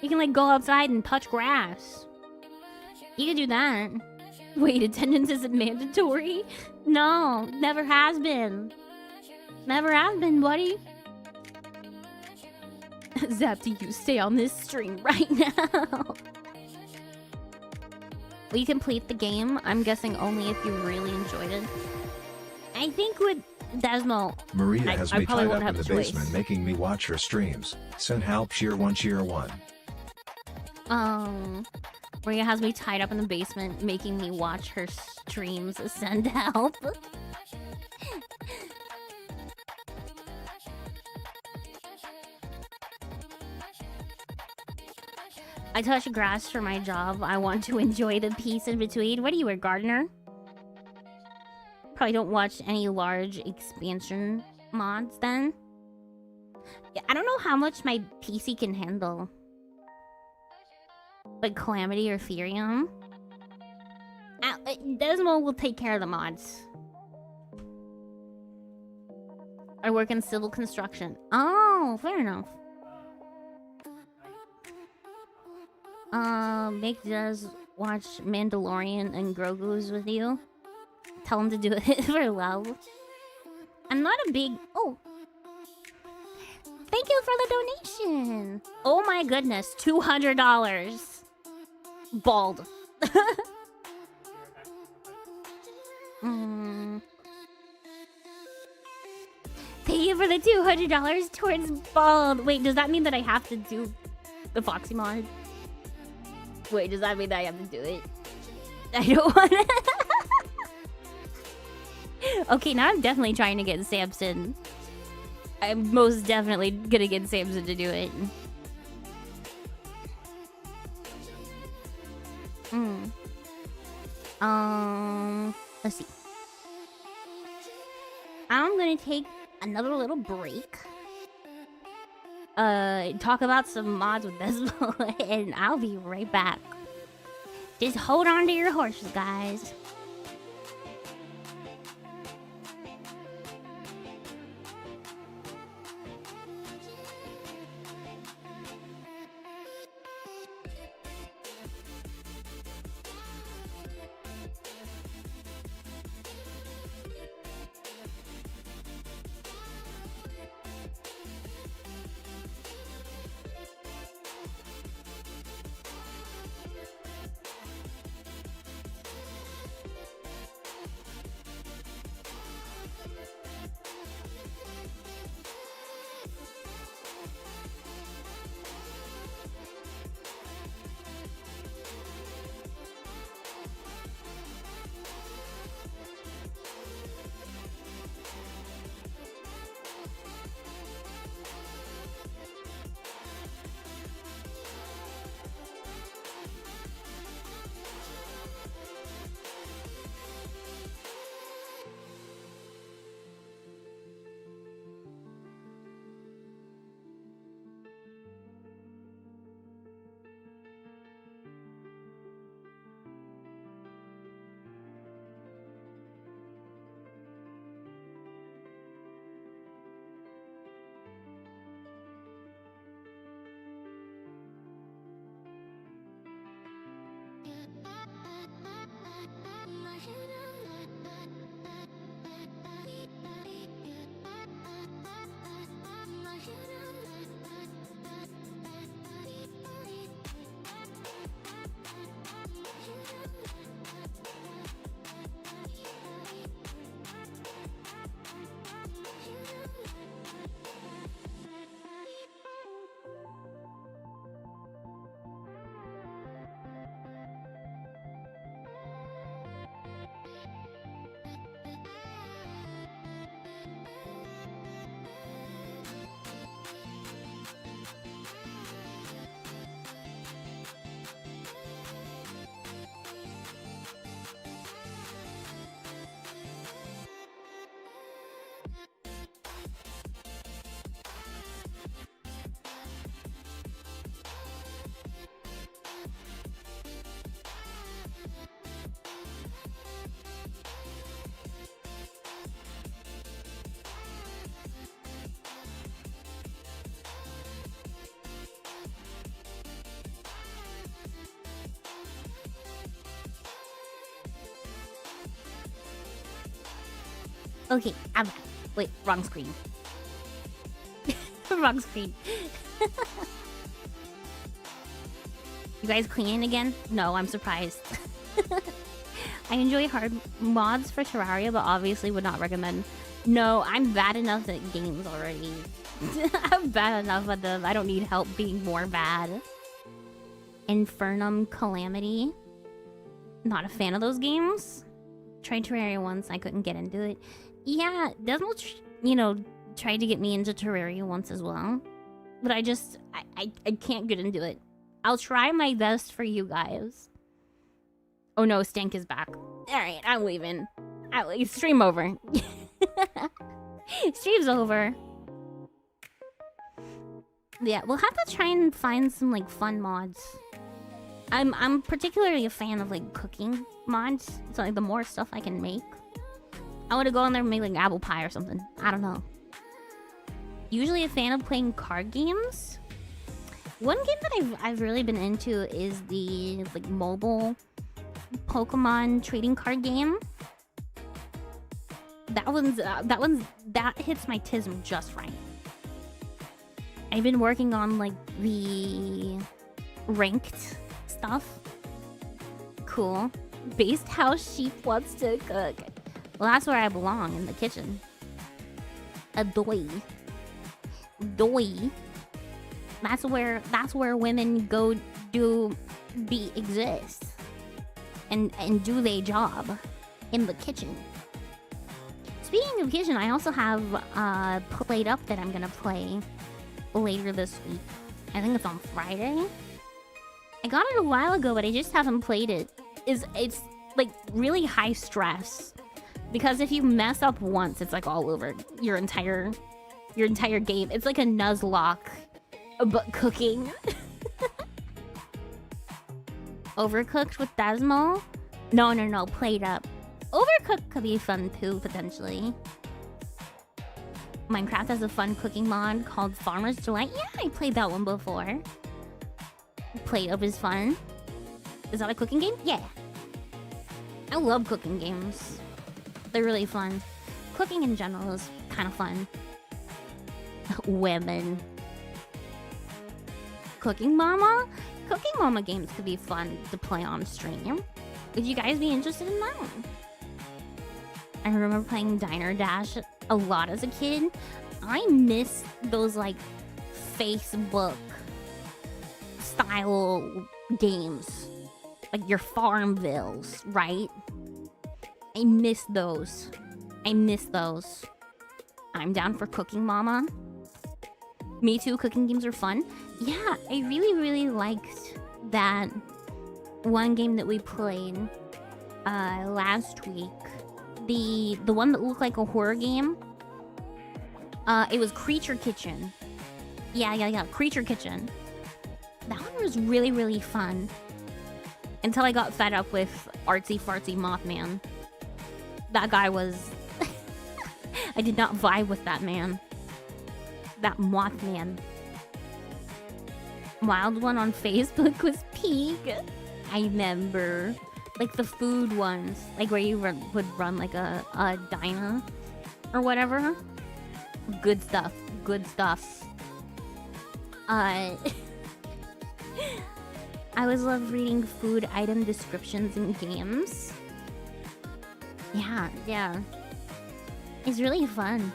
You can, like, go outside and touch grass. You can do that. Wait, attendance isn't mandatory? No, never has been. Never has been, buddy. Zap to you, stay on this stream right now. Will you complete the game? I'm guessing only if you really enjoyed it. I think with Desmo, Maria has me probably tied won't up in have the a choice. basement making me watch her streams. Send help cheer 1 cheer 1. Maria has me tied up in the basement making me watch her streams. Send help. I touch grass for my job. I want to enjoy the peace in between. What are you, a gardener? Probably don't watch any large expansion mods then. Yeah, I don't know how much my PC can handle. Like Calamity or Ethereum. Desmo will take care of the mods. I work in civil construction. Oh, fair enough. Make does watch Mandalorian and Grogu's with you. Tell him to do it for love. I'm not a big... Oh. Thank you for the donation. Oh my goodness. $200. Bald. Thank you for the $200 towards bald. Wait, does that mean that I have to do the Foxy mod? Wait, does that mean that I have to do it? I don't want it. Okay, now I'm definitely trying to get Samson. I'm most definitely gonna get Samson to do it. Let's see. I'm gonna take another little break. Talk about some mods with Desmo, and I'll be right back. Just hold on to your horses, guys. Okay, I'm back. Wait, wrong screen. Wrong screen. You guys cleaning again? No, I'm surprised. I enjoy hard mods for Terraria, but obviously would not recommend. No, I'm bad enough at games already. I'm bad enough at them. I don't need help being more bad. Infernum Calamity. Not a fan of those games. Tried Terraria once, I couldn't get into it. Yeah, Desmond, tried to get me into Terraria once as well. But I can't get into it. I'll try my best for you guys. Oh no, Stank is back. Alright, I'm leaving. Stream over. Stream's over. Yeah, we'll have to try and find some like fun mods. I'm particularly a fan of like cooking mods. So like the more stuff I can make. I want to go in there and make like apple pie or something. I don't know. Usually a fan of playing card games. One game that I've really been into is the like mobile Pokemon trading card game. That hits my tism just right. I've been working on like the ranked stuff. Cool. Based how sheep wants to cook. Well, that's where I belong, in the kitchen. A doy. That's where women go exist. And do their job in the kitchen. Speaking of kitchen, I also have Played Up that I'm gonna play later this week. I think it's on Friday. I got it a while ago, but I just haven't played it. It's like really high stress because if you mess up once, it's like all over your entire game. It's like a Nuzlocke, but cooking. Overcooked with Desmo? No, Played Up. Overcooked could be fun too, potentially. Minecraft has a fun cooking mod called Farmer's Delight. Yeah, I played that one before. Played Up is fun. Is that a cooking game? Yeah. I love cooking games. They're really fun. Cooking in general is kind of fun. Women. Cooking Mama? Cooking Mama games could be fun to play on stream. Would you guys be interested in that? I remember playing Diner Dash a lot as a kid. I miss those like Facebook style games. Like your Farmvilles, right? I miss those. I'm down for Cooking Mama. Me too, cooking games are fun. Yeah, I really liked that one game that we played last week. The one that looked like a horror game. It was Creature Kitchen. Yeah, Creature Kitchen. That one was really fun. Until I got fed up with Artsy Fartsy Mothman. That guy was... I did not vibe with that man. That Mothman. Wild one on Facebook was Peak. I remember. Like the food ones. Like where you would run like a diner. Or whatever. Good stuff. I always love reading food item descriptions in games. Yeah. It's really fun.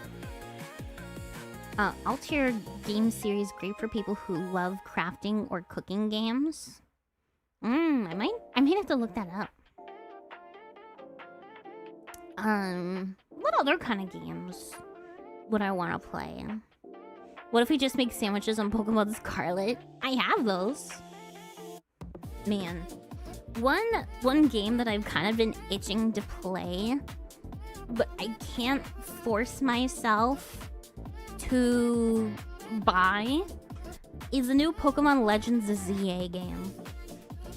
Alt-tier game series great for people who love crafting or cooking games. I might have to look that up. What other kind of games would I want to play? What if we just make sandwiches on Pokemon Scarlet? I have those. Man, one game that I've kind of been itching to play, but I can't force myself to buy, is the new Pokemon Legends ZA game.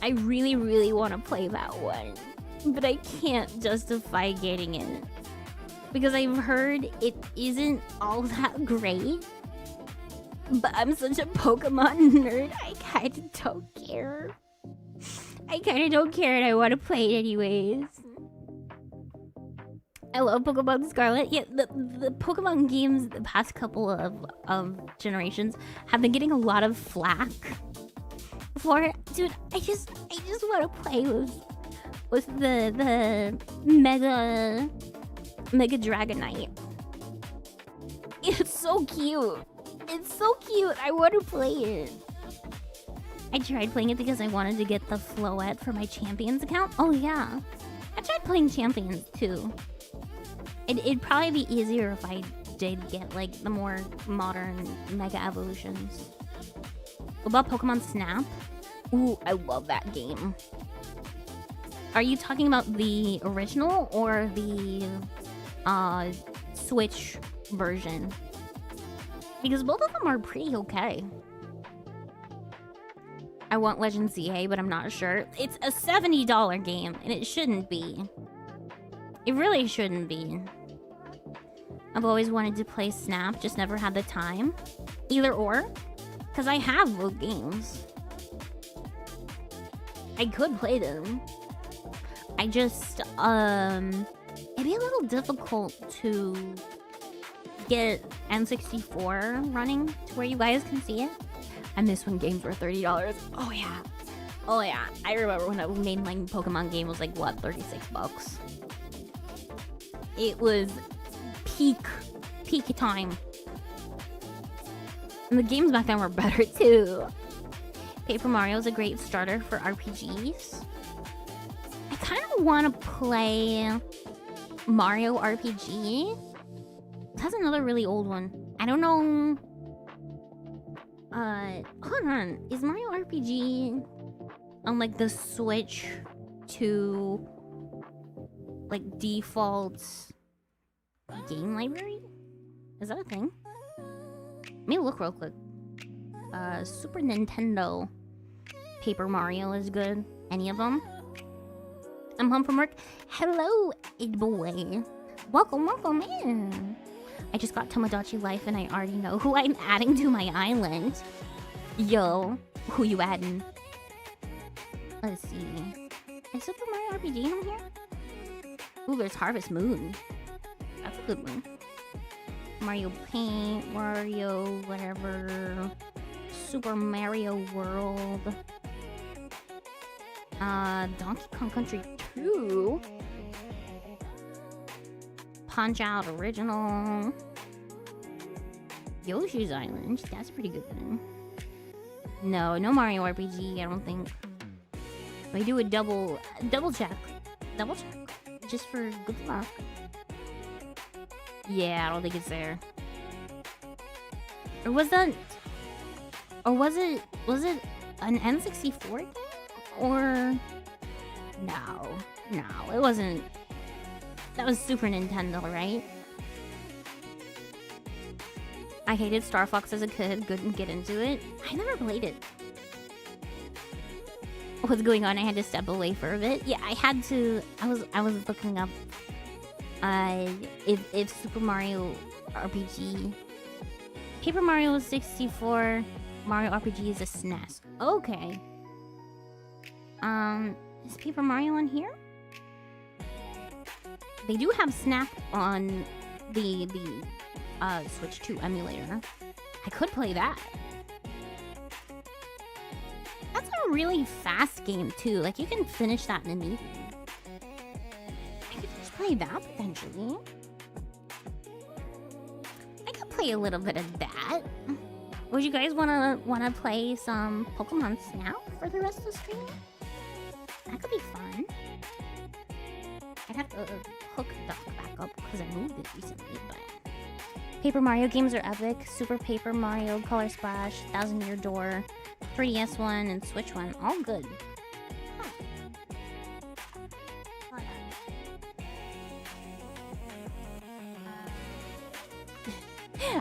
I really want to play that one, but I can't justify getting it because I've heard it isn't all that great. But I'm such a Pokemon nerd, I kind of don't care. And I want to play it anyways. I love Pokemon Scarlet. Yeah, the Pokemon games the past couple of generations have been getting a lot of flack for it. Dude, I just want to play with the Mega Dragonite. It's so cute. It's so cute. I want to play it. I tried playing it because I wanted to get the Floette for my Champions account. Oh yeah. I tried playing Champions too. It'd probably be easier if I did get like the more modern Mega Evolutions. What about Pokemon Snap? Ooh, I love that game. Are you talking about the original or the Switch version? Because both of them are pretty okay. I want Legend ZA, but I'm not sure. It's a $70 game, and it shouldn't be. It really shouldn't be. I've always wanted to play Snap, just never had the time. Either or, because I have both games. I could play them. I just, it'd be a little difficult to get N64 running to where you guys can see it. I miss when games were $30. Oh yeah. Oh yeah. I remember when a mainline Pokemon game was like, what, $36? It was peak time. And the games back then were better too. Paper Mario is a great starter for RPGs. I kind of want to play Mario RPG. That's another really old one. I don't know. Hold on. Is Mario RPG on like the Switch to like default game library? Is that a thing? Let me look real quick. Super Nintendo Paper Mario is good. Any of them? I'm home from work. Hello, boy. Welcome in. I just got Tomodachi Life and I already know who I'm adding to my island. Yo, who you adding? Let's see. Is Super Mario RPG on here? Ooh, there's Harvest Moon. That's a good one. Mario Paint, Mario whatever. Super Mario World. Donkey Kong Country 2. Punch Out Original. Yoshi's Island. That's a pretty good thing. No Mario RPG, I don't think. We do a double check. Double check. Just for good luck. Yeah, I don't think it's there. Or was it an N64 thing? Or no, it wasn't. That was Super Nintendo, right? I hated Star Fox as a kid, couldn't get into it. I never played it. What's going on? I had to step away for a bit. Yeah, I had to. I was looking up if Super Mario RPG, Paper Mario is 64, Mario RPG is a SNES. Okay. Is Paper Mario on here? They do have Snap on the Switch 2 emulator. I could play that. That's a really fast game too. Like you can finish that in a minute. I could just play that potentially. I could play a little bit of that. Would you guys wanna play some Pokemon Snap for the rest of the stream? That could be fun. I'd have to hook Doc back up because I moved it recently, but Paper Mario games are epic. Super Paper Mario, Color Splash, 1000 Year Door, 3DS one, and Switch one. All good. Huh.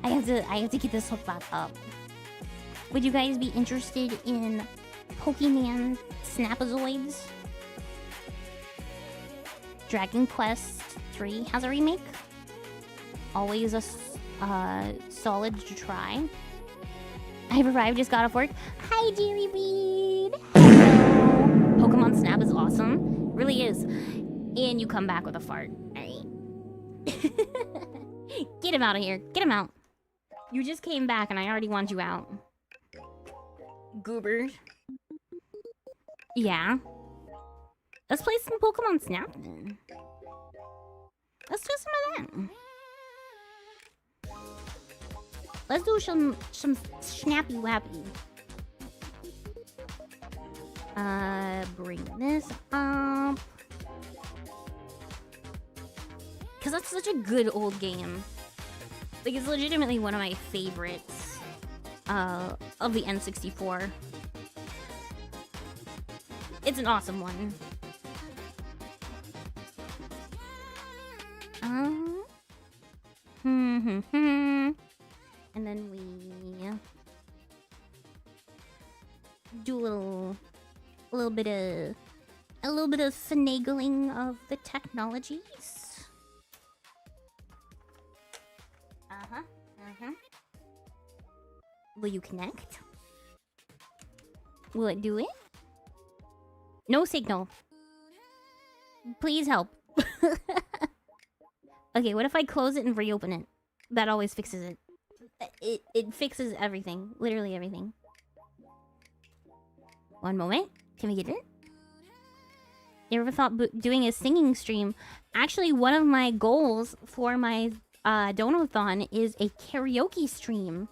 I have to get this hook back up. Would you guys be interested in Pokemon Snapazoids? Dragon Quest 3 has a remake. Always a solid to try. I've arrived, just got off work. Hi, Jerry Reed. Hello. Pokemon Snap is awesome. It really is. And you come back with a fart. Alright. Get him out of here. Get him out. You just came back and I already want you out. Goober. Yeah. Let's play some Pokemon Snap then. Let's do some of that. Let's do some snappy wappy. Bring this up. Cause that's such a good old game. Like, it's legitimately one of my favorites of the N64. It's an awesome one. And then we do a little bit of finagling of the technologies. Will you connect? Will it do it? No signal. Please help. Okay, what if I close it and reopen it? That always fixes it. It fixes everything. Literally everything. One moment. Can we get it? You ever thought doing a singing stream? Actually, one of my goals for my Donothon is a karaoke stream.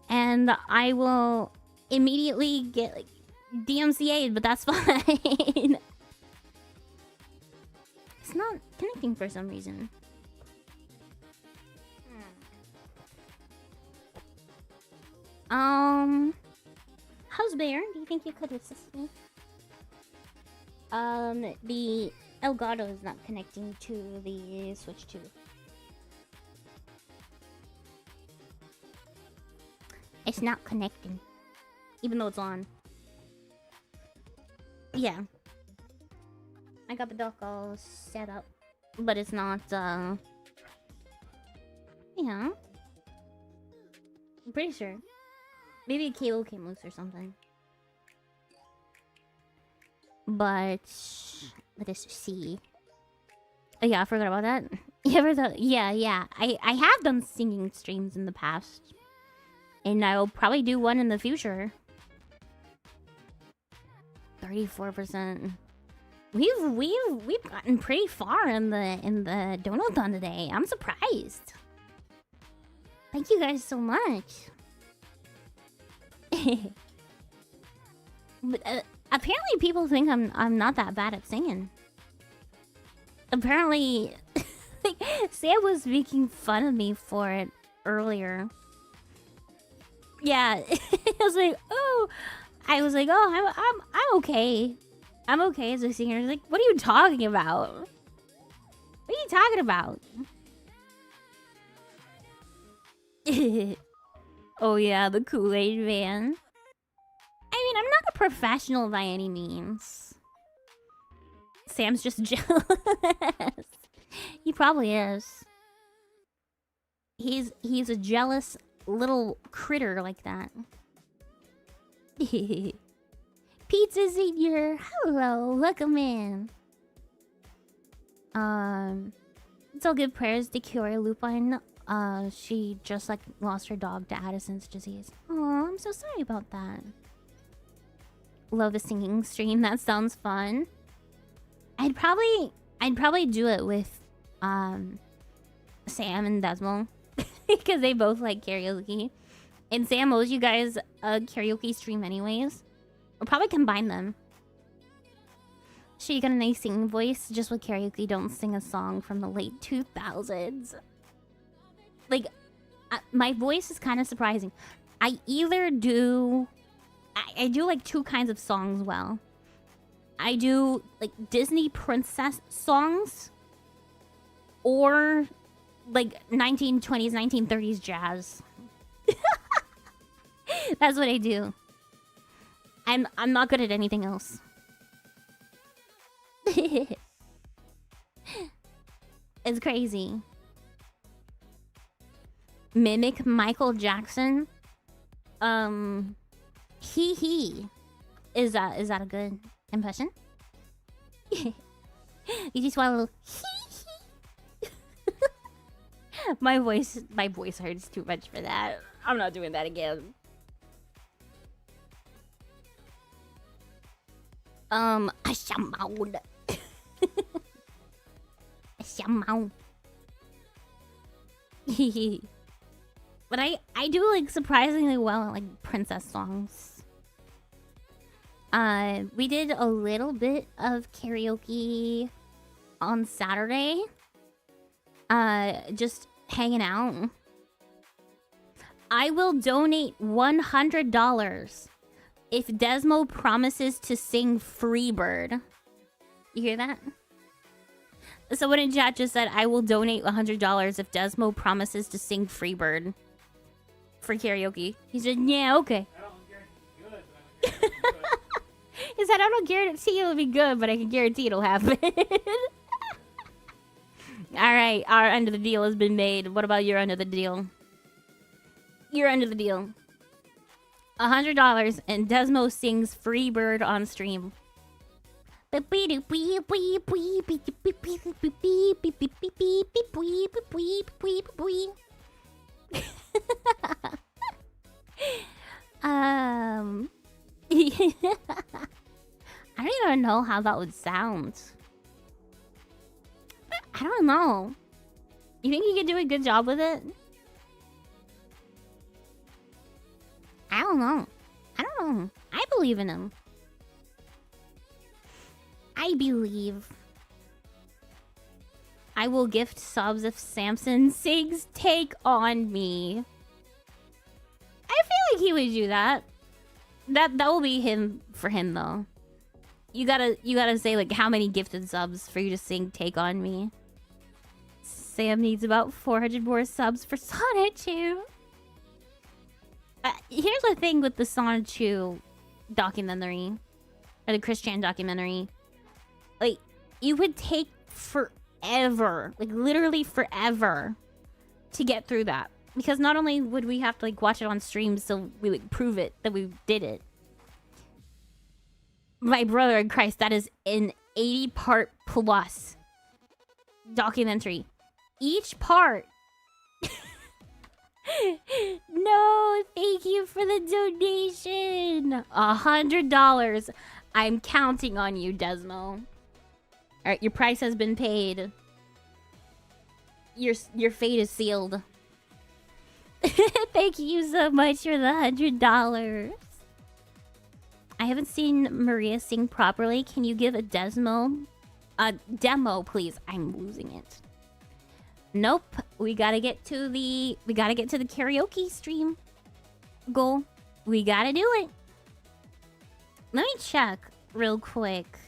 And I will immediately get like DMCA'd, but that's fine. It's not connecting for some reason. How's Bear? Do you think you could assist me? The Elgato is not connecting to the Switch 2. It's not connecting. Even though it's on. Yeah. I got the dock all set up. But it's not, yeah. I'm pretty sure. Maybe a cable came loose or something. But let us see. Oh yeah, I forgot about that. You ever thought? Yeah. I have done singing streams in the past. And I'll probably do one in the future. 34%. We've gotten pretty far in the Donothon today. I'm surprised. Thank you guys so much. But apparently people think I'm not that bad at singing. Apparently like, Sam was making fun of me for it earlier. Yeah. I was like, oh, I'm okay. I'm okay as a singer. Like, what are you talking about? What are you talking about? Oh yeah, the Kool-Aid man. I mean, I'm not a professional by any means. Sam's just jealous. He probably is. He's a jealous little critter like that. Pizza Senior, hello, welcome in. It's all good prayers to Kiora Lupine. She just like lost her dog to Addison's disease. Oh, I'm so sorry about that. Love a singing stream. That sounds fun. I'd probably do it with Sam and Desmo because they both like karaoke, and Sam owes you guys a karaoke stream anyways. We'll probably combine them. She got a nice singing voice. Just with karaoke, don't sing a song from the late 2000s. Like, my voice is kind of surprising. I either do... I do, like, two kinds of songs well. I do, like, Disney princess songs. Or, like, 1920s, 1930s jazz. That's what I do. I'm not good at anything else. It's crazy. Mimic Michael Jackson. He. Is that a good impression? You just want a little My voice hurts too much for that. I'm not doing that again. A shaman. A shaman. But I do like surprisingly well at like princess songs. We did a little bit of karaoke on Saturday. Just hanging out. I will donate $100 if Desmo promises to sing Freebird. You hear that? Someone in chat just said, I will donate $100 if Desmo promises to sing Freebird for karaoke. He said, yeah, okay. He said, I don't guarantee it'll be good, but I can guarantee it'll happen. Alright, our end of the deal has been made. What about your end of the deal? Your end of the deal. $100 and Desmo sings Freebird on stream. I don't even know how that would sound. I don't know. You think you could do a good job with it? I don't know. I don't know. I believe in him. I believe. I will gift subs if Samson sings Take On Me. I feel like he would do that. That will be him for him though. You gotta say like how many gifted subs for you to sing Take On Me. Sam needs about 400 more subs for Sonic 2. Here's the thing with the Sonic 2 documentary, or the Chris Chan documentary. Like, it would take forever, like literally forever, to get through that. Because not only would we have to like watch it on stream so we would prove it that we did it. My brother in Christ, that is an 80-part plus documentary. Each part. No, thank you for the donation. $100. I'm counting on you, Desmo. Alright, your price has been paid. Your fate is sealed. Thank you so much for the $100. I haven't seen Maria sing properly. Can you give a demo, please? I'm losing it. Nope. We gotta get to the karaoke stream goal. We gotta do it. Let me check real quick.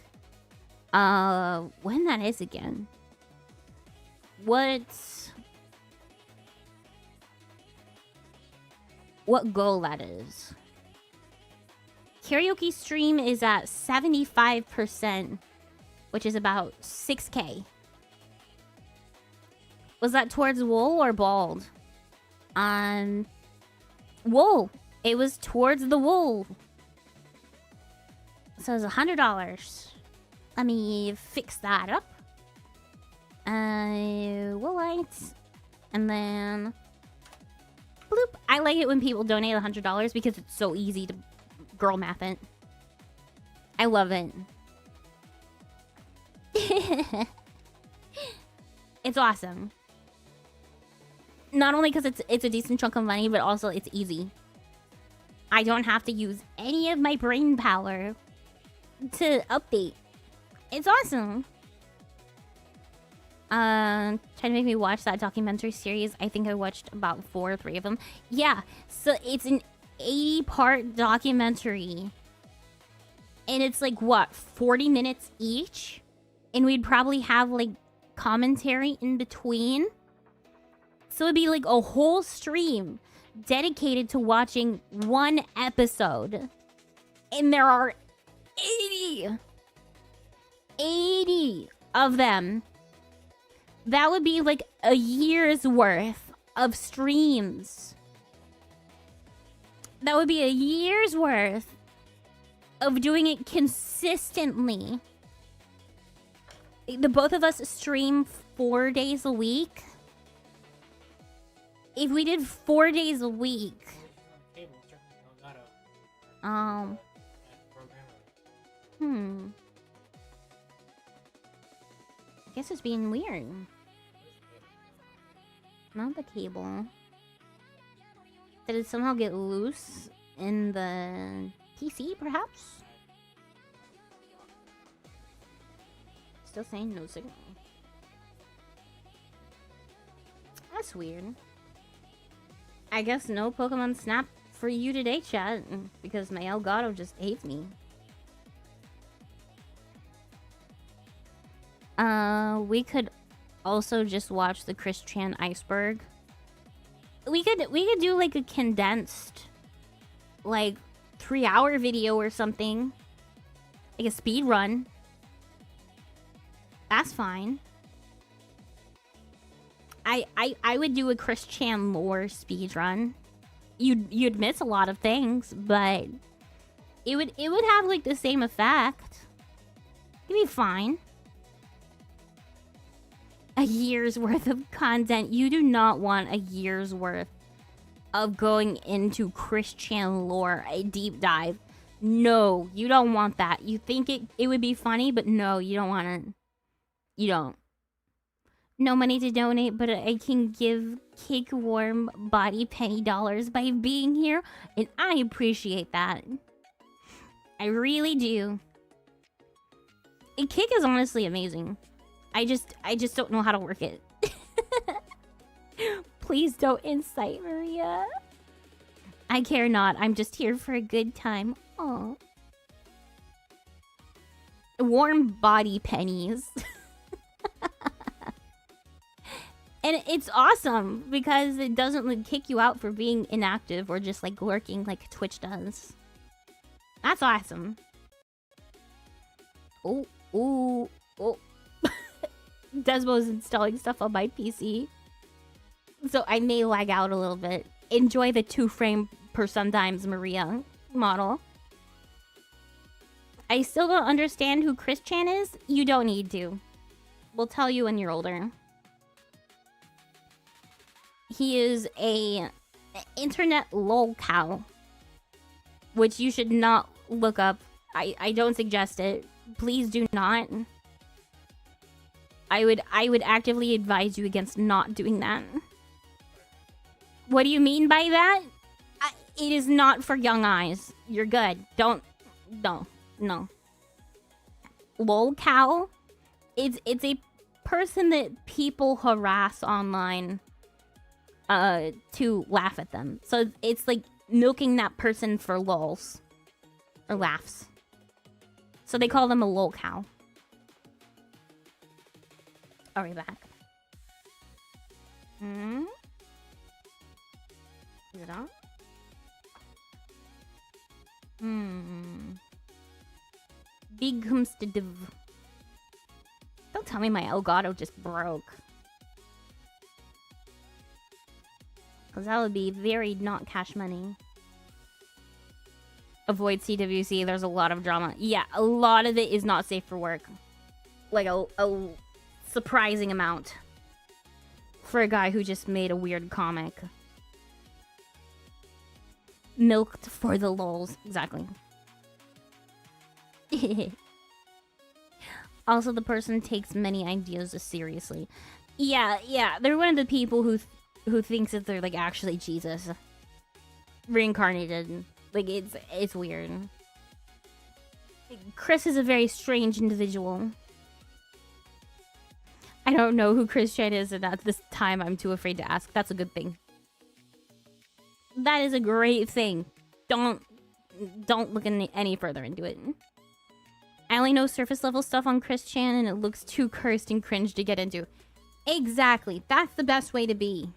When that is again. What goal that is. Karaoke stream is at 75%, which is about 6K. Was that towards wool or bald? Wool. It was towards the wool. So it's $100. Let me fix that up. Woolite. And then... bloop. I like it when people donate $100 because it's so easy to girl math it. I love it. It's awesome. Not only because it's a decent chunk of money, but also it's easy. I don't have to use any of my brain power to update. It's awesome. Trying to make me watch that documentary series. I think I watched about 4 or 3 of them. Yeah, so it's an 80-part documentary. And it's like, what, 40 minutes each? And we'd probably have, like, commentary in between. So it'd be like a whole stream dedicated to watching one episode. And there are 80 of them. That would be like a year's worth of streams. That would be a year's worth of doing it consistently. The both of us stream 4 days a week. if we did 4 days a week. I guess it's being weird. Not the cable. Did it somehow get loose in the PC, perhaps? Still saying no signal. That's weird. I guess no Pokemon Snap for you today, chat, because my Elgato just hates me. We could also just watch the Chris Chan Iceberg. We could do like a condensed, like 3-hour video or something, like a speed run. That's fine. I would do a Chris Chan lore speed run. You'd miss a lot of things, but it would have like the same effect. It'd be fine. A year's worth of content. You do not want a year's worth of going into Chris Chan lore, a deep dive. No, you don't want that. You think it would be funny, but no, you don't want it. You don't. No money to donate, but I can give Cake warm body penny dollars by being here, and I appreciate that. I really do. And Cake is honestly amazing. I just don't know how to work it. Please don't incite, Maria. I care not. I'm just here for a good time. Aw. Warm body pennies. And it's awesome because it doesn't like kick you out for being inactive or just like lurking like Twitch does. That's awesome. Oh, ooh, oh. Desmo's installing stuff on my PC, so I may lag out a little bit. Enjoy the 2 frame per sometimes Maria model. I still don't understand who Chris Chan is. You don't need to. We'll tell you when you're older. He is a internet lol cow, which you should not look up. I don't suggest it. Please do not. I would actively advise you against not doing that. What do you mean by that? It is not for young eyes. You're good. No. Lol cow. It's a person that people harass online to laugh at them. So it's like milking that person for lols or laughs. So they call them a lol cow. Are we back? Is it on? Big humstidiv. Don't tell me my Elgato just broke. Because that would be very not cash money. Avoid CWC, there's a lot of drama. Yeah, a lot of it is not safe for work. Like a surprising amount. For a guy who just made a weird comic. Milked for the lols. Exactly. Also, the person takes many ideas seriously. Yeah. They're one of the people who thinks that they're like actually Jesus. Reincarnated. Like it's weird. Chris is a very strange individual. I don't know who Chris Chan is, and at this time I'm too afraid to ask. That's a good thing. That is a great thing. Don't look any further into it. I only know surface level stuff on Chris Chan, and it looks too cursed and cringe to get into. Exactly. That's the best way to be.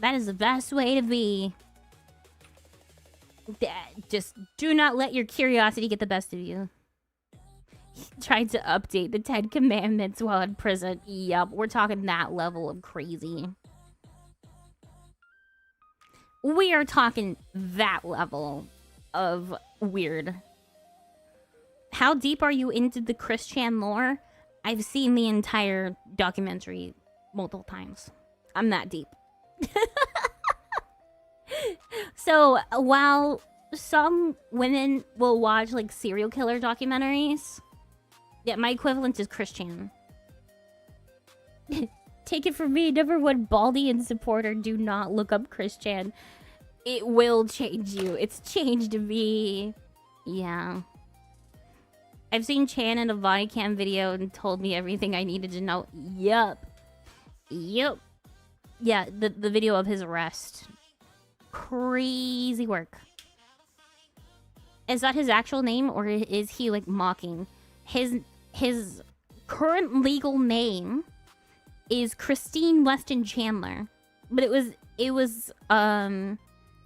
That is the best way to be. Just do not let your curiosity get the best of you. He tried to update the 10 Commandments while in prison. Yup, we're talking that level of crazy. We are talking that level of weird. How deep are you into the Chris Chan lore? I've seen the entire documentary multiple times. I'm that deep. So while some women will watch like serial killer documentaries, yeah, my equivalent is Christian. Take it from me, number one Baldian supporter, do not look up Christian. It will change you. It's changed me. Yeah. I've seen Chan in a body cam video and told me everything I needed to know. Yup. Yup. Yeah, the video of his arrest. Crazy work. Is that his actual name, or is he like mocking? His current legal name is Christine Weston Chandler, but it was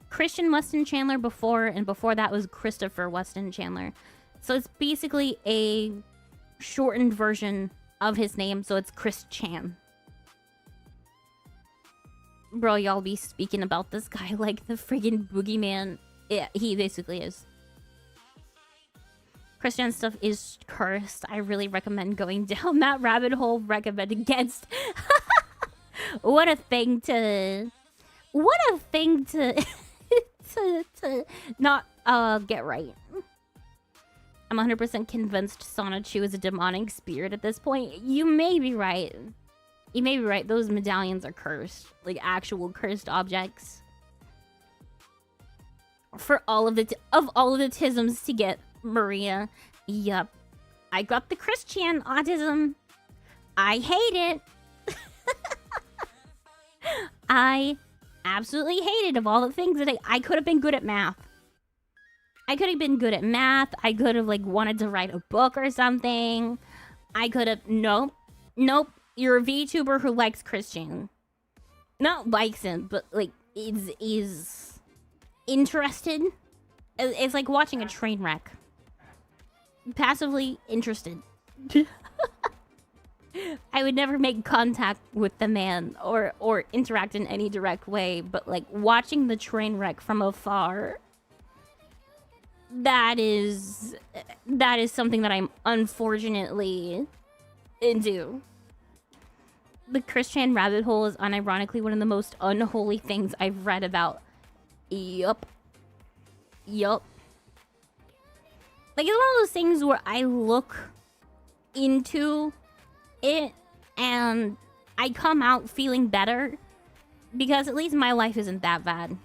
Christian Weston Chandler before, and before that was Christopher Weston Chandler. So it's basically a shortened version of his name, so it's Chris Chan. Bro, y'all be speaking about this guy like the friggin' boogeyman. Yeah, he basically is. Christian stuff is cursed. I really recommend going down that rabbit hole. Recommend against. What a thing to to not get right. I'm 100% convinced Sonichu is a demonic spirit at this point. You may be right. You may be right. Those medallions are cursed. Like actual cursed objects. For all of the tisms to get, Maria. Yup. I got the Christian autism. I hate it. I absolutely hate it. Of all the things that I could have been good at math. I could have been good at math. I could have like wanted to write a book or something. I could have... Nope. You're a VTuber who likes Christian. Not likes him, but like is interested. It's like watching a train wreck. Passively interested. I would never make contact with the man or interact in any direct way, but like watching the train wreck from afar, that is something that I'm unfortunately into. The Christian rabbit hole is unironically one of the most unholy things I've read about. Yup. Like, it's one of those things where I look into it and I come out feeling better because at least my life isn't that bad.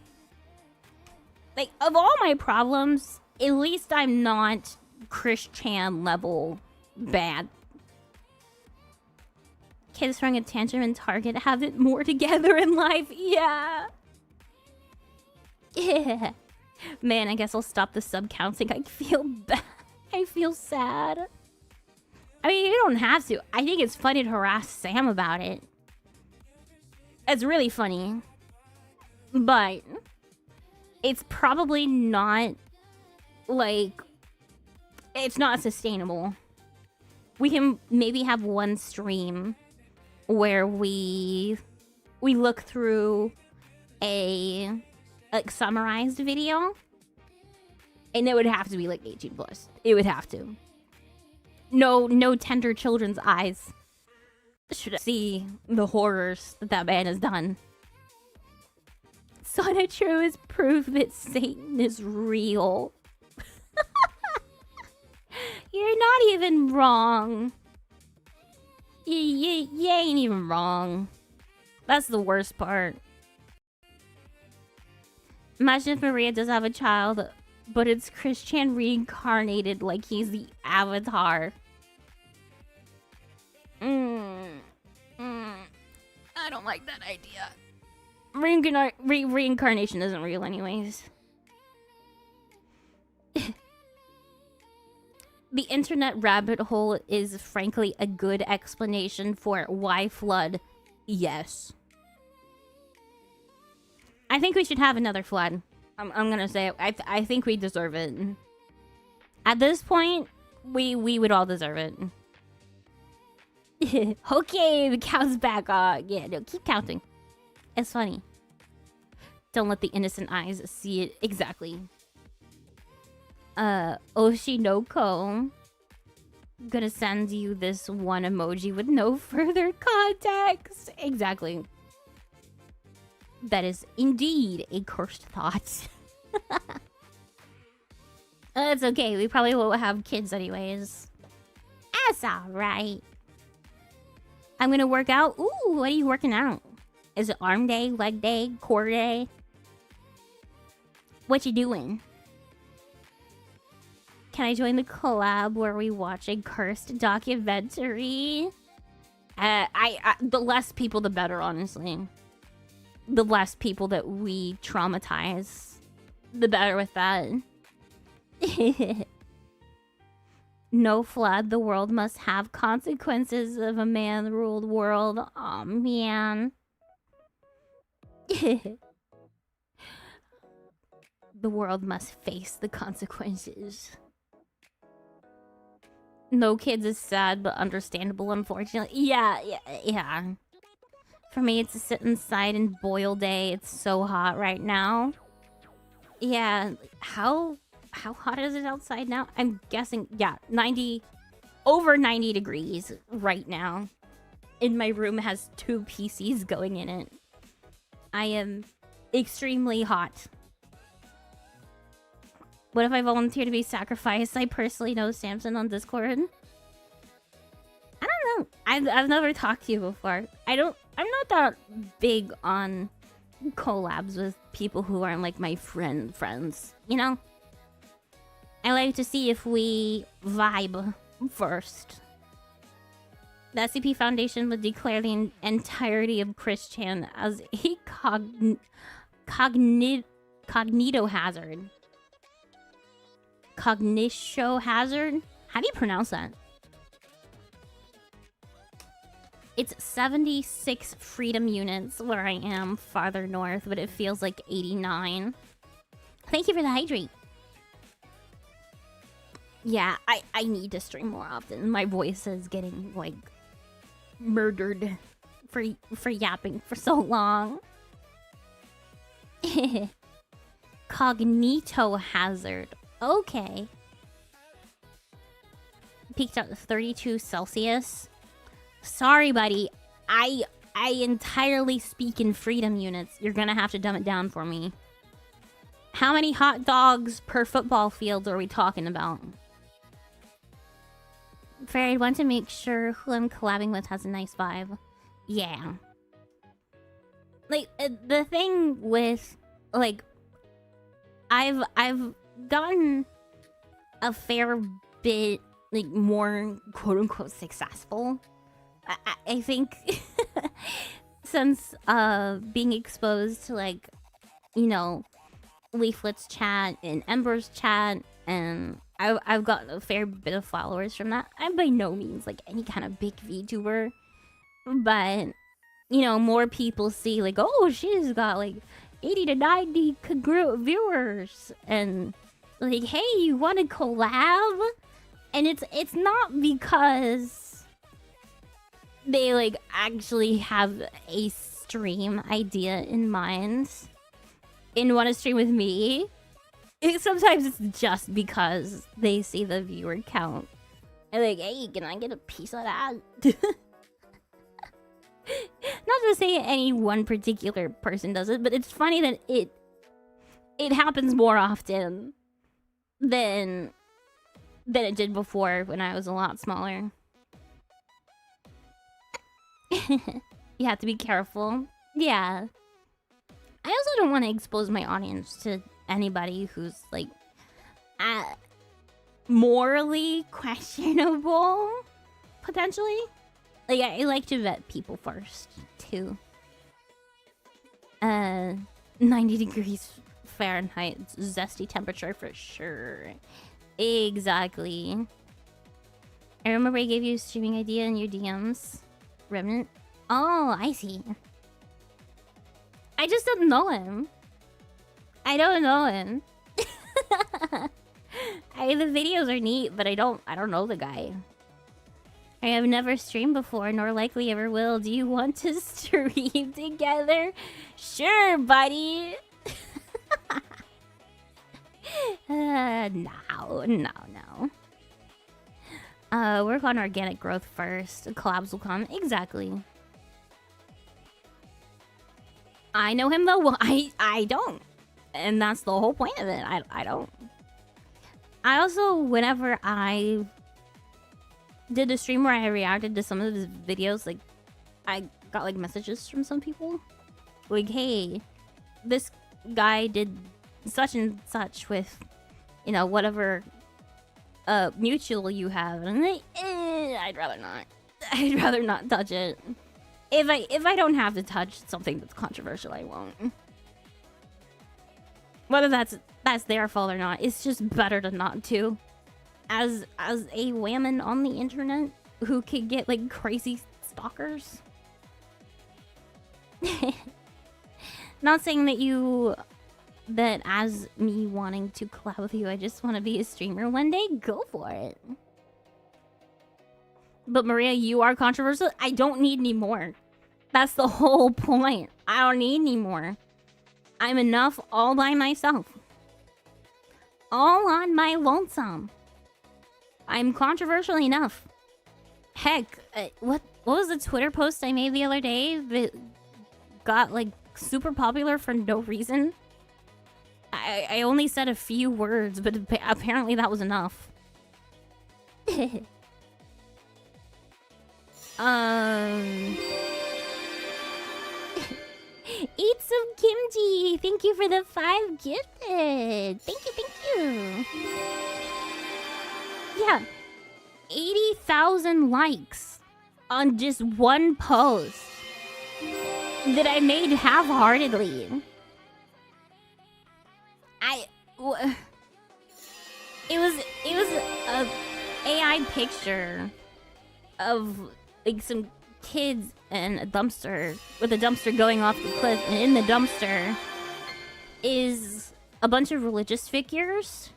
Like, of all my problems, at least I'm not Christian level bad. Kids throwing a tantrum in Target have it more together in life. Yeah. Man, I guess I'll stop the sub counting. I feel bad. I feel sad. I mean, you don't have to. I think it's funny to harass Sam about it. It's really funny. But it's probably not, like, it's not sustainable. We can maybe have one stream where we look through a like summarized video, and it would have to be like 18 plus. It would have to. No tender children's eyes should see the horrors that man has done. Sonichu is proof that Satan is real. You're not even wrong. You ain't even wrong. That's the worst part. Imagine if Maria does have a child, but it's Christian reincarnated like he's the Avatar. I don't like that idea. Reincarnation isn't real anyways. The internet rabbit hole is frankly a good explanation for why flood. Yes. I think we should have another flood. I'm gonna say it. I think we deserve it. At this point, we would all deserve it. Okay, the count's back. Yeah, no, keep counting. It's funny. Don't let the innocent eyes see it exactly. Oshinoko. Gonna send you this one emoji with no further context. Exactly. That is indeed a cursed thought. That's okay. We probably won't have kids anyways. That's alright. I'm gonna work out. Ooh, what are you working out? Is it arm day, leg day, core day? What you doing? Can I join the collab where we watch a cursed documentary? The less people, the better, honestly. The less people that we traumatize, the better with that. No flood, the world must have consequences of a man-ruled world. Aw, man. The world must face the consequences. No kids is sad, but understandable, unfortunately. Yeah. For me, it's a sit inside and boil day. It's so hot right now. Yeah, how hot is it outside now? I'm guessing, yeah, over 90 degrees right now. And my room has 2 PCs going in it. I am extremely hot. What if I volunteer to be sacrificed? I personally know Samson on Discord. I don't know. I've never talked to you before. I'm not that big on collabs with people who aren't like my friends, you know? I like to see if we vibe first. The SCP Foundation would declare the entirety of Christian as a cognito hazard. Cognitio hazard? How do you pronounce that? It's 76 freedom units where I am farther north, but it feels like 89. Thank you for the hydrate. Yeah, I need to stream more often. My voice is getting, like, murdered for yapping for so long. Cognito hazard. Okay. Peaked out to 32 Celsius. Sorry, buddy. I entirely speak in freedom units. You're gonna have to dumb it down for me. How many hot dogs per football field are we talking about? Fair, I'd want to make sure who I'm collabing with has a nice vibe. Yeah. Like, the thing with, like, I've gotten a fair bit, like, more quote-unquote successful. I think since being exposed to, like, you know, Leaflet's chat and Ember's chat, and I've got a fair bit of followers from that. I'm by no means like any kind of big VTuber, but you know, more people see like, oh, she's got like 80 to 90 congruent viewers, and like, hey, you want to collab? And it's not because they like actually have a stream idea in mind and want to stream with me. Sometimes it's just because they see the viewer count and like, hey, can I get a piece of that? Not to say any one particular person does it, but it's funny that it happens more often than it did before when I was a lot smaller. You have to be careful. Yeah. I also don't want to expose my audience to anybody who's like morally questionable, potentially. Like, I like to vet people first too. 90 degrees Fahrenheit, zesty temperature for sure. Exactly. I remember I gave you a streaming idea in your DMs, Remnant. Oh, I see. I just don't know him. I don't know him. The videos are neat, but I don't know the guy. I have never streamed before, nor likely ever will. Do you want to stream together? Sure, buddy. No. Work on organic growth first. Collabs will come. Exactly. I know him though. Well, I don't, and that's the whole point of it. I don't. I also, whenever I did a stream where I reacted to some of his videos, like I got like messages from some people, like, "Hey, this guy did such and such with, you know, whatever mutual you have," and I'm like, I'd rather not. I'd rather not touch it. If I don't have to touch something that's controversial, I won't. Whether that's their fault or not, it's just better to not to. As a woman on the internet who could get like crazy stalkers. Not saying that as me wanting to collab with you, I just want to be a streamer one day. Go for it. But Maria, you are controversial. I don't need any more. That's the whole point. I don't need any more. I'm enough all by myself. All on my lonesome. I'm controversial enough. Heck, what was the Twitter post I made the other day that got like super popular for no reason? I only said a few words, but apparently that was enough. Eat some kimchi. Thank you for the 5 gifted. Thank you. Yeah. 80,000 likes on just one post that I made half-heartedly. It was a AI picture of like some kids and a dumpster, with a dumpster going off the cliff, and in the dumpster is a bunch of religious figures.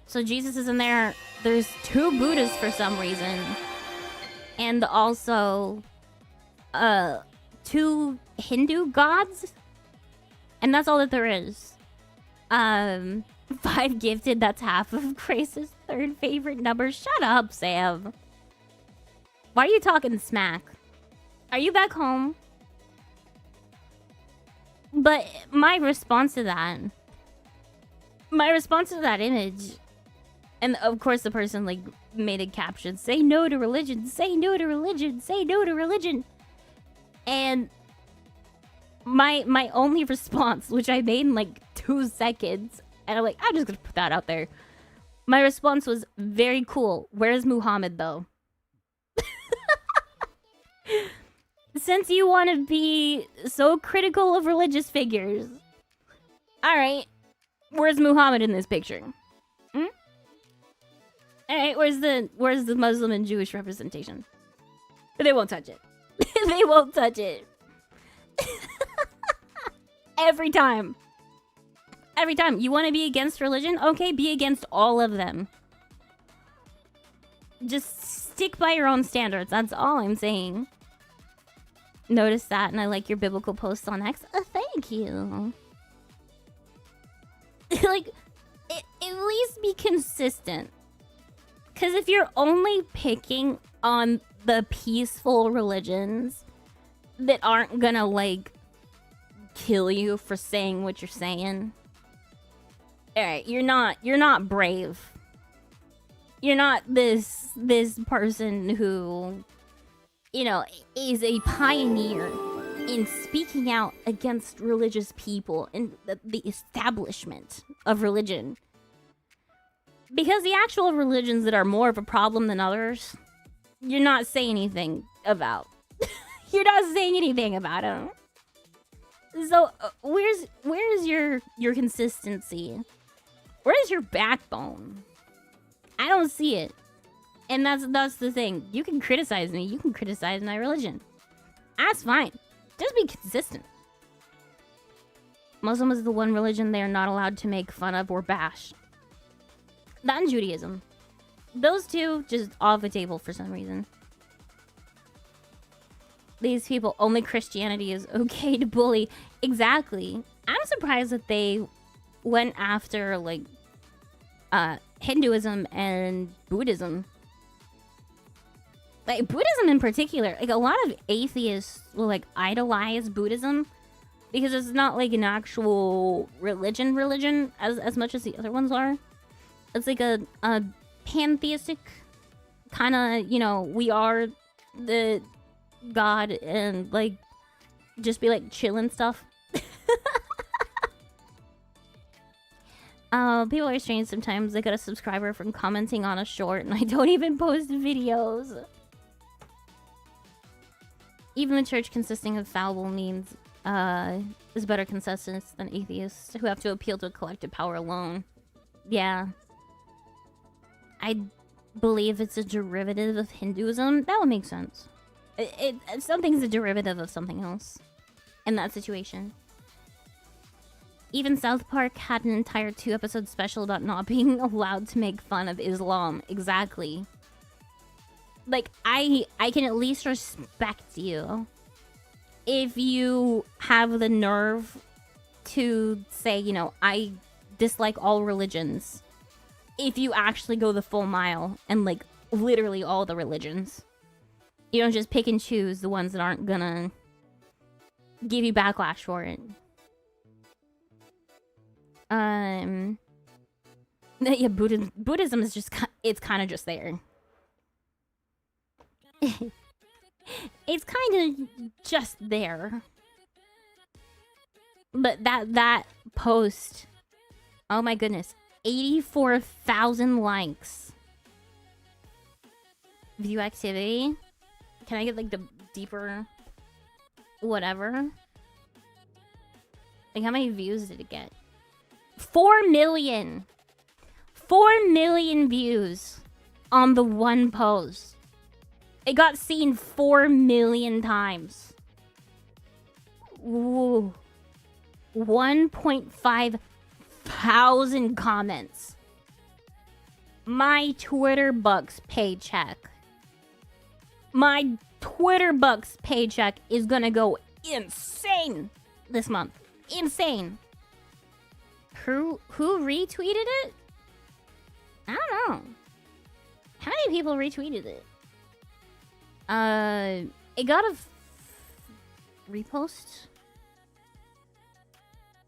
So Jesus is in there. There's 2 Buddhas for some reason, and also 2 Hindu gods, and that's all that there is. 5 gifted, that's half of Grace's 3rd favorite number. Shut up, Sam. Why are you talking smack? Are you back home? But my response to that image, and of course the person like made a caption, "Say no to religion, say no to religion, say no to religion." And my only response, which I made in like 2 seconds, and I'm just gonna put that out there. My response was, "Very cool. Where's Muhammad though?" Since you want to be so critical of religious figures, alright, where's Muhammad in this picture? Alright, where's the Muslim and Jewish representation? They won't touch it. They won't touch it. Every time. Every time. You want to be against religion? Okay, be against all of them. Just stick by your own standards. That's all I'm saying. Notice that, and I like your biblical posts on X. Thank you. Like, at least be consistent. Because if you're only picking on the peaceful religions that aren't gonna, like, kill you for saying what you're saying, alright, you're not brave. You're not this person who, you know, is a pioneer in speaking out against religious people and the establishment of religion. Because the actual religions that are more of a problem than others, you're not saying anything about. You're not saying anything about them. So, where's your consistency? Where's your backbone? I don't see it. And that's the thing. You can criticize me. You can criticize my religion. That's fine. Just be consistent. Muslim is the one religion they are not allowed to make fun of or bash. That and Judaism. Those two just off the table for some reason. These people, only Christianity is okay to bully. Exactly. I'm surprised that they went after, like, Hinduism and Buddhism. Like, Buddhism in particular, like, a lot of atheists will, like, idolize Buddhism because it's not like an actual religion as much as the other ones are. It's like a pantheistic kind of, you know, we are the god and like just be like chilling stuff. People are strange sometimes. I got a subscriber from commenting on a short and I don't even post videos. Even the church consisting of fallible means is better consensus than atheists who have to appeal to a collective power alone. Yeah. I believe it's a derivative of Hinduism. That would make sense. Something's a derivative of something else in that situation. Even South Park had an entire 2-episode special about not being allowed to make fun of Islam. Exactly. Like, I can at least respect you if you have the nerve to say, you know, I dislike all religions. If you actually go the full mile and, like, literally all the religions. You don't just pick and choose the ones that aren't gonna give you backlash for it. Yeah, Buddhism is just, it's kind of just there. It's kind of just there. But that post, oh my goodness, 84,000 likes. View activity. Can I get like the deeper whatever? Like how many views did it get? 4 million. 4 million views on the one post. It got seen 4 million times. Ooh. 1.5 thousand comments. My Twitter bucks paycheck. My Twitter bucks paycheck is gonna go insane this month. Insane. Who retweeted it? I don't know. How many people retweeted it? It got a repost.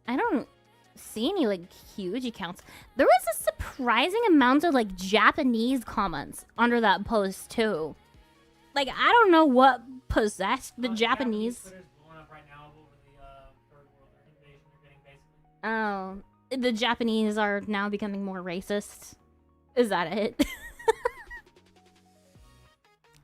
I don't see any like huge accounts. There was a surprising amount of like Japanese comments under that post too. Like I don't know what possessed the Japanese. Oh, the Japanese are now becoming more racist. Is that it?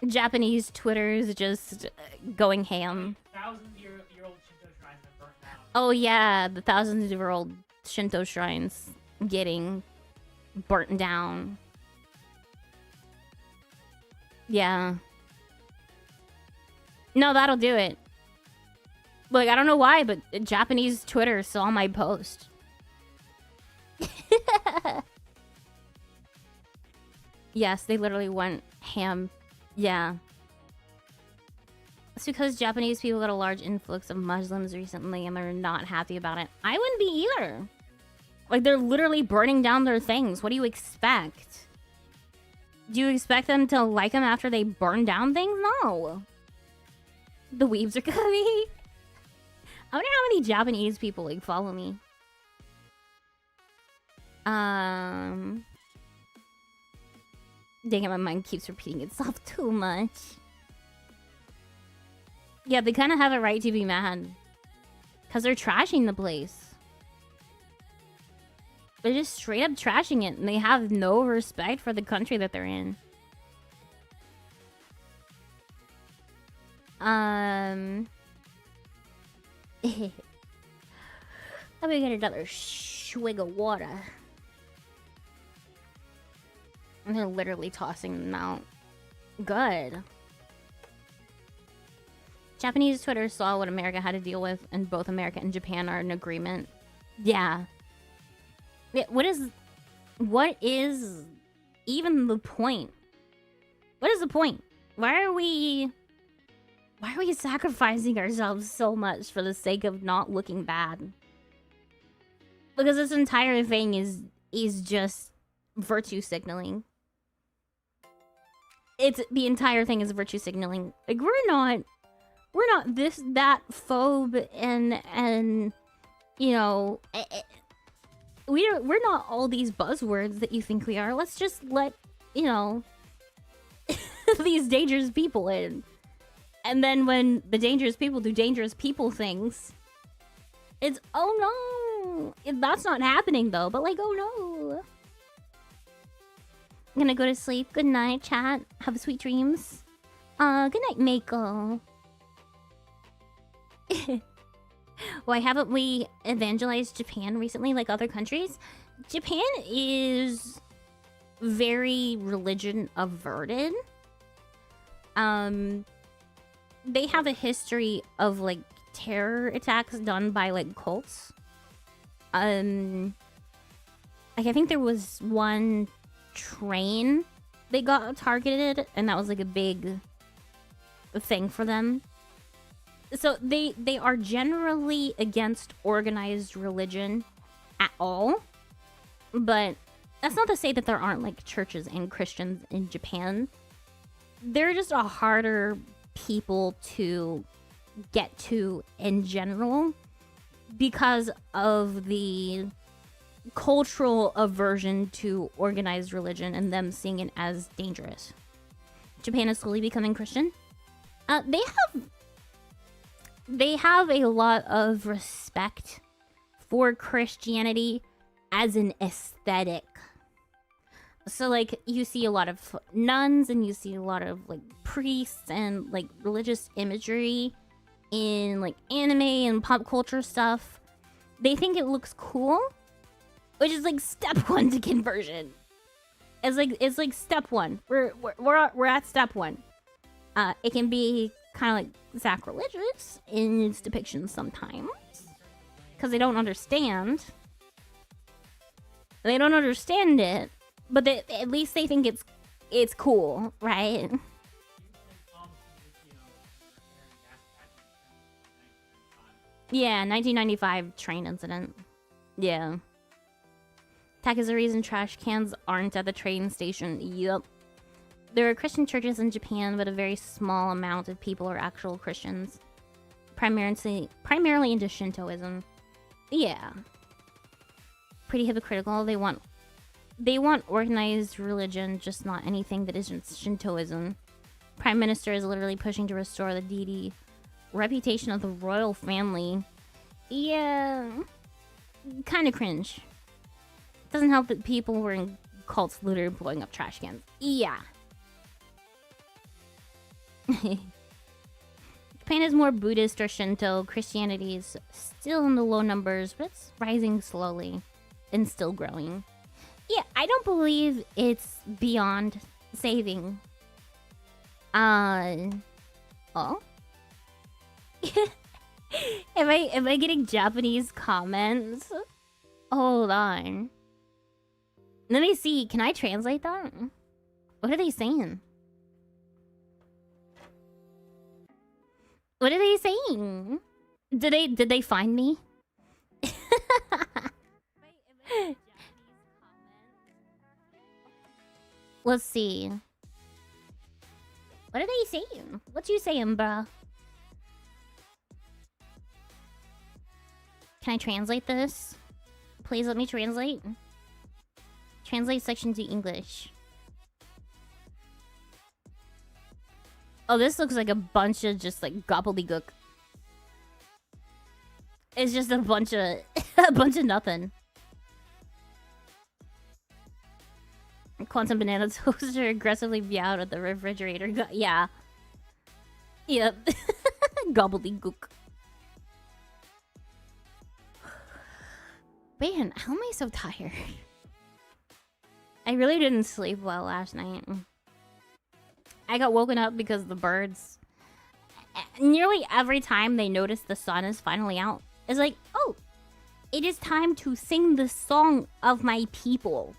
Japanese Twitter is just going ham. Thousand-year-old Shinto shrines have burnt down. Oh yeah, the thousands-year-old Shinto shrines getting burnt down. Yeah. No, that'll do it. Like, I don't know why, but Japanese Twitter saw my post. Yes, they literally went ham. Yeah. It's because Japanese people got a large influx of Muslims recently and they're not happy about it. I wouldn't be either. Like, they're literally burning down their things. What do you expect? Do you expect them to like them after they burn down things? No. The weebs are coming. I wonder how many Japanese people, like, follow me. Dang it, my mind keeps repeating itself too much. Yeah, they kind of have a right to be mad. Because they're trashing the place. They're just straight up trashing it. And they have no respect for the country that they're in. Let me get another swig of water. And they're literally tossing them out. Good. Japanese Twitter saw what America had to deal with, and both America and Japan are in agreement. Yeah. What is even the point? What is the point? Why are we sacrificing ourselves so much for the sake of not looking bad? Because this entire thing is just virtue signaling. The entire thing is virtue signaling. Like, we're not we're not that phobe and you know, we're not all these buzzwords that you think we are. Let's just let, you know, these dangerous people in. And then when the dangerous people do dangerous people things, it's, oh no. That's not happening though, but like, oh no. I'm gonna go to sleep. Good night, chat. Have sweet dreams. Good night, Mako. Why haven't we evangelized Japan recently like other countries? Japan is very religion averted. They have a history of like terror attacks done by like cults. Like I think there was one train they got targeted, and that was like a big thing for them. So they are generally against organized religion at all, but that's not to say that there aren't like churches and Christians in Japan. They're just a harder people to get to in general because of the cultural aversion to organized religion and them seeing it as dangerous. Japan is slowly becoming Christian. They have a lot of respect for Christianity as an aesthetic. So like you see a lot of nuns and you see a lot of like priests and like religious imagery in like anime and pop culture stuff. They think it looks cool, which is like step one to conversion. It's like step one. We're at step one. It can be kind of like sacrilegious in its depictions sometimes because they don't understand. They don't understand it, but at least they think it's cool, right? Yeah, 1995 train incident. Yeah. Attack is the reason trash cans aren't at the train station. Yup. There are Christian churches in Japan, but a very small amount of people are actual Christians. Primarily into Shintoism. Yeah. Pretty hypocritical. They want organized religion, just not anything that isn't Shintoism. Prime Minister is literally pushing to restore the deity reputation of the royal family. Yeah. Kind of cringe. Doesn't help that people were in cults literally blowing up trash cans. Yeah. Japan is more Buddhist or Shinto. Christianity is still in the low numbers, but it's rising slowly and still growing. Yeah, I don't believe it's beyond saving. Oh? Am I getting Japanese comments? Hold on. Let me see. Can I translate that? What are they saying? What are they saying? Did they find me? Let's see. What are they saying? What you saying, bruh? Can I translate this? Please let me translate. Translate section to English. Oh, this looks like a bunch of just like gobbledygook. It's just a bunch of nothing. Quantum banana toaster aggressively meowed at the refrigerator. Yeah. Yep. Gobbledygook. Man, how am I so tired? I really didn't sleep well last night. I got woken up because the birds, nearly every time they notice the sun is finally out, it's like, oh, it is time to sing the song of my people.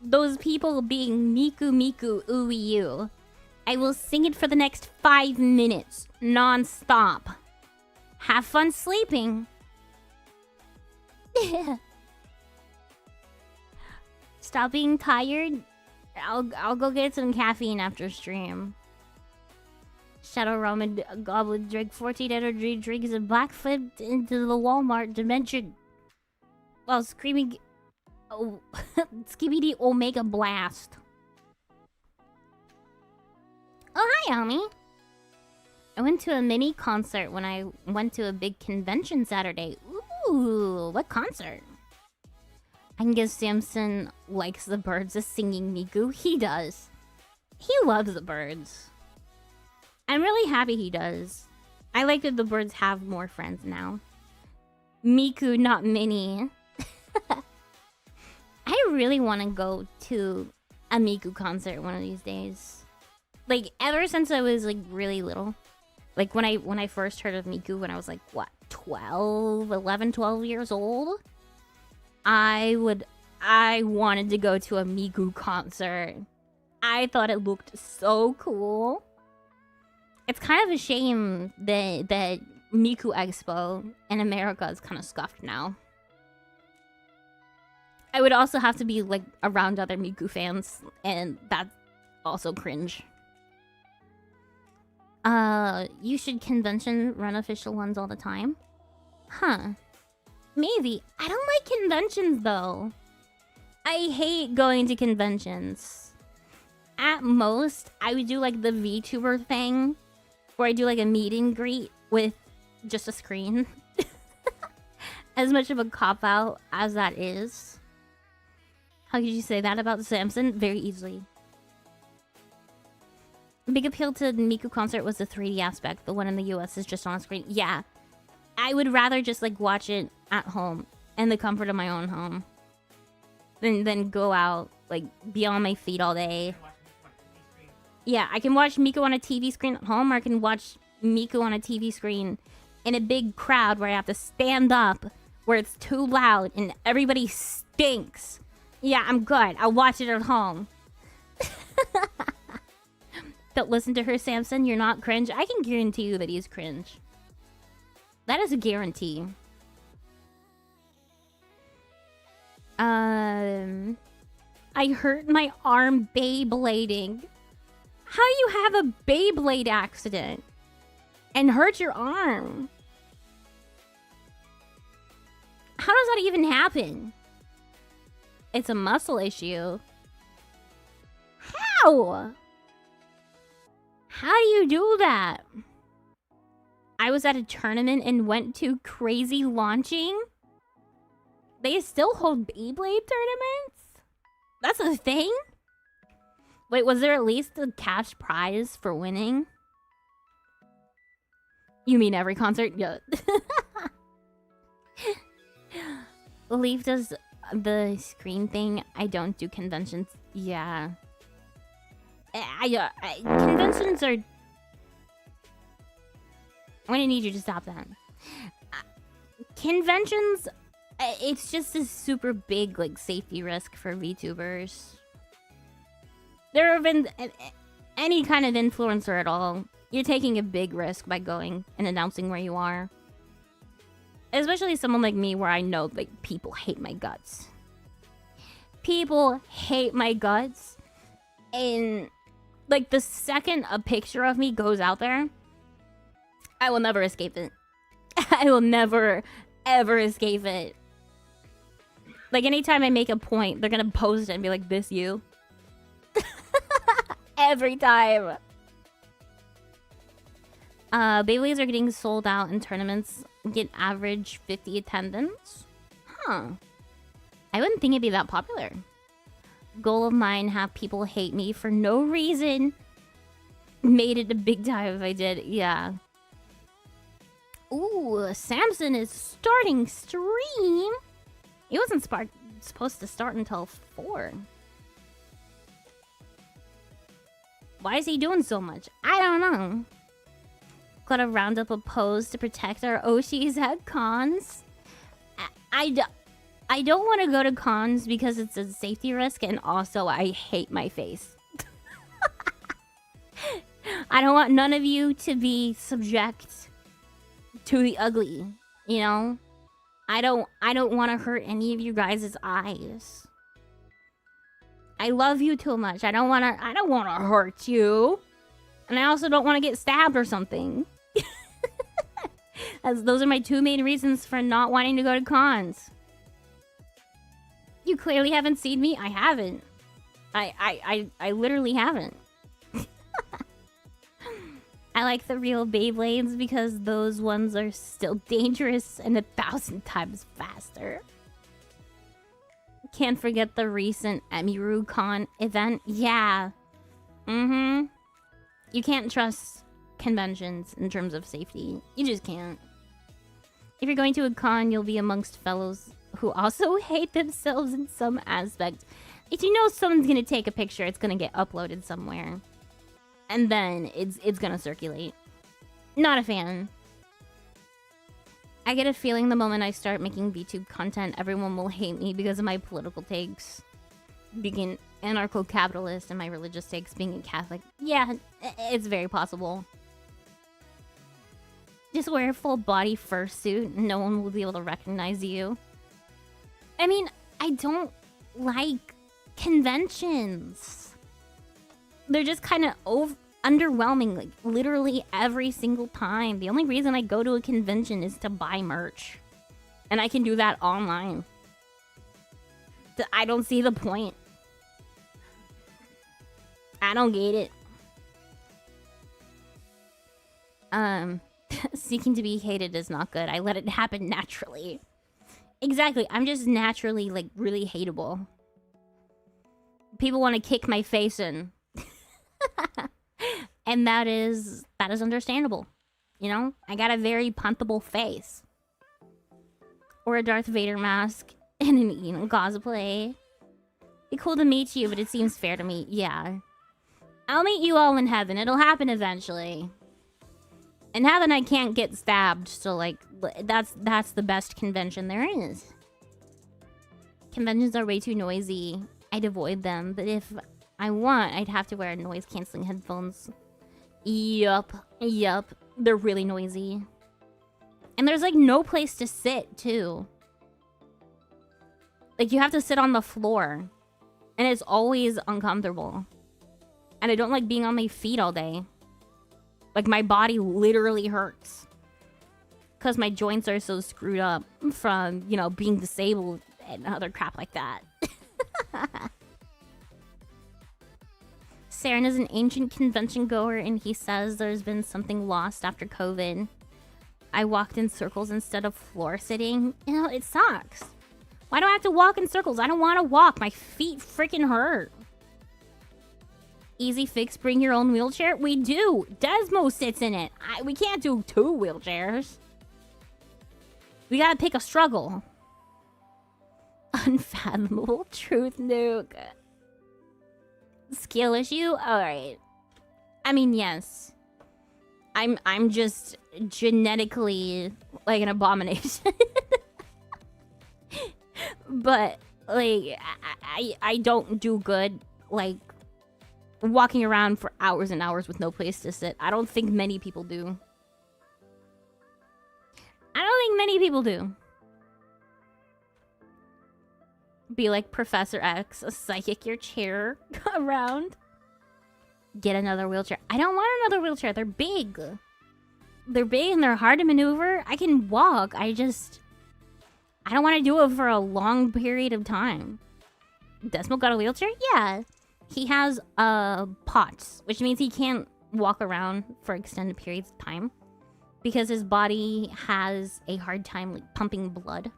Those people being Miku Miku Uiyu. I will sing it for the next 5 minutes, non-stop. Have fun sleeping. Stop being tired. I'll go get some caffeine after stream. Shadow Roman Goblin drank 14 energy drinks and backflipped into the Walmart dimension while screaming, oh, Skibidi Omega Blast. Oh, hi, Ami. I went to a mini concert when I went to a big convention Saturday. Ooh, what concert? I can guess Samson likes the birds of singing Miku. He does. He loves the birds. I'm really happy he does. I like that the birds have more friends now. Miku, not Minnie. I really want to go to a Miku concert one of these days. Like, ever since I was, like, really little. Like, when I first heard of Miku when I was, like, what, 11, 12 years old? I wanted to go to a Miku concert. I thought it looked so cool. It's kind of a shame that Miku Expo in America is kind of scuffed now. I would also have to be, like, around other Miku fans, and that's also cringe. You should convention run official ones all the time? Huh. Maybe. I don't like conventions, though. I hate going to conventions. At most, I would do, like, the VTuber thing, where I do, like, a meet and greet with just a screen. As much of a cop-out as that is. How could you say that about Samson? Very easily. Big appeal to the Miku concert was the 3D aspect. The one in the US is just on screen. Yeah. I would rather just, like, watch it at home in the comfort of my own home than go out, like, be on my feet all day. Yeah, I can watch Miku on a TV screen at home, or I can watch Miku on a TV screen in a big crowd where I have to stand up, where it's too loud and everybody stinks. Yeah, I'm good. I'll watch it at home. Don't listen to her, Samson. You're not cringe. I can guarantee you that he's cringe. That is a guarantee. I hurt my arm Beyblading. How do you have a Beyblade accident and hurt your arm? How does that even happen? It's a muscle issue. How? How do you do that? I was at a tournament and went to crazy launching. They still hold Beyblade tournaments? That's a thing? Wait, was there at least a cash prize for winning? You mean every concert? Yeah. Leaf does the screen thing. I don't do conventions. Yeah. Conventions are... I'm gonna need you to stop that. Conventions, it's just a super big, like, safety risk for VTubers. There have been any kind of influencer at all. You're taking a big risk by going and announcing where you are. Especially someone like me where I know, like, people hate my guts. People hate my guts. And, like, the second a picture of me goes out there, I will never escape it. I will never, ever escape it. Like, anytime I make a point, they're gonna post it and be like, this you? Every time. Beyblades are getting sold out in tournaments. Get average 50 attendance. Huh. I wouldn't think it'd be that popular. Goal of mine, have people hate me for no reason. Made it a big time if I did. Yeah. Ooh, Samson is starting stream. It wasn't supposed to start until 4. Why is he doing so much? I don't know. Gotta round up a pose to protect our Oshis at cons. I don't want to go to cons because it's a safety risk, and also I hate my face. I don't want none of you to be subject to the ugly, you know? I don't want to hurt any of you guys' eyes. I love you too much. I don't want to hurt you. And I also don't want to get stabbed or something. As those are my two main reasons for not wanting to go to cons. You clearly haven't seen me. I haven't. I literally haven't. I like the real Beyblades because those ones are still dangerous and 1,000 times faster. Can't forget the recent EmuruCon event. Yeah. You can't trust conventions in terms of safety. You just can't. If you're going to a con, you'll be amongst fellows who also hate themselves in some aspect. If you know someone's gonna take a picture, it's gonna get uploaded somewhere. And then it's gonna circulate. Not a fan. I get a feeling the moment I start making VTube content, everyone will hate me because of my political takes. Being anarcho-capitalist and my religious takes being a Catholic. Yeah, it's very possible. Just wear a full body fursuit and no one will be able to recognize you. I mean, I don't like conventions. They're just kind of underwhelming, like literally every single time. The only reason I go to a convention is to buy merch. And I can do that online. I don't see the point. I don't get it. Seeking to be hated is not good. I let it happen naturally. Exactly. I'm just naturally, like, really hateable. People want to kick my face in. And that is understandable. You know? I got a very puntable face. Or a Darth Vader mask and an Eno cosplay. Be cool to meet you, but it seems fair to me. Yeah. I'll meet you all in heaven. It'll happen eventually. In heaven, I can't get stabbed, so, like, that's the best convention there is. Conventions are way too noisy. I'd avoid them, but if I want, I'd have to wear noise-canceling headphones. Yup. They're really noisy. And there's, like, no place to sit, too. Like, you have to sit on the floor. And it's always uncomfortable. And I don't like being on my feet all day. Like, my body literally hurts. Because my joints are so screwed up from, you know, being disabled and other crap like that. Saren is an ancient convention goer, and he says there's been something lost after COVID. I walked in circles instead of floor sitting. You know, it sucks. Why do I have to walk in circles? I don't want to walk. My feet freaking hurt. Easy fix, bring your own wheelchair? We do. Desmo sits in it. We can't do 2 wheelchairs. We gotta pick a struggle. Unfathomable truth nuke. Skill issue? Alright. I mean, yes. I'm just genetically like an abomination. But, like, I don't do good, like, walking around for hours and hours with no place to sit. I don't think many people do. Be like Professor X, a psychic your chair around. Get another wheelchair. I don't want another wheelchair. They're big. They're big and they're hard to maneuver. I can walk. I don't want to do it for a long period of time. Desmo got a wheelchair? Yeah. He has POTS, which means he can't walk around for extended periods of time because his body has a hard time like pumping blood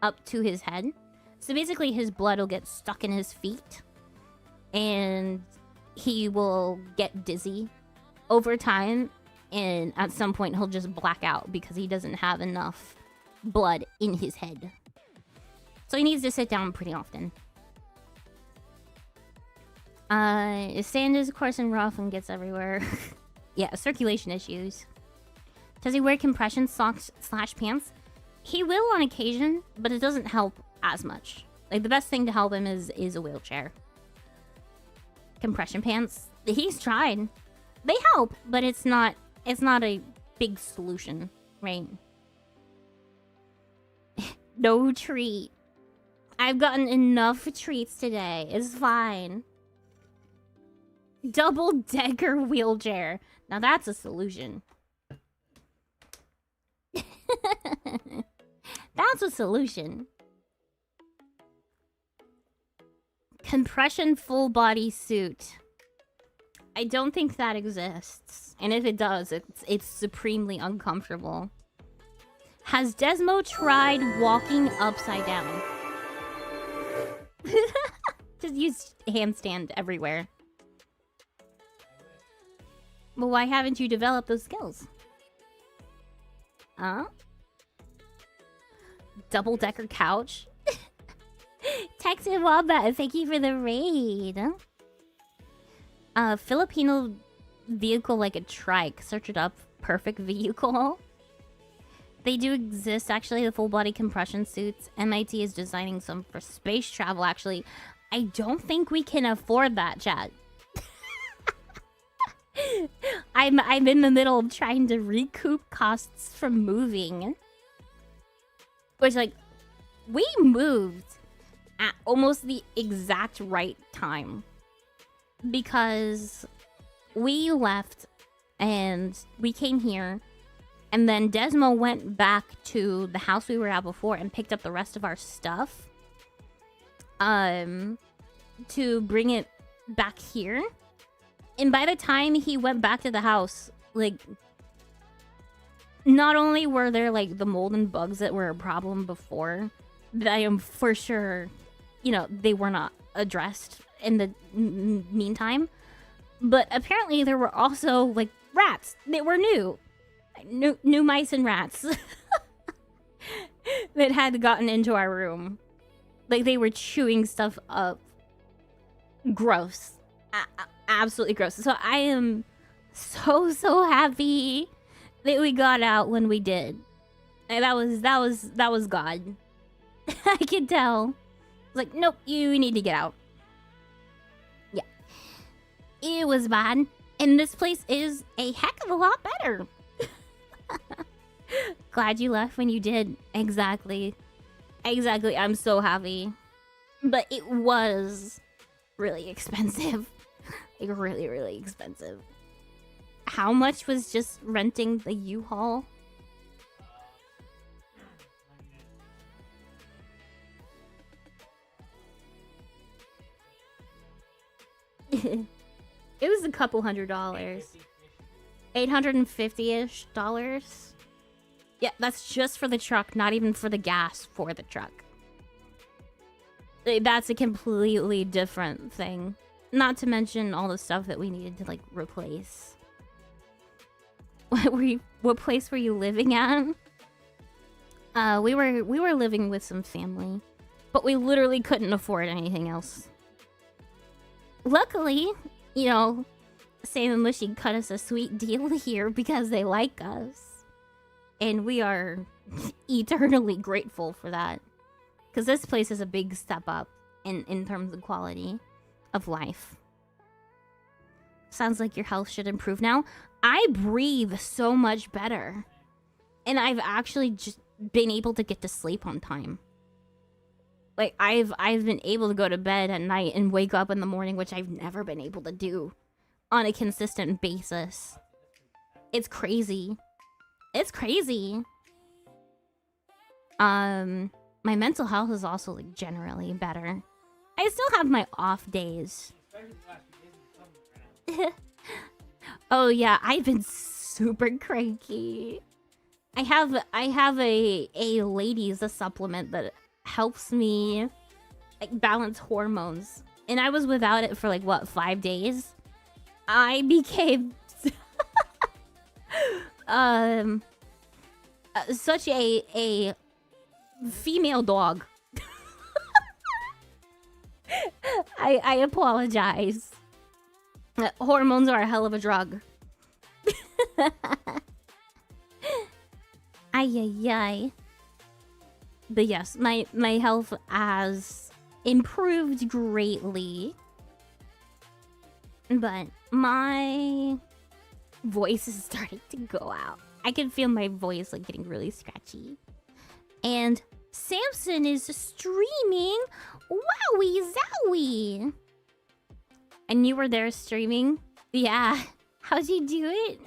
up to his head. So basically his blood will get stuck in his feet and he will get dizzy over time, and at some point he'll just black out because he doesn't have enough blood in his head. So he needs to sit down pretty often. Sand is coarse and rough and gets everywhere. Yeah, circulation issues. Does he wear compression socks / pants? He will on occasion, but it doesn't help as much. Like, the best thing to help him is a wheelchair. Compression pants, he's tried. They help, but it's not a big solution, right? No treat. I've gotten enough treats today. It's fine. Double-decker wheelchair. Now that's a solution. That's a solution. Compression full body suit. I don't think that exists. And if it does, it's supremely uncomfortable. Has Desmo tried walking upside down? Just use handstand everywhere. Well, why haven't you developed those skills? Huh? Double-decker couch? Texas Wombat, thank you for the raid. Filipino vehicle like a trike. Search it up. Perfect vehicle. They do exist, actually, the full-body compression suits. MIT is designing some for space travel, actually. I don't think we can afford that, chat. I'm in the middle of trying to recoup costs from moving. Which, like, we moved at almost the exact right time. Because we left and we came here. And then Desmo went back to the house we were at before and picked up the rest of our stuff. To bring it back here. And by the time he went back to the house, like, not only were there, like, the mold and bugs that were a problem before, that I am for sure, you know, they were not addressed in the meantime, but apparently there were also, like, rats that were new mice and rats that had gotten into our room. Like, they were chewing stuff up. Gross. Absolutely gross. So I am so happy that we got out when we did. And that was God. I could tell. Like, nope, you need to get out. Yeah. It was bad. And this place is a heck of a lot better. Glad you left when you did. Exactly. I'm so happy. But it was really expensive. Like, really expensive. How much was just renting the U-Haul? It was a couple $100. $850-ish. Yeah, that's just for the truck, not even for the gas for the truck. That's a completely different thing. Not to mention all the stuff that we needed to, like, replace. What place were you living at? We were living with some family, but we literally couldn't afford anything else. Luckily, you know, Sam and Mushy cut us a sweet deal here because they like us. And we are eternally grateful for that. Because this place is a big step up in terms of quality of life. Sounds like your health should improve now. I breathe so much better. And I've actually just been able to get to sleep on time. Like, I've been able to go to bed at night and wake up in the morning, which I've never been able to do on a consistent basis. It's crazy. It's crazy. My mental health is also, like, generally better. I still have my off days. Oh yeah, I've been super cranky. I have a ladies supplement that helps me, like, balance hormones. And I was without it for, like, what, 5 days? I became such a female dog. I apologize. Hormones are a hell of a drug. Ay. But yes, my health has improved greatly. But my voice is starting to go out. I can feel my voice, like, getting really scratchy. And Samson is streaming. Wowie zowie. And you were there streaming? Yeah. How'd you do it?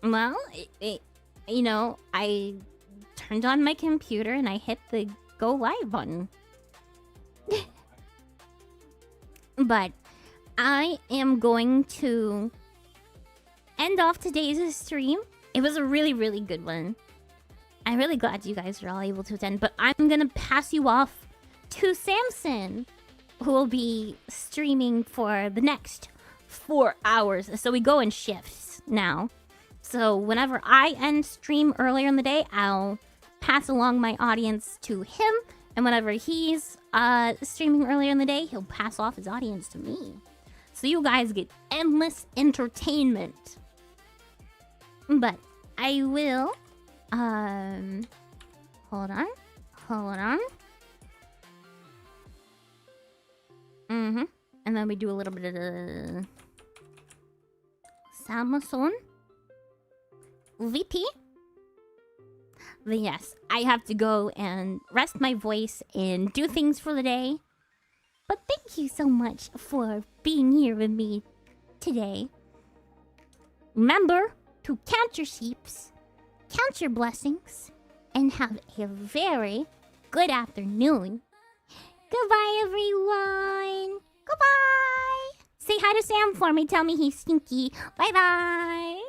Well, you know, I turned on my computer and I hit the go live button. But I am going to end off today's stream. It was a really, really good one. I'm really glad you guys are all able to attend, but I'm gonna pass you off to Samson, who will be streaming for the next 4 hours. So we go in shifts now. So whenever I end stream earlier in the day, I'll pass along my audience to him. And whenever he's streaming earlier in the day, he'll pass off his audience to me. So you guys get endless entertainment. But I will... Hold on. And then we do a little bit of the... Samson. VP. But yes, I have to go and rest my voice and do things for the day. But thank you so much for being here with me today. Remember to count your sheeps, count your blessings, and have a very good afternoon. Goodbye, everyone. Goodbye. Say hi to Sam for me. Tell me he's stinky. Bye-bye.